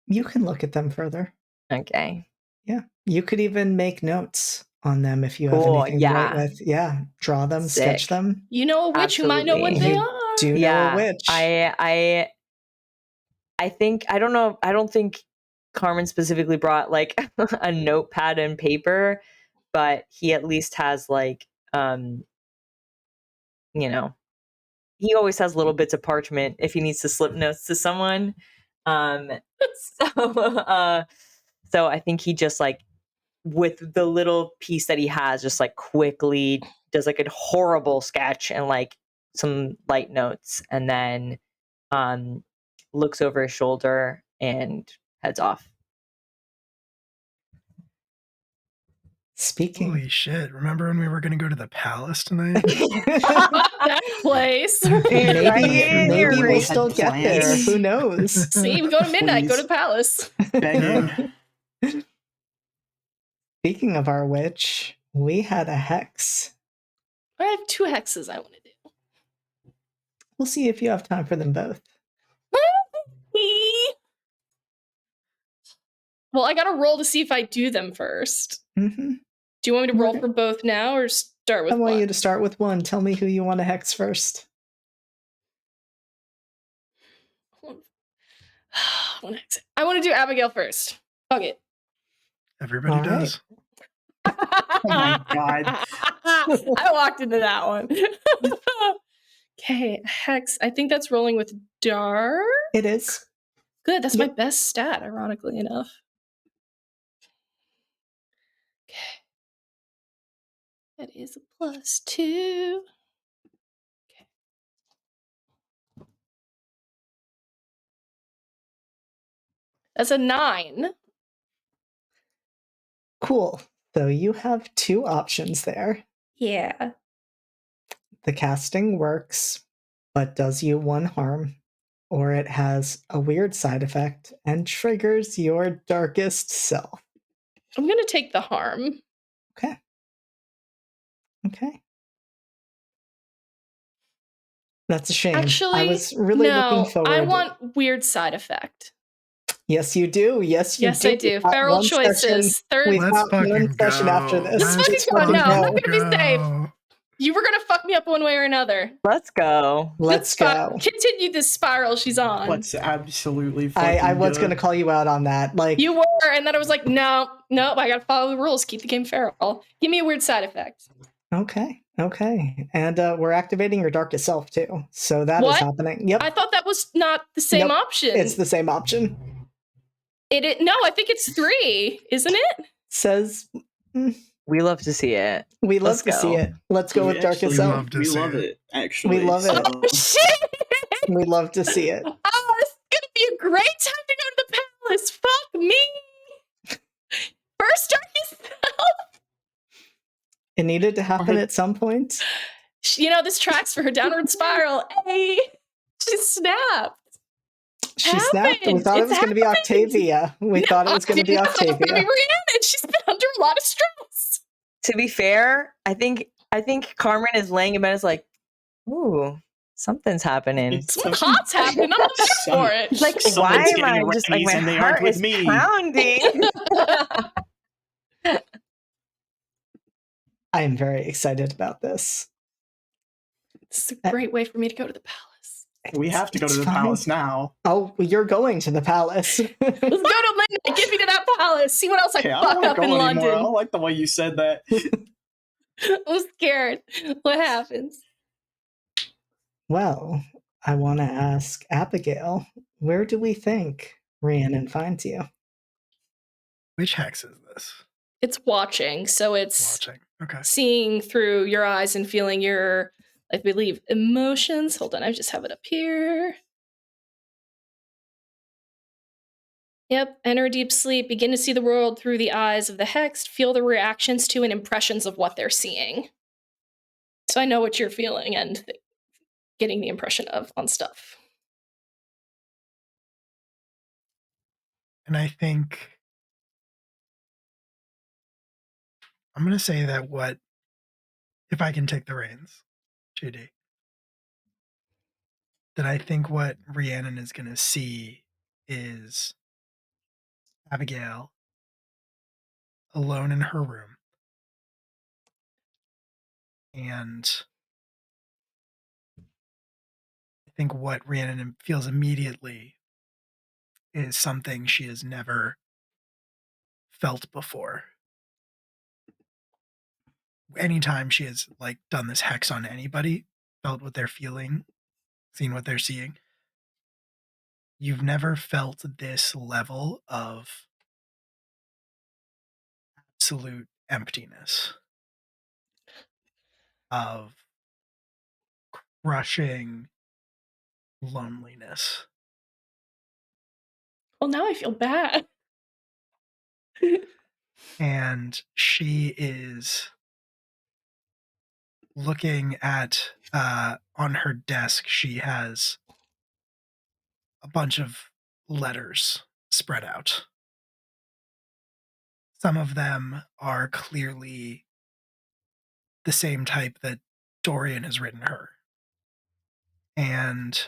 You can look at them further. Okay. Yeah. You could even make notes on them if you have Cool, anything to write yeah. with. Yeah. Draw them, sketch Sick. them. You know a witch who might know what they Absolutely. are. Do know a witch. I think I don't think Carmen specifically brought a notepad and paper, but he at least has he always has little bits of parchment if he needs to slip notes to someone. So I think he just with the little piece that he has, just quickly does a horrible sketch and some light notes, and then looks over his shoulder and heads off. Speaking. Holy shit. Remember when we were going to go to the palace tonight? That place. Maybe, Right? maybe You're we'll right. still get there. Who knows? See, go to midnight, go to Please. palace. Begging. Speaking of our witch, we had a hex. I have 2 hexes I want to do. We'll see if you have time for them both. Well, I gotta roll to see if I do them first. Mm-hmm. Do you want me to roll for both now or start with I want one? you to start with one. Tell me who you want to hex first. I want to do Abigail first. Fuck it. Everybody All does. Oh my god. I walked into that one. Okay, hex. I think that's rolling with dark. It is. Good, that's Yep. my best stat, ironically enough. Okay. That is a +2. Okay. That's a 9. Cool. So you have 2 options there. Yeah. The casting works, but does you 1 harm, or it has a weird side effect and triggers your darkest self. I'm gonna take the harm. Okay. That's a shame. Actually, I was really looking no, forward. I want weird side effect. Yes, you do. Yes, you Yes, do. I do. We've got Feral one choices. session. Third. We've Let's got one fucking session go. after this. Let's fucking Let's go. No, I'm not go. gonna be safe. You were gonna fuck me up one way or another. Let's go. Let's go. Continue this spiral she's on. Let's absolutely fucking I was go. going to call you out on that. Like, You were, and then I was like, no, I gotta follow the rules. Keep the game feral. Give me a weird side effect. okay. And we're activating your darkest self too. So that is What? happening. Yep. I thought that was not the same Nope. option. It's the same option. No, I think it's 3, isn't it? Says We love to see it. we love Let's to see go. it. Let's go We with darkest actually self. love to We see love it. it, actually. We love it. so- Oh shit! We love to see it. Oh, this is gonna be a great time to go to the palace. Fuck me. First darkest self. It needed to happen at some point. This tracks for her downward spiral. Hey, she snapped. She snapped. We thought it was going to be Octavia. We thought it was going to be Octavia. Rhiannon. She's been under a lot of stress. To be fair, I think Carmen is laying in bed is like, ooh, something's happening. Something hot's happening. I'm here for it. Like, Someone's why am I getting just like raised my and they aren't heart with is me. pounding? I am very excited about this. This is a great way for me to go to the palace. We have to go to It's the fine. palace now. Oh, you're going to the palace. Let's go to London. Get me to that palace. See what else Okay, I I don't fuck want up to in go anymore. I London. don't like the way you said that. I'm scared. What happens? Well, I want to ask Abigail, where do we think Rhiannon finds you? Which hex is this? It's watching, so it's Watching. Okay. seeing through your eyes and feeling your, I believe, emotions. Hold on, I just have it up here. Yep, enter deep sleep, begin to see the world through the eyes of the hexed, feel the reactions to and impressions of what they're seeing. So I know what you're feeling and getting the impression of on stuff. And I think I'm going to say that if I can take the reins, JD, that I think what Rhiannon is going to see is Abigail alone in her room. And I think what Rhiannon feels immediately is something she has never felt before. Anytime she has done this hex on anybody, felt what they're feeling, seen what they're seeing, you've never felt this level of absolute emptiness, of crushing loneliness. Well, now I feel bad. And she is looking at on her desk, she has a bunch of letters spread out. Some of them are clearly the same type that Dorian has written her. And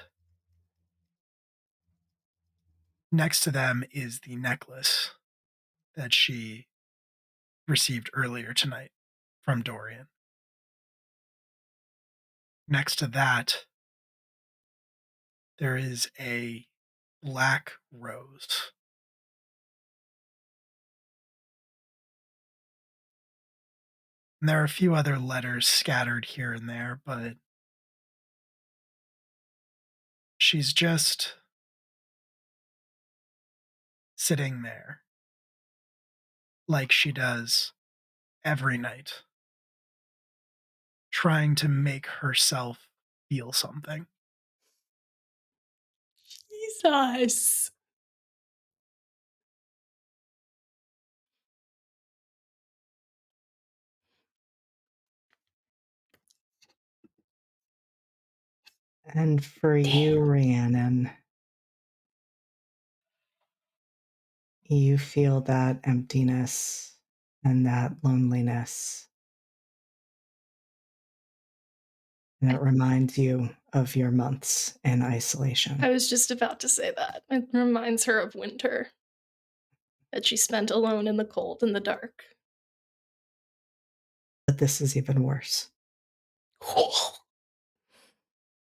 next to them is the necklace that she received earlier tonight from Dorian. Next to that, there is a black rose. And there are a few other letters scattered here and there, but she's just sitting there like she does every night, trying to make herself feel something. Jesus. And for you, Rhiannon, you feel that emptiness and that loneliness. And it reminds you of your months in isolation. I was just about to say that. It reminds her of winter. That she spent alone in the cold and the dark. But this is even worse.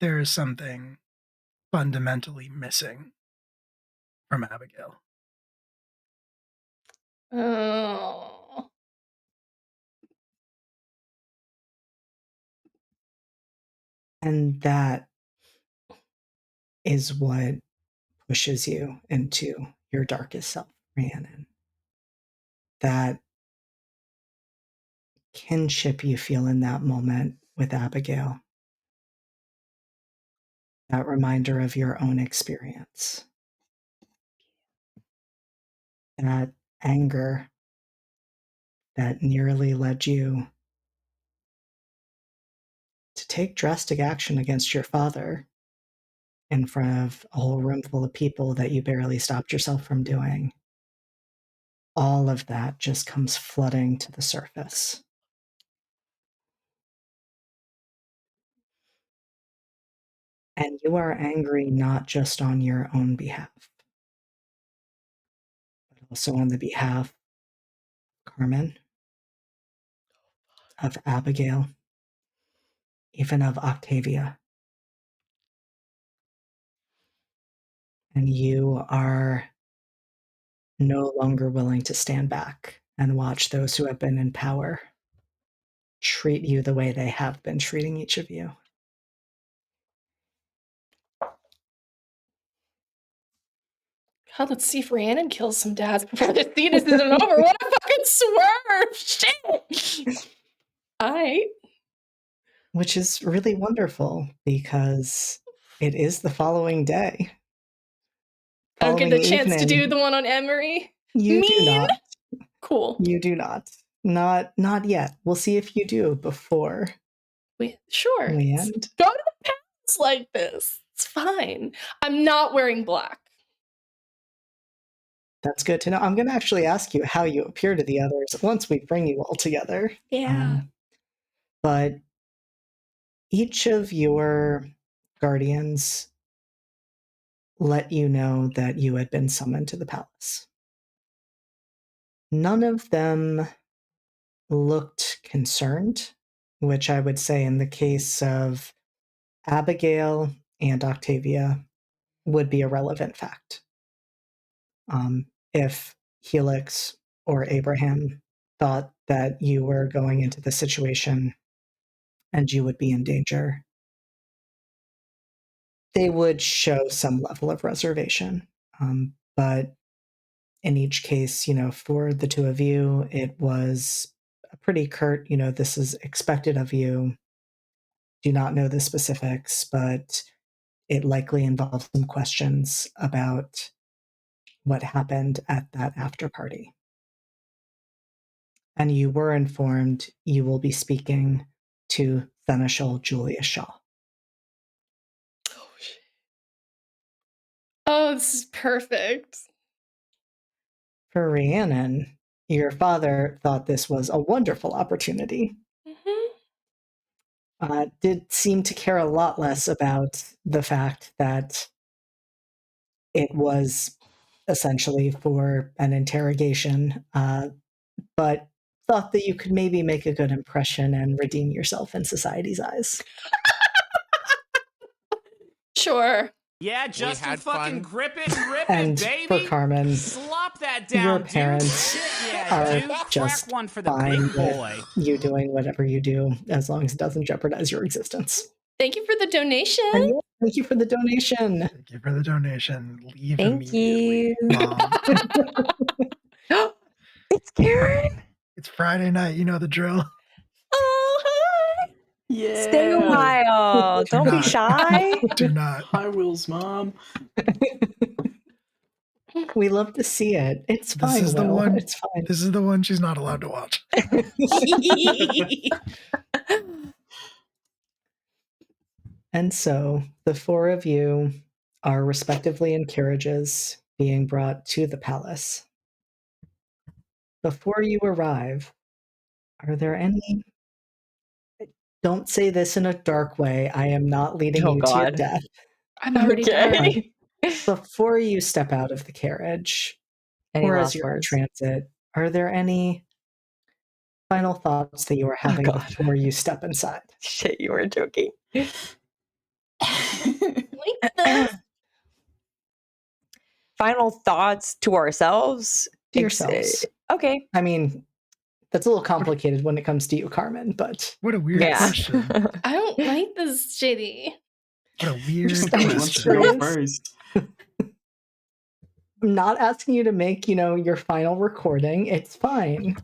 There is something fundamentally missing from Abigail. Oh. And that is what pushes you into your darkest self, Rhiannon. That kinship you feel in that moment with Abigail. That reminder of your own experience. That anger that nearly led you to take drastic action against your father in front of a whole room full of people that you barely stopped yourself from doing. All of that just comes flooding to the surface. And you are angry not just on your own behalf, but also on the behalf of Carmen, of Abigail, even of Octavia. And you are no longer willing to stand back and watch those who have been in power treat you the way they have been treating each of you. God, let's see if Rhiannon kills some dads before this scene isn't over. What a fucking swerve! Shit! Alright. Which is really wonderful because it is the following day. I don't get the chance to evening, do the one on Emery. You do Mean. not. Cool. You do not. Not yet. We'll see if you do before Sure. we end. Go to the past like this. It's fine. I'm not wearing black. That's good to know. I'm going to actually ask you how you appear to the others once we bring you all together. Yeah. But each of your guardians let you know that you had been summoned to the palace. None of them looked concerned, which I would say in the case of Abigail and Octavia would be a relevant fact. If Helix or Abraham thought that you were going into the situation and you would be in danger, they would show some level of reservation. But in each case, for the two of you, it was a pretty curt, this is expected of you. Do not know the specifics, but it likely involves some questions about what happened at that after party. And you were informed you will be speaking to Seneschal Julius Shaw. Oh, this is perfect. For Rhiannon, your father thought this was a wonderful opportunity. Did seem to care a lot less about the fact that it was essentially for an interrogation, but thought that you could maybe make a good impression and redeem yourself in society's eyes. Sure. Yeah, just had fucking fun. grip it and rip And it, baby. for Carmen, Slop that down, your dude. parents Shit, yeah, are dude. just Crack one for the fine big boy. with you doing whatever you do as long as it doesn't jeopardize your existence. Thank you for the donation. And yeah, thank you for the donation. Thank you for the donation. Leave Thank immediately, you. Mom. It's Karen. It's Friday night. You know the drill. Oh, hi. Yeah. Stay a while. Do Don't be not. shy. Do not. Hi, Will's mom. We love to see it. It's This fine, is the Will. one. It's fine. This is the one she's not allowed to watch. And so the four of you are respectively in carriages being brought to the palace. Before you arrive, are there any... Don't say this in a dark way. I am not leading Oh, you to your God. death. I'm already Okay. Before you step out of the carriage, Any or as last you're in words? transit, are there any final thoughts that you are having God. before you step inside? Shit, you were joking. like this. Final thoughts to ourselves? To yourselves. Okay. I mean, that's a little complicated when it comes to you, Carmen, but What a weird Yeah. question. I don't like this shitty. What a weird Just Who wants to go curious. first? I'm not asking you to make, your final recording. It's fine.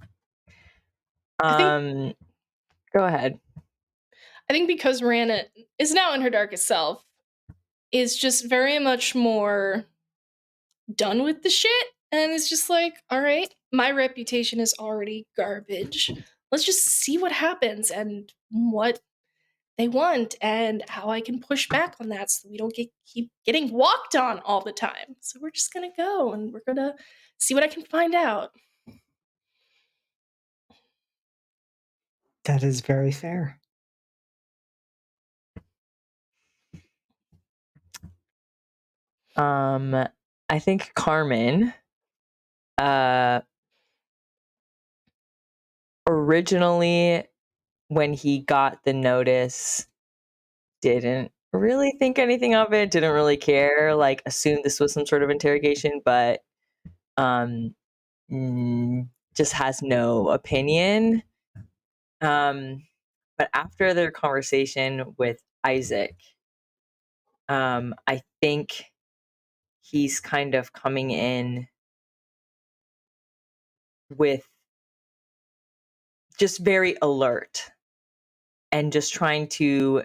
I Go ahead. I think because Rihanna is now in her darkest self, is just very much more done with the shit, and it's just like, all right, my reputation is already garbage. Let's just see what happens and what they want and how I can push back on that so we don't keep getting walked on all the time. So we're just gonna go and we're gonna see what I can find out. That is very fair. I think Carmen originally, when he got the notice, didn't really think anything of it, didn't really care, like assumed this was some sort of interrogation, but just has no opinion. But after their conversation with Isaac, I think he's kind of coming in with just very alert and just trying to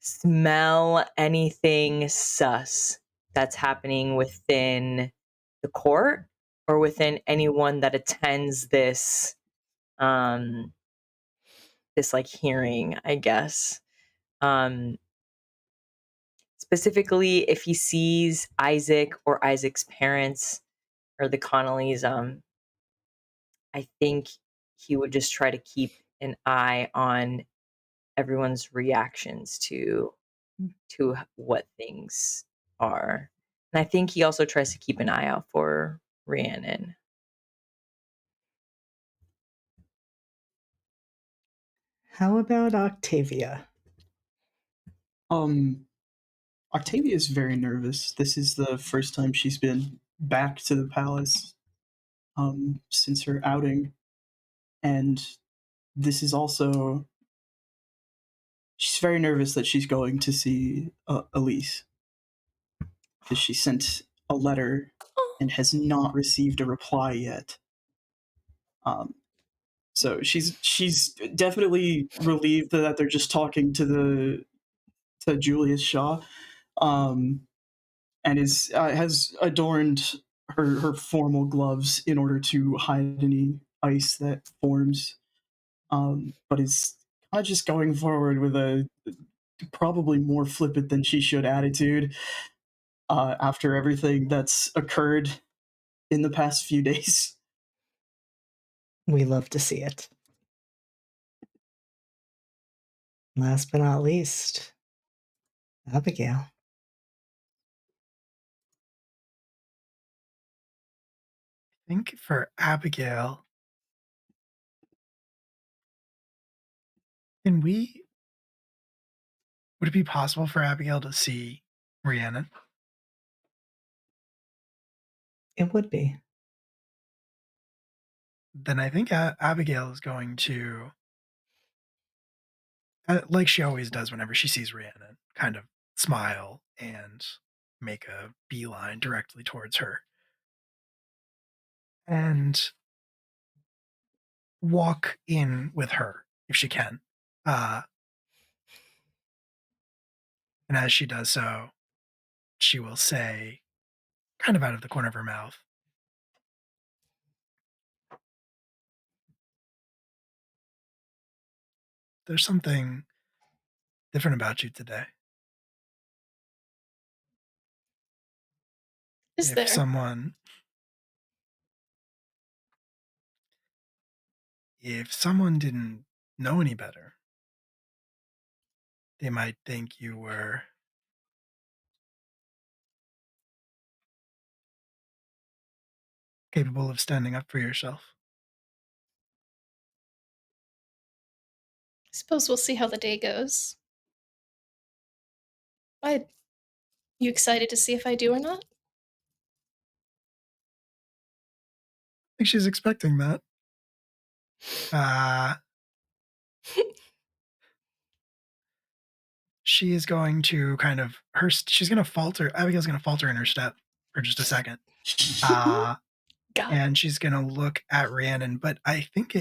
smell anything sus that's happening within the court or within anyone that attends this this like hearing, I guess. Specifically if he sees Isaac or Isaac's parents or the Connollys, I think he would just try to keep an eye on everyone's reactions to what things are. And I think he also tries to keep an eye out for Rhiannon. How about Octavia? Octavia is very nervous. This is the first time she's been back to the palace since her outing, and this is also she's very nervous that she's going to see Elise because she sent a letter and has not received a reply yet. So she's definitely relieved that they're just talking to Julius Shaw, and has adorned her formal gloves in order to hide any ice that forms, but is kind of just going forward with a probably more flippant than she should attitude after everything that's occurred in the past few days. We love to see it. Last but not least, Abigail. I think for Abigail, would it be possible for Abigail to see Rhiannon? It would be. Then I think Abigail is going to, like she always does whenever she sees Rhiannon, kind of smile and make a beeline directly towards her. And walk in with her if she can. And as she does so, she will say, kind of out of the corner of her mouth, there's something different about you today. Is If there? someone didn't know any better, they might think you were capable of standing up for yourself. I suppose we'll see how the day goes. You excited to see if I do or not? I think she's expecting that. She is going to kind of she's going to falter. Abigail's going to falter in her step for just a second. And she's going to look at Rhiannon, but I think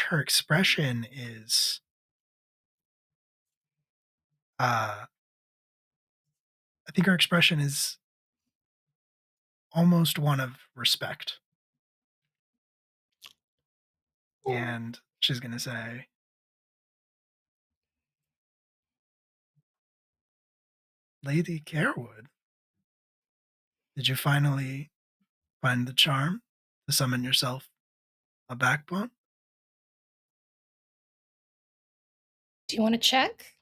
her expression is I think her expression is almost one of respect. And she's going to say, Lady Carewood, did you finally find the charm to summon yourself a backbone? Do you want to check?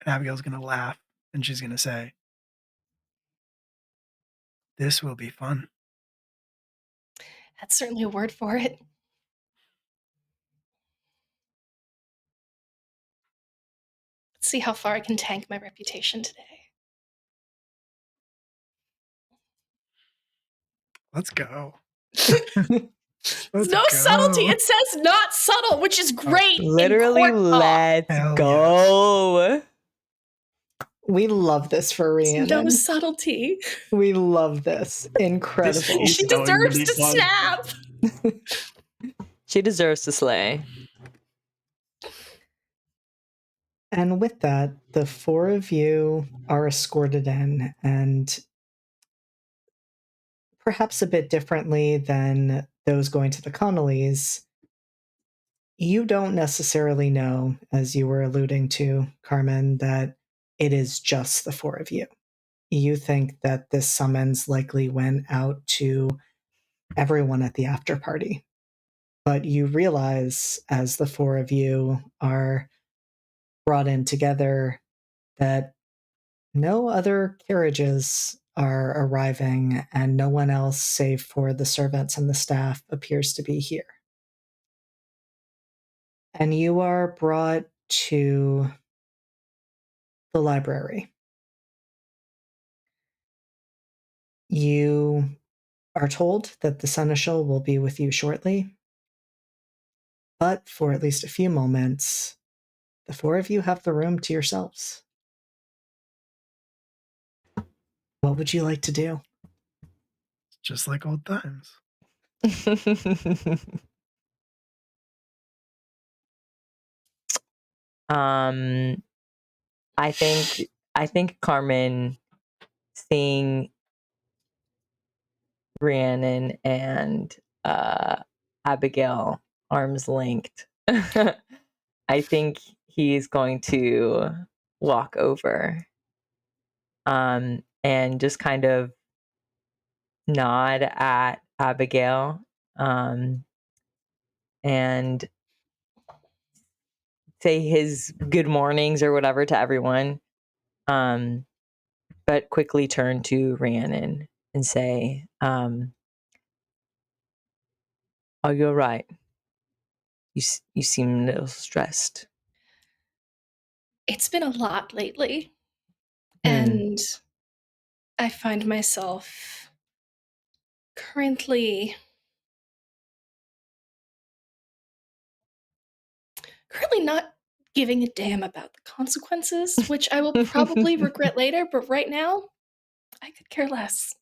And Abigail's going to laugh and she's going to say, this will be fun. That's certainly a word for it. Let's see how far I can tank my reputation today. Let's go. No subtlety. It says not subtle, which is great. Literally, let's go. Yes. We love this for Rhiannon. No subtlety. We love this. Incredible. This She deserves to snap. She deserves to slay. And with that, the four of you are escorted in, and perhaps a bit differently than those going to the Connollys, you don't necessarily know, as you were alluding to, Carmen, that it is just the four of you. You think that this summons likely went out to everyone at the after party. But you realize, as the four of you are brought in together, that no other carriages are arriving and no one else, save for the servants and the staff, appears to be here. And you are brought to the library. You are told that the seneschal will be with you shortly, but for at least a few moments, the four of you have the room to yourselves. What would you like to do? Just like old times. I think Carmen, seeing Rhiannon and Abigail arms linked, I think he's going to walk over and just kind of nod at Abigail and say his good mornings or whatever to everyone, but quickly turn to Rhiannon and say, "Oh, you're right. You seem a little stressed." It's been a lot lately, and I find myself currently not giving a damn about the consequences, which I will probably regret later, but right now, I could care less.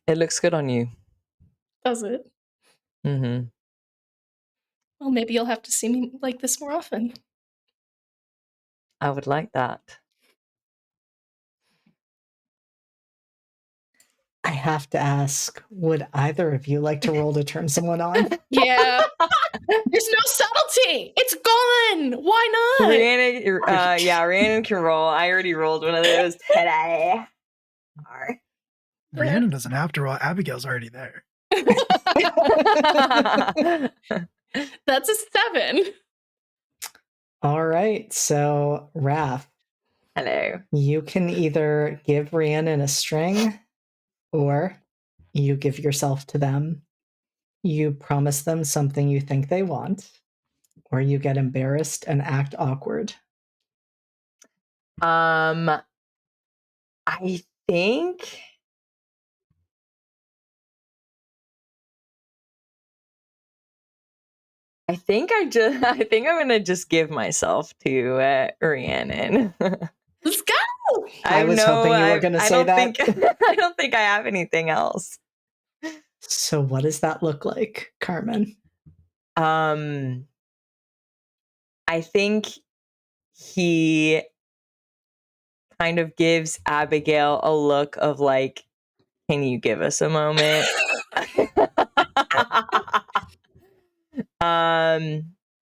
It looks good on you. Does it? Mm-hmm. Well, maybe you'll have to see me like this more often. I would like that. I have to ask, would either of you like to roll to turn someone on? Yeah. There's no subtlety. It's gone. Why not? Rhiannon can roll. I already rolled one of those today. Rhiannon doesn't have to roll. Abigail's already there. That's a 7. All right, so Raph, Hello. you can either give Rhiannon a string, or you give yourself to them. You promise them something you think they want, or you get embarrassed and act awkward. I think I think I'm gonna just give myself to Rhiannon. Let's go. I was hoping you were going to say that. I don't think I have anything else. So what does that look like, Carmen? I think he kind of gives Abigail a look of like, can you give us a moment?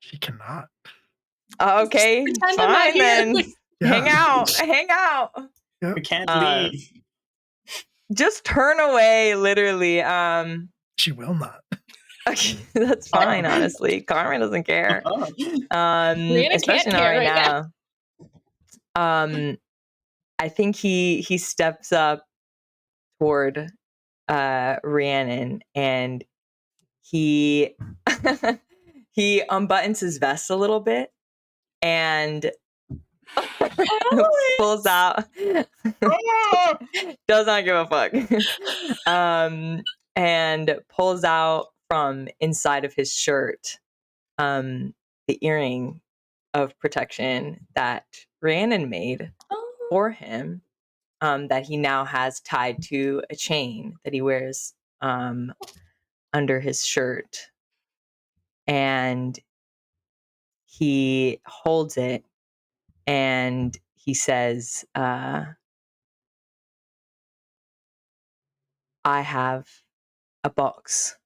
She cannot. Okay, Just pretend I'm not fine here. then. Yeah. Hang out. Yep. I can't leave. Just turn away, literally. She will not. Okay, that's fine, honestly. Carmen doesn't care. Rihanna Especially can't not care right right now. I think he steps up toward Rhiannon, and he he unbuttons his vest a little bit and pulls out does not give a fuck and pulls out from inside of his shirt the earring of protection that Rhiannon made for him, that he now has tied to a chain that he wears under his shirt, and he holds it and he says, I have a box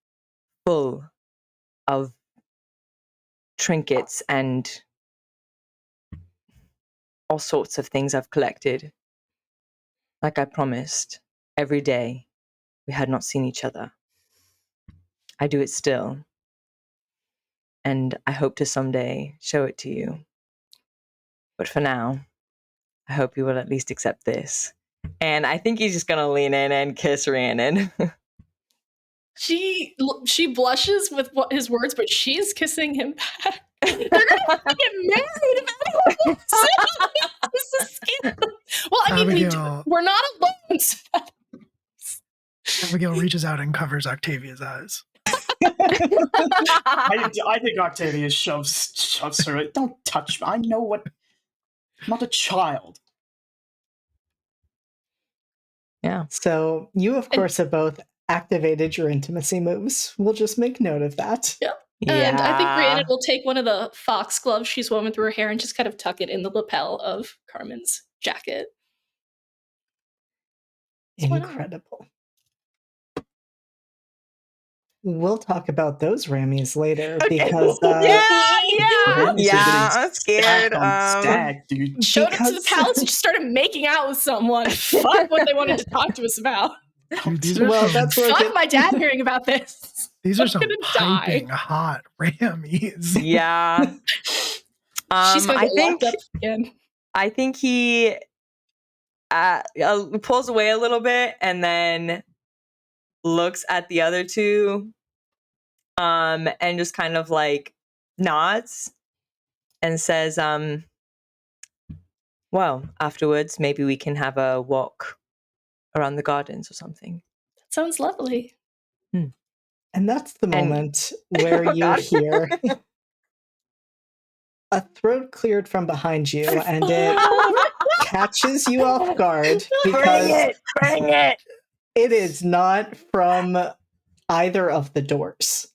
full of trinkets and all sorts of things I've collected. Like I promised, every day we had not seen each other. I do it still. And I hope to someday show it to you. But for now, I hope you will at least accept this. And I think he's just going to lean in and kiss Rhiannon. She blushes with his words, but she's kissing him back. They're gonna get married if anyone wants it. This is scary. Well, I mean, we're not alone. Abigail reaches out and covers Octavia's eyes. I think Octavia shoves her. Don't touch me. I know what. I'm not a child. Yeah. So you, of course, have both activated your intimacy moves. We'll just make note of that. Yep. And I think Rhiannon will take one of the fox gloves she's woven through her hair and just kind of tuck it in the lapel of Carmen's jacket. Incredible. We'll talk about those Rammies later because I'm scared. Showed up to the palace and just started making out with someone. Fuck what they wanted to talk to us about. That's fuck my dad hearing about this. These are some piping hot Rammies. Yeah. She's gonna get locked up again. I think he pulls away a little bit and then looks at the other two and just kind of like nods and says, well, afterwards maybe we can have a walk around the gardens or something. That sounds lovely. And that's the moment where you hear a throat cleared from behind you, and it catches you off guard because bring it. It is not from either of the doors.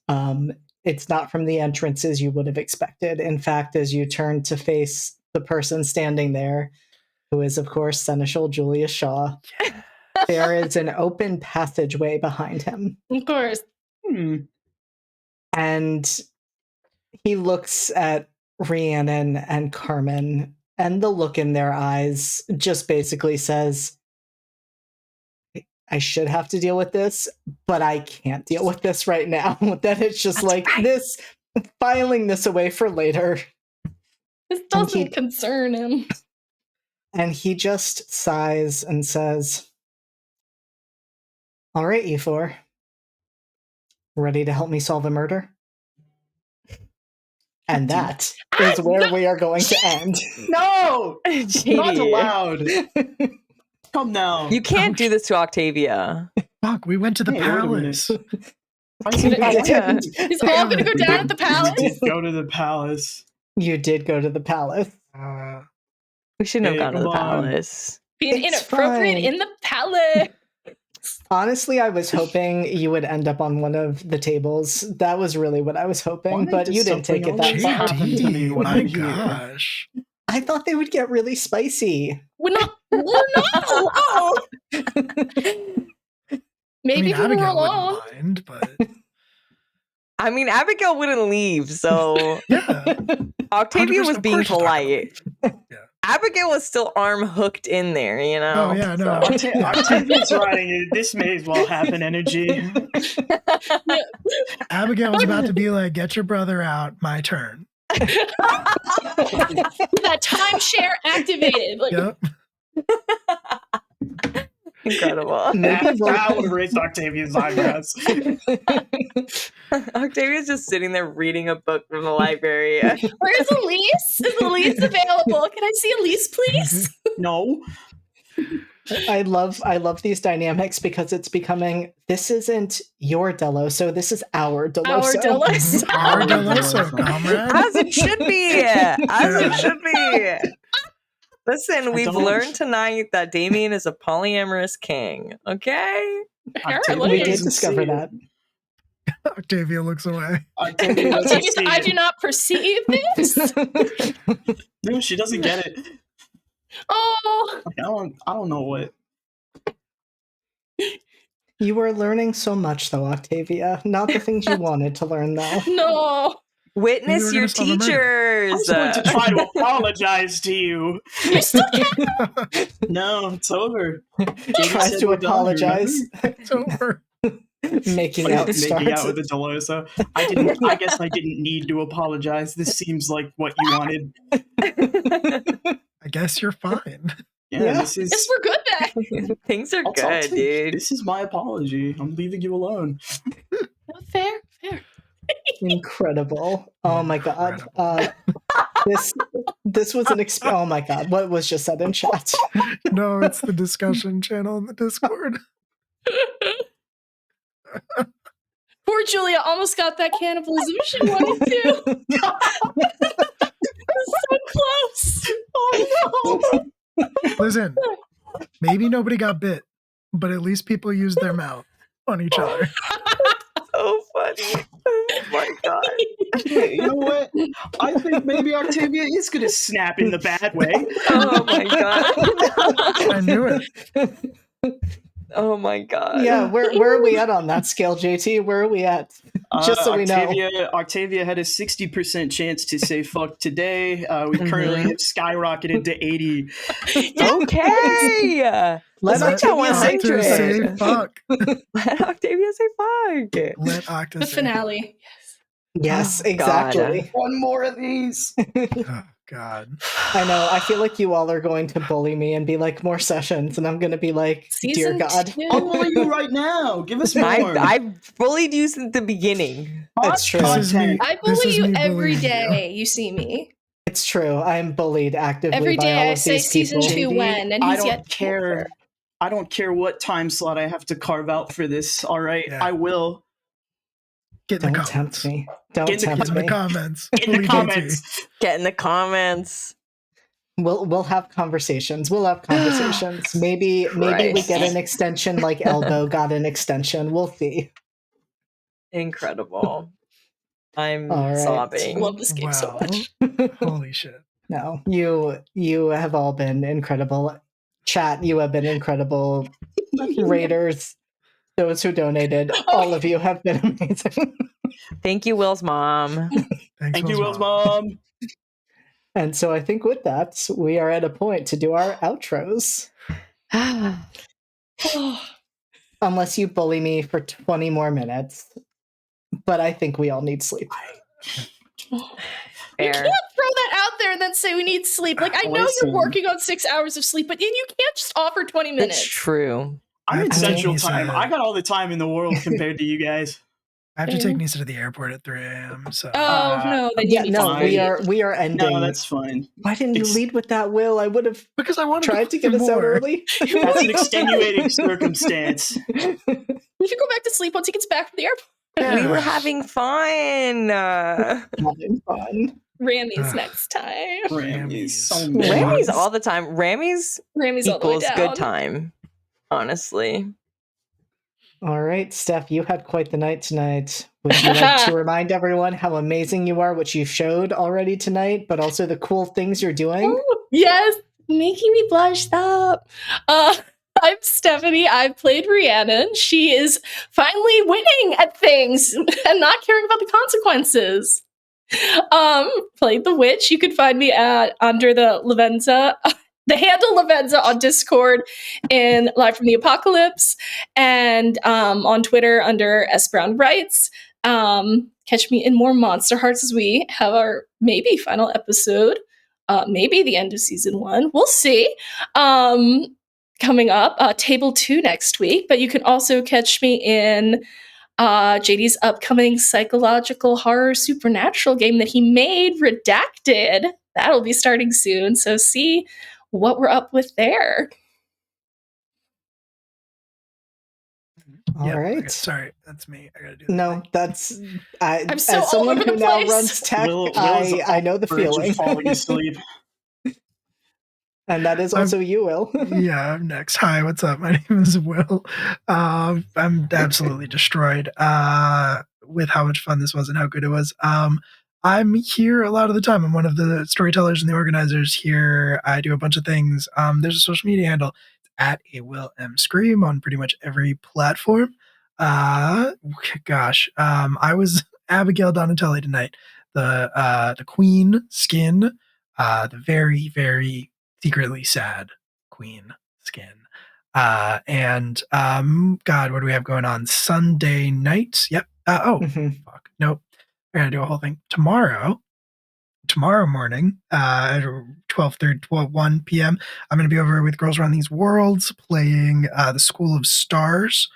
It's not from the entrances you would have expected. In fact, as you turn to face the person standing there, who is, of course, Seneschal Julius Shaw, There is an open passageway behind him. Of course. And he looks at Rhiannon and Carmen, and the look in their eyes just basically says, I should have to deal with this, but I can't deal with this right now. That it's just this, filing this away for later. This doesn't concern him. And he just sighs and says, all right, you four. Ready to help me solve a murder? And that is where we are going to end. No! JD. Not allowed. Come now. You can't do this to Octavia. Fuck, we went to the Hey, wait a minute. palace. I think It's all gonna go down at the palace. we did go to the palace. You did go to the palace. We shouldn't have Hey, gone to the come on. palace. Being It's inappropriate fine. in the palace. Honestly, I was hoping you would end up on one of the tables. That was really what I was hoping, Why but does you didn't take it that something far. always happen to me JD, when my I'm here? gosh. I thought they would get really spicy. We're not. Oh. Maybe I mean, if we were Abigail alone. wouldn't mind, but I mean, Abigail wouldn't leave, so yeah. Octavia 100%, was of being course she's not gonna polite. Yeah. Abigail was still arm hooked in there, you know? Oh, yeah, no. Octavia's riding it. This may as well happen energy. Abigail was about to be like, get your brother out, my turn. That timeshare activated. Like, Yep. Incredible. That would have raised Octavia's eyebrows. Octavia's just sitting there reading a book from the library. where's Elise? Is Elise available? Can I see Elise, please? No. I love these dynamics because it's becoming, this isn't your Deloso, this is our Deloso. Our Delos. Our Deloso, comrade. As it should be. As it should be. Listen, we've don't- learned tonight that Damien is a polyamorous king, okay? Octavia We did doesn't discover see that. Octavia looks away. Octavia doesn't Octavia, see I it. do not perceive this. No, she doesn't get it. Oh, I don't know what. You were learning so much, though, Octavia. Not the things you wanted to learn, though. no. Witness were your gonna solve a murder. I teachers. was going to try to apologize to you. You still can't. No, it's over. Tries to apologize. It's over. Making out Making starts. out with the Deloso. I guess I didn't need to apologize. This seems like what you wanted. I guess you're fine. Yeah, Yeah. this is. Yes, we're good then. Things are I'll good, take- dude. This is my apology. I'm leaving you alone. Fair, fair. Incredible. Oh my god. This was an oh my god. What was just said in chat? No, it's the discussion channel in the Discord. Poor Julia almost got that cannibalism she wanted to. So close. Oh no. Listen, maybe nobody got bit, but at least people used their mouth on each other. So funny. Oh my god. Hey, you know what? I think maybe Octavia is going to snap in the bad way. Oh my god. I knew it. Oh my god. Yeah, where are we at on that scale, JT? Where are we at? Just so we know. Octavia had a 60% chance to say fuck today. We currently have skyrocketed to 80. Okay. Let Let's make that one Octavia Octa century. say fuck. Let Octavia say fuck. Let Octa The say finale. Yes, Oh, exactly. God. One more of these. Oh, God. I know. I feel like you all are going to bully me and be like, more sessions, and I'm going to be like, Season dear God. 2. I'll bully you right now. Give us more. I bullied you since the beginning. It's true. This is me. I This bully is you me every bullying you. day. You see me. It's true. I'm bullied actively Every by day all I of say these season people. 2 when, and I he's don't yet care. I don't care what time slot I have to carve out for this. All right, Yeah. I will. Get in the Don't comments. tempt me. Don't Get in the Get tempt in the me. comments. Get in the Bully comments. Get in the comments. We'll have conversations. We'll have conversations. Maybe we Christ. get an extension like Elbow got an extension. We'll see. Incredible. I'm All right. sobbing. love this game so Wow. much. Holy shit. No, you have all been incredible. Chat, you have been incredible. Raiders, those who donated, all of you have been amazing. Thank you, Will's mom. Thanks, Thank you, Will's mom. mom. And so I think with that, we are at a point to do our outros. Unless you bully me for 20 more minutes. But I think we all need sleep. You can't Fair. throw that out there and then say we need sleep. Like, I know Listen. you're working on 6 hours of sleep, but you can't just offer 20 minutes. It's true. I'm in I have to take Central Nisa- Time. I got all the time in the world compared to you guys. I have to take Nisa to the airport at 3 a.m. So Oh no, then Yeah, you need no, to leave. we are ending. No, that's fine. Why didn't you Ex- lead with that, Will? I would have because I wanted tried to get us out more. early. That's an extenuating circumstance. We can go back to sleep once he gets back from the airport. We were having fun. Having fun. Rammy's next time. Rammy's so Rammy's. mad. Rammy's all the time. Rammy's Rammy's all the way equals down. good time. Honestly. All right, Steph, you had quite the night tonight. Would you like to remind everyone how amazing you are, which you showed already tonight, but also the cool things you're doing? Oh, yes, making me blush. Stop. I'm Stephanie. I've played Rhiannon. She is finally winning at things and not caring about the consequences. Played the witch. You can find me at under the Lavenza, the handle Lavenza on Discord in Live from the Apocalypse, and on Twitter under S Brown Writes. Catch me in more Monsterhearts as we have our maybe final episode, maybe the end of season 1. We'll see. Coming up, Table 2 next week, but you can also catch me in JD's upcoming psychological horror supernatural game that he made, Redacted. That'll be starting soon, so see what we're up with there. All right. Okay, sorry, that's me. I gotta do that. No, that's I'm so as someone all over who the now place. runs tech. Will is I know the verge of feeling, falling asleep. and that is also you, Will. Yeah, I'm next. Hi, what's up? My name is Will. I'm absolutely destroyed with how much fun this was and how good it was. I'm here a lot of the time. I'm one of the storytellers and the organizers here. I do a bunch of things. There's a social media handle at a Will M Scream on pretty much every platform. Gosh, I was Abigail Donatelli tonight, the queen skin, the very, very secretly sad queen skin. And God, what do we have going on? Sunday night? Yep. Fuck. Nope. I gotta do a whole thing. Tomorrow morning, at 1 p.m., I'm gonna be over with Girls Run These Worlds playing the School of Stars,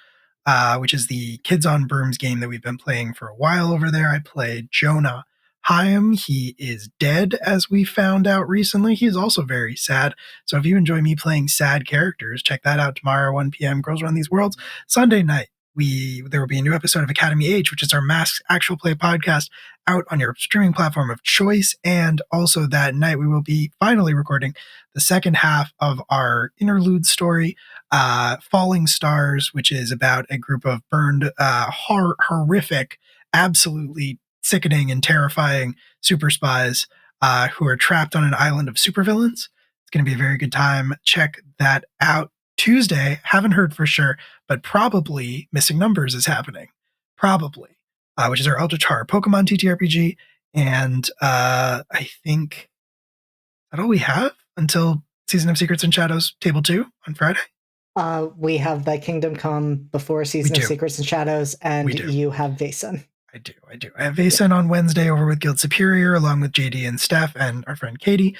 which is the Kids on Brooms game that we've been playing for a while over there. I played Jonah Hyam. He is dead, as we found out recently. He is also very sad. So if you enjoy me playing sad characters, check that out tomorrow, 1 p.m. Girls Run These Worlds. Sunday night, there will be a new episode of Academy Age, which is our Masks Actual Play podcast, out on your streaming platform of choice. And also that night, we will be finally recording the second half of our interlude story, Falling Stars, which is about a group of burned, horrific, absolutely sickening and terrifying super spies who are trapped on an island of supervillains. It's going to be a very good time. Check that out. Tuesday, haven't heard for sure, but probably Missing Numbers is happening. Probably. Which is our Eldritch Horror Pokemon TTRPG. And I think that's all we have until Season of Secrets and Shadows Table 2 on Friday. We have Thy Kingdom Come before Season of Secrets and Shadows, and you have Vason. I do. I have Vason on Wednesday over with Guild Superior, along with JD and Steph and our friend Katie.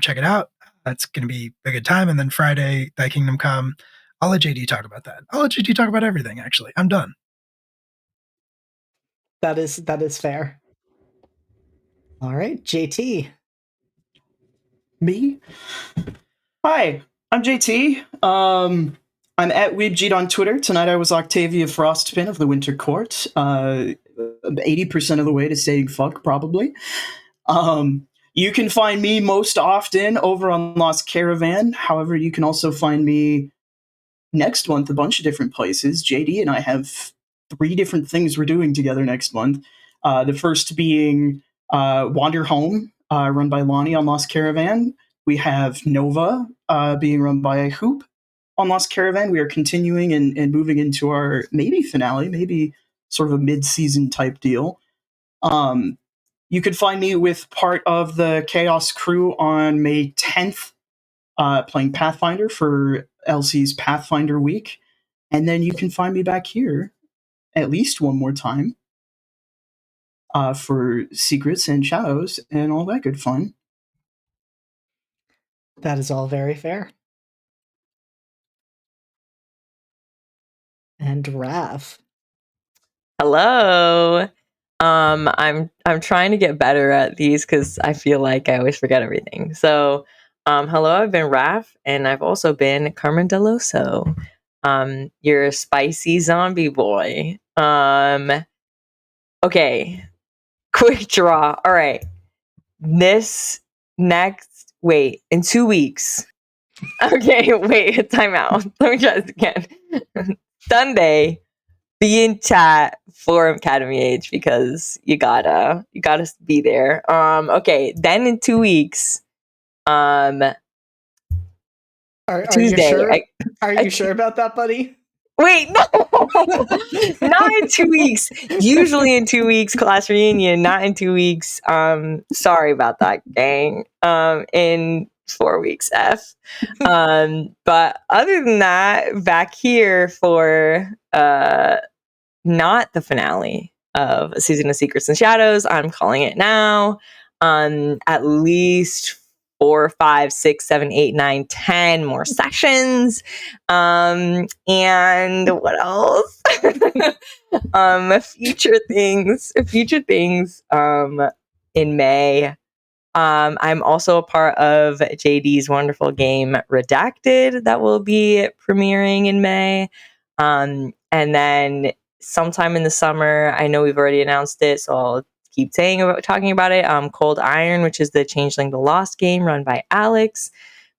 Check it out. That's going to be a good time. And then Friday, Thy Kingdom Come. I'll let JD talk about that. I'll let JD talk about everything, actually. I'm done. That is fair. All right, JT. Me? Hi, I'm JT. I'm at Weebjeet on Twitter. Tonight I was Octavia Frostpin of the Winter Court. 80% of the way to saying fuck, probably. You can find me most often over on Lost Caravan. However, you can also find me next month a bunch of different places. JD and I have 3 different things we're doing together next month. The first being Wander Home, run by Lonnie on Lost Caravan. We have Nova being run by Hoop on Lost Caravan. We are continuing and moving into our maybe finale, maybe sort of a mid-season type deal. You could find me with part of the Chaos crew on May 10th, playing Pathfinder for LC's Pathfinder Week. And then you can find me back here at least one more time for Secrets and Shadows and all that good fun. That is all very fair. And Rav. Hello. I'm trying to get better at these because I feel like I always forget everything. So, hello, I've been Raph, and I've also been Carmen Deloso. Your spicy zombie boy. Okay, quick draw. All right, wait, in 2 weeks. Okay, wait, time out. Let me try this again. Sunday, be in chat for Academy Age because you gotta be there. Okay, then in 2 weeks, Are Tuesday. you sure? Are you sure about that, buddy? Wait, no, not in 2 weeks. Usually in 2 weeks, class reunion. Not in 2 weeks. Sorry about that, gang. In 4 weeks, F. But other than that, back here for not the finale of A Season of Secrets and Shadows. I'm calling it now. At least 4, 5, 6, 7, 8, 9, 10 more sessions. And what else? Future things in May. I'm also a part of JD's wonderful game Redacted that will be premiering in May. And then sometime in the summer, I know we've already announced it, so I'll keep talking about it. Cold Iron, which is the Changeling the Lost game run by Alex,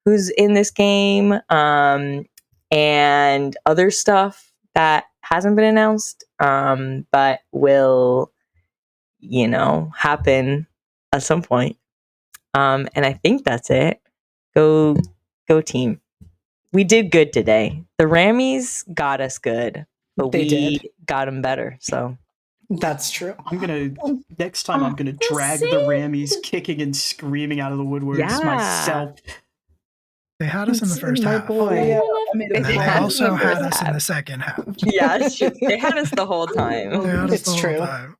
who's in this game, and other stuff that hasn't been announced, but will, happen at some point. And I think that's it. Go team. We did good today. The Rammies got us good, but They we did. got them better. So That's true. Next time I'm gonna drag the Rammies kicking and screaming out of the woodworks Yeah. myself. They had us in the first My half. boy. I made And a then they promise. also had first us in half. the second half. Yeah, they had us the whole time. They had us It's the whole true. time.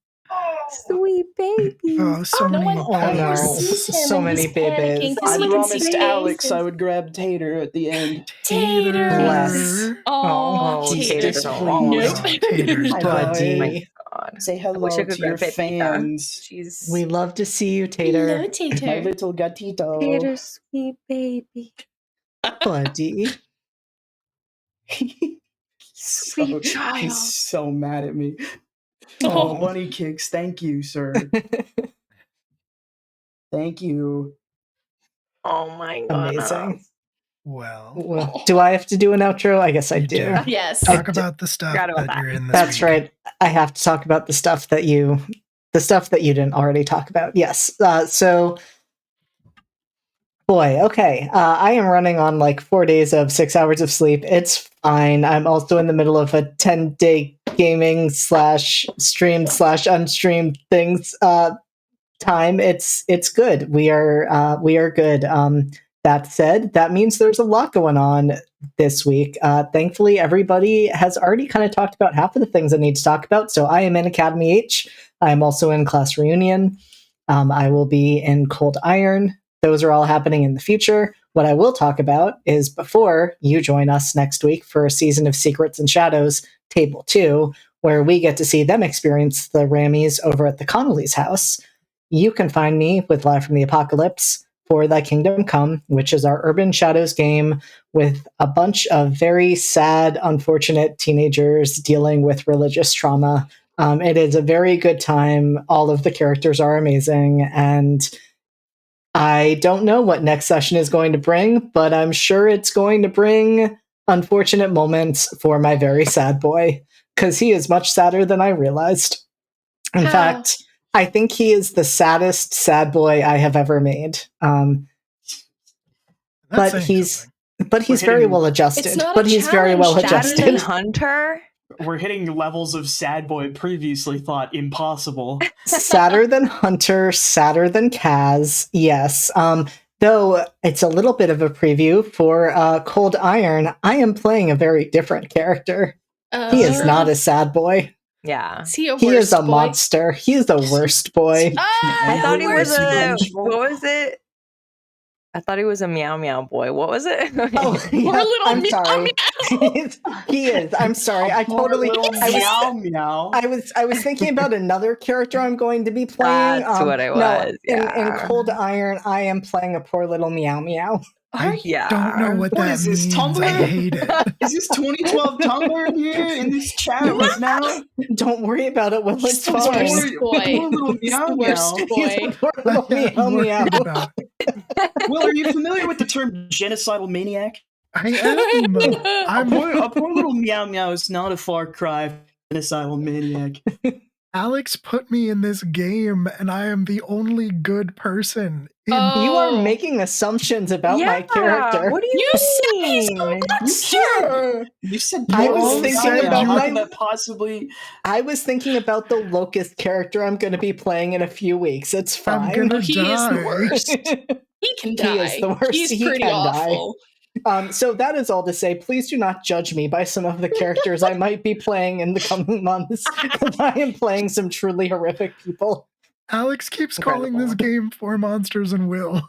Sweet baby. Oh, so No many one Oh no. oversees him So and many he's panicking babies. 'cause I he can promised see Alex faces. I would grab Tater at the end. Tater. Bless. Oh, He's Tater. displeased. Nope. Taters Hi, done. Buddy. God. Say I wish I hello could to your grab Pepita. fans. She's We love to see you, Tater. Hello, Tater. My little gatito. Tater, sweet baby. Buddy. Sweet child. He's so mad at me. Oh. Oh, bunny kicks. Thank you, sir. Thank you. Oh my god. Amazing. Well, Do I have to do an outro? I guess I you do. Yes. Talk about the stuff Forgot about that you're in this That's week. right. I have to talk about the stuff that you didn't already talk about. Yes. So, boy, okay. I am running on like 4 days of 6 hours of sleep. It's fine. I'm also in the middle of a 10-day gaming / stream / unstreamed things time. It's good. We are good. That said, that means there's a lot going on this week. Thankfully, everybody has already kind of talked about half of the things I need to talk about. So I am in Academy H. I am also in Class Reunion. I will be in Cold Iron. Those are all happening in the future. What I will talk about is before you join us next week for a season of Secrets and Shadows, Table 2, where we get to see them experience the Rammies over at the Connolly's house. You can find me with Live from the Apocalypse for Thy Kingdom Come, which is our Urban Shadows game with a bunch of very sad, unfortunate teenagers dealing with religious trauma. It is a very good time. All of the characters are amazing, and I don't know what next session is going to bring, but I'm sure it's going to bring unfortunate moments for my very sad boy, because he is much sadder than I realized. In fact, I think he is the saddest sad boy I have ever made. That's but saying he's something. but he's We're very hitting- well adjusted. It's not But a he's very well challenge, Sadder than adjusted. Hunter? We're hitting levels of sad boy previously thought impossible. Sadder than Hunter, sadder than Kaz. Yes. Though it's a little bit of a preview for Cold Iron. I am playing a very different character. He is not a sad boy. Yeah. Is he a He worst is a boy? monster. He is the worst boy. I Ah, thought he was worst a. boy. What was it? I thought he was a meow meow boy. What was it? Oh, Poor yeah, little I'm meow sorry. He is. I'm sorry. I Poor totally. little I was. meow meow. I was thinking about another character I'm going to be playing. That's what it No, was, in yeah. Cold Iron, I am playing a poor little meow meow. I Yeah. don't know what What that is this, means. Tumblr? I hate it. Is this 2012 Tumblr here in this chat right now? Don't worry about it, Will. It's the fine. worst boy. Poor little He's meow the worst meow. He's a boy. poor little I meow am worried meow. about it. Will, are you familiar with the term genocidal maniac? I am. A poor little meow meow is not a far cry from genocidal maniac. Alex put me in this game, and I am the only good person. You are Oh. making assumptions about Yeah, my character. What do you You said he's a mean? monster. You said I poor was little thinking meow meow. about How my- can that possibly? I was thinking about the Locust character I'm going to be playing in a few weeks. It's fine. I'm gonna He is the die. worst. He can die. He is the worst. He's He pretty can die. awful. So that is all to say, please do not judge me by some of the characters I might be playing in the coming months. I am playing some truly horrific people. Alex keeps calling this game Four Monsters and Will.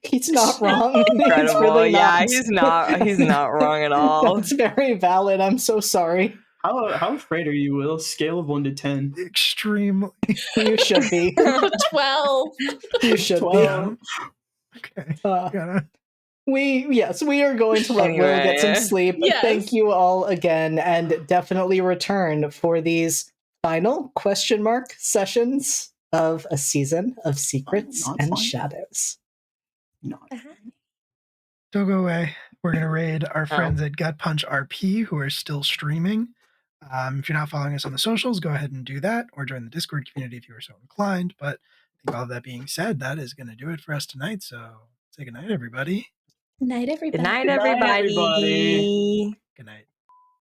He's not wrong. He's Incredible. really Yeah, not. he's not wrong at all. That's very valid. I'm so sorry. How afraid are you, Will? Scale of 1 to 10. Extremely. You should be. 12. You should 12. Okay. be. Gotta. We are going to let Will get some Anyway. sleep. Yes. Thank you all again, and definitely return for these final question mark sessions of a season of secrets Not and final. shadows. No. Don't go away. We're gonna raid our Oh. friends at Gut Punch RP who are still streaming. If you're not following us on the socials, go ahead and do that, or join the Discord community if you are so inclined. But I think all of that being said, that is going to do it for us tonight. So say goodnight, everybody. Night, everybody. Good night, Good night, everybody. everybody. Good night.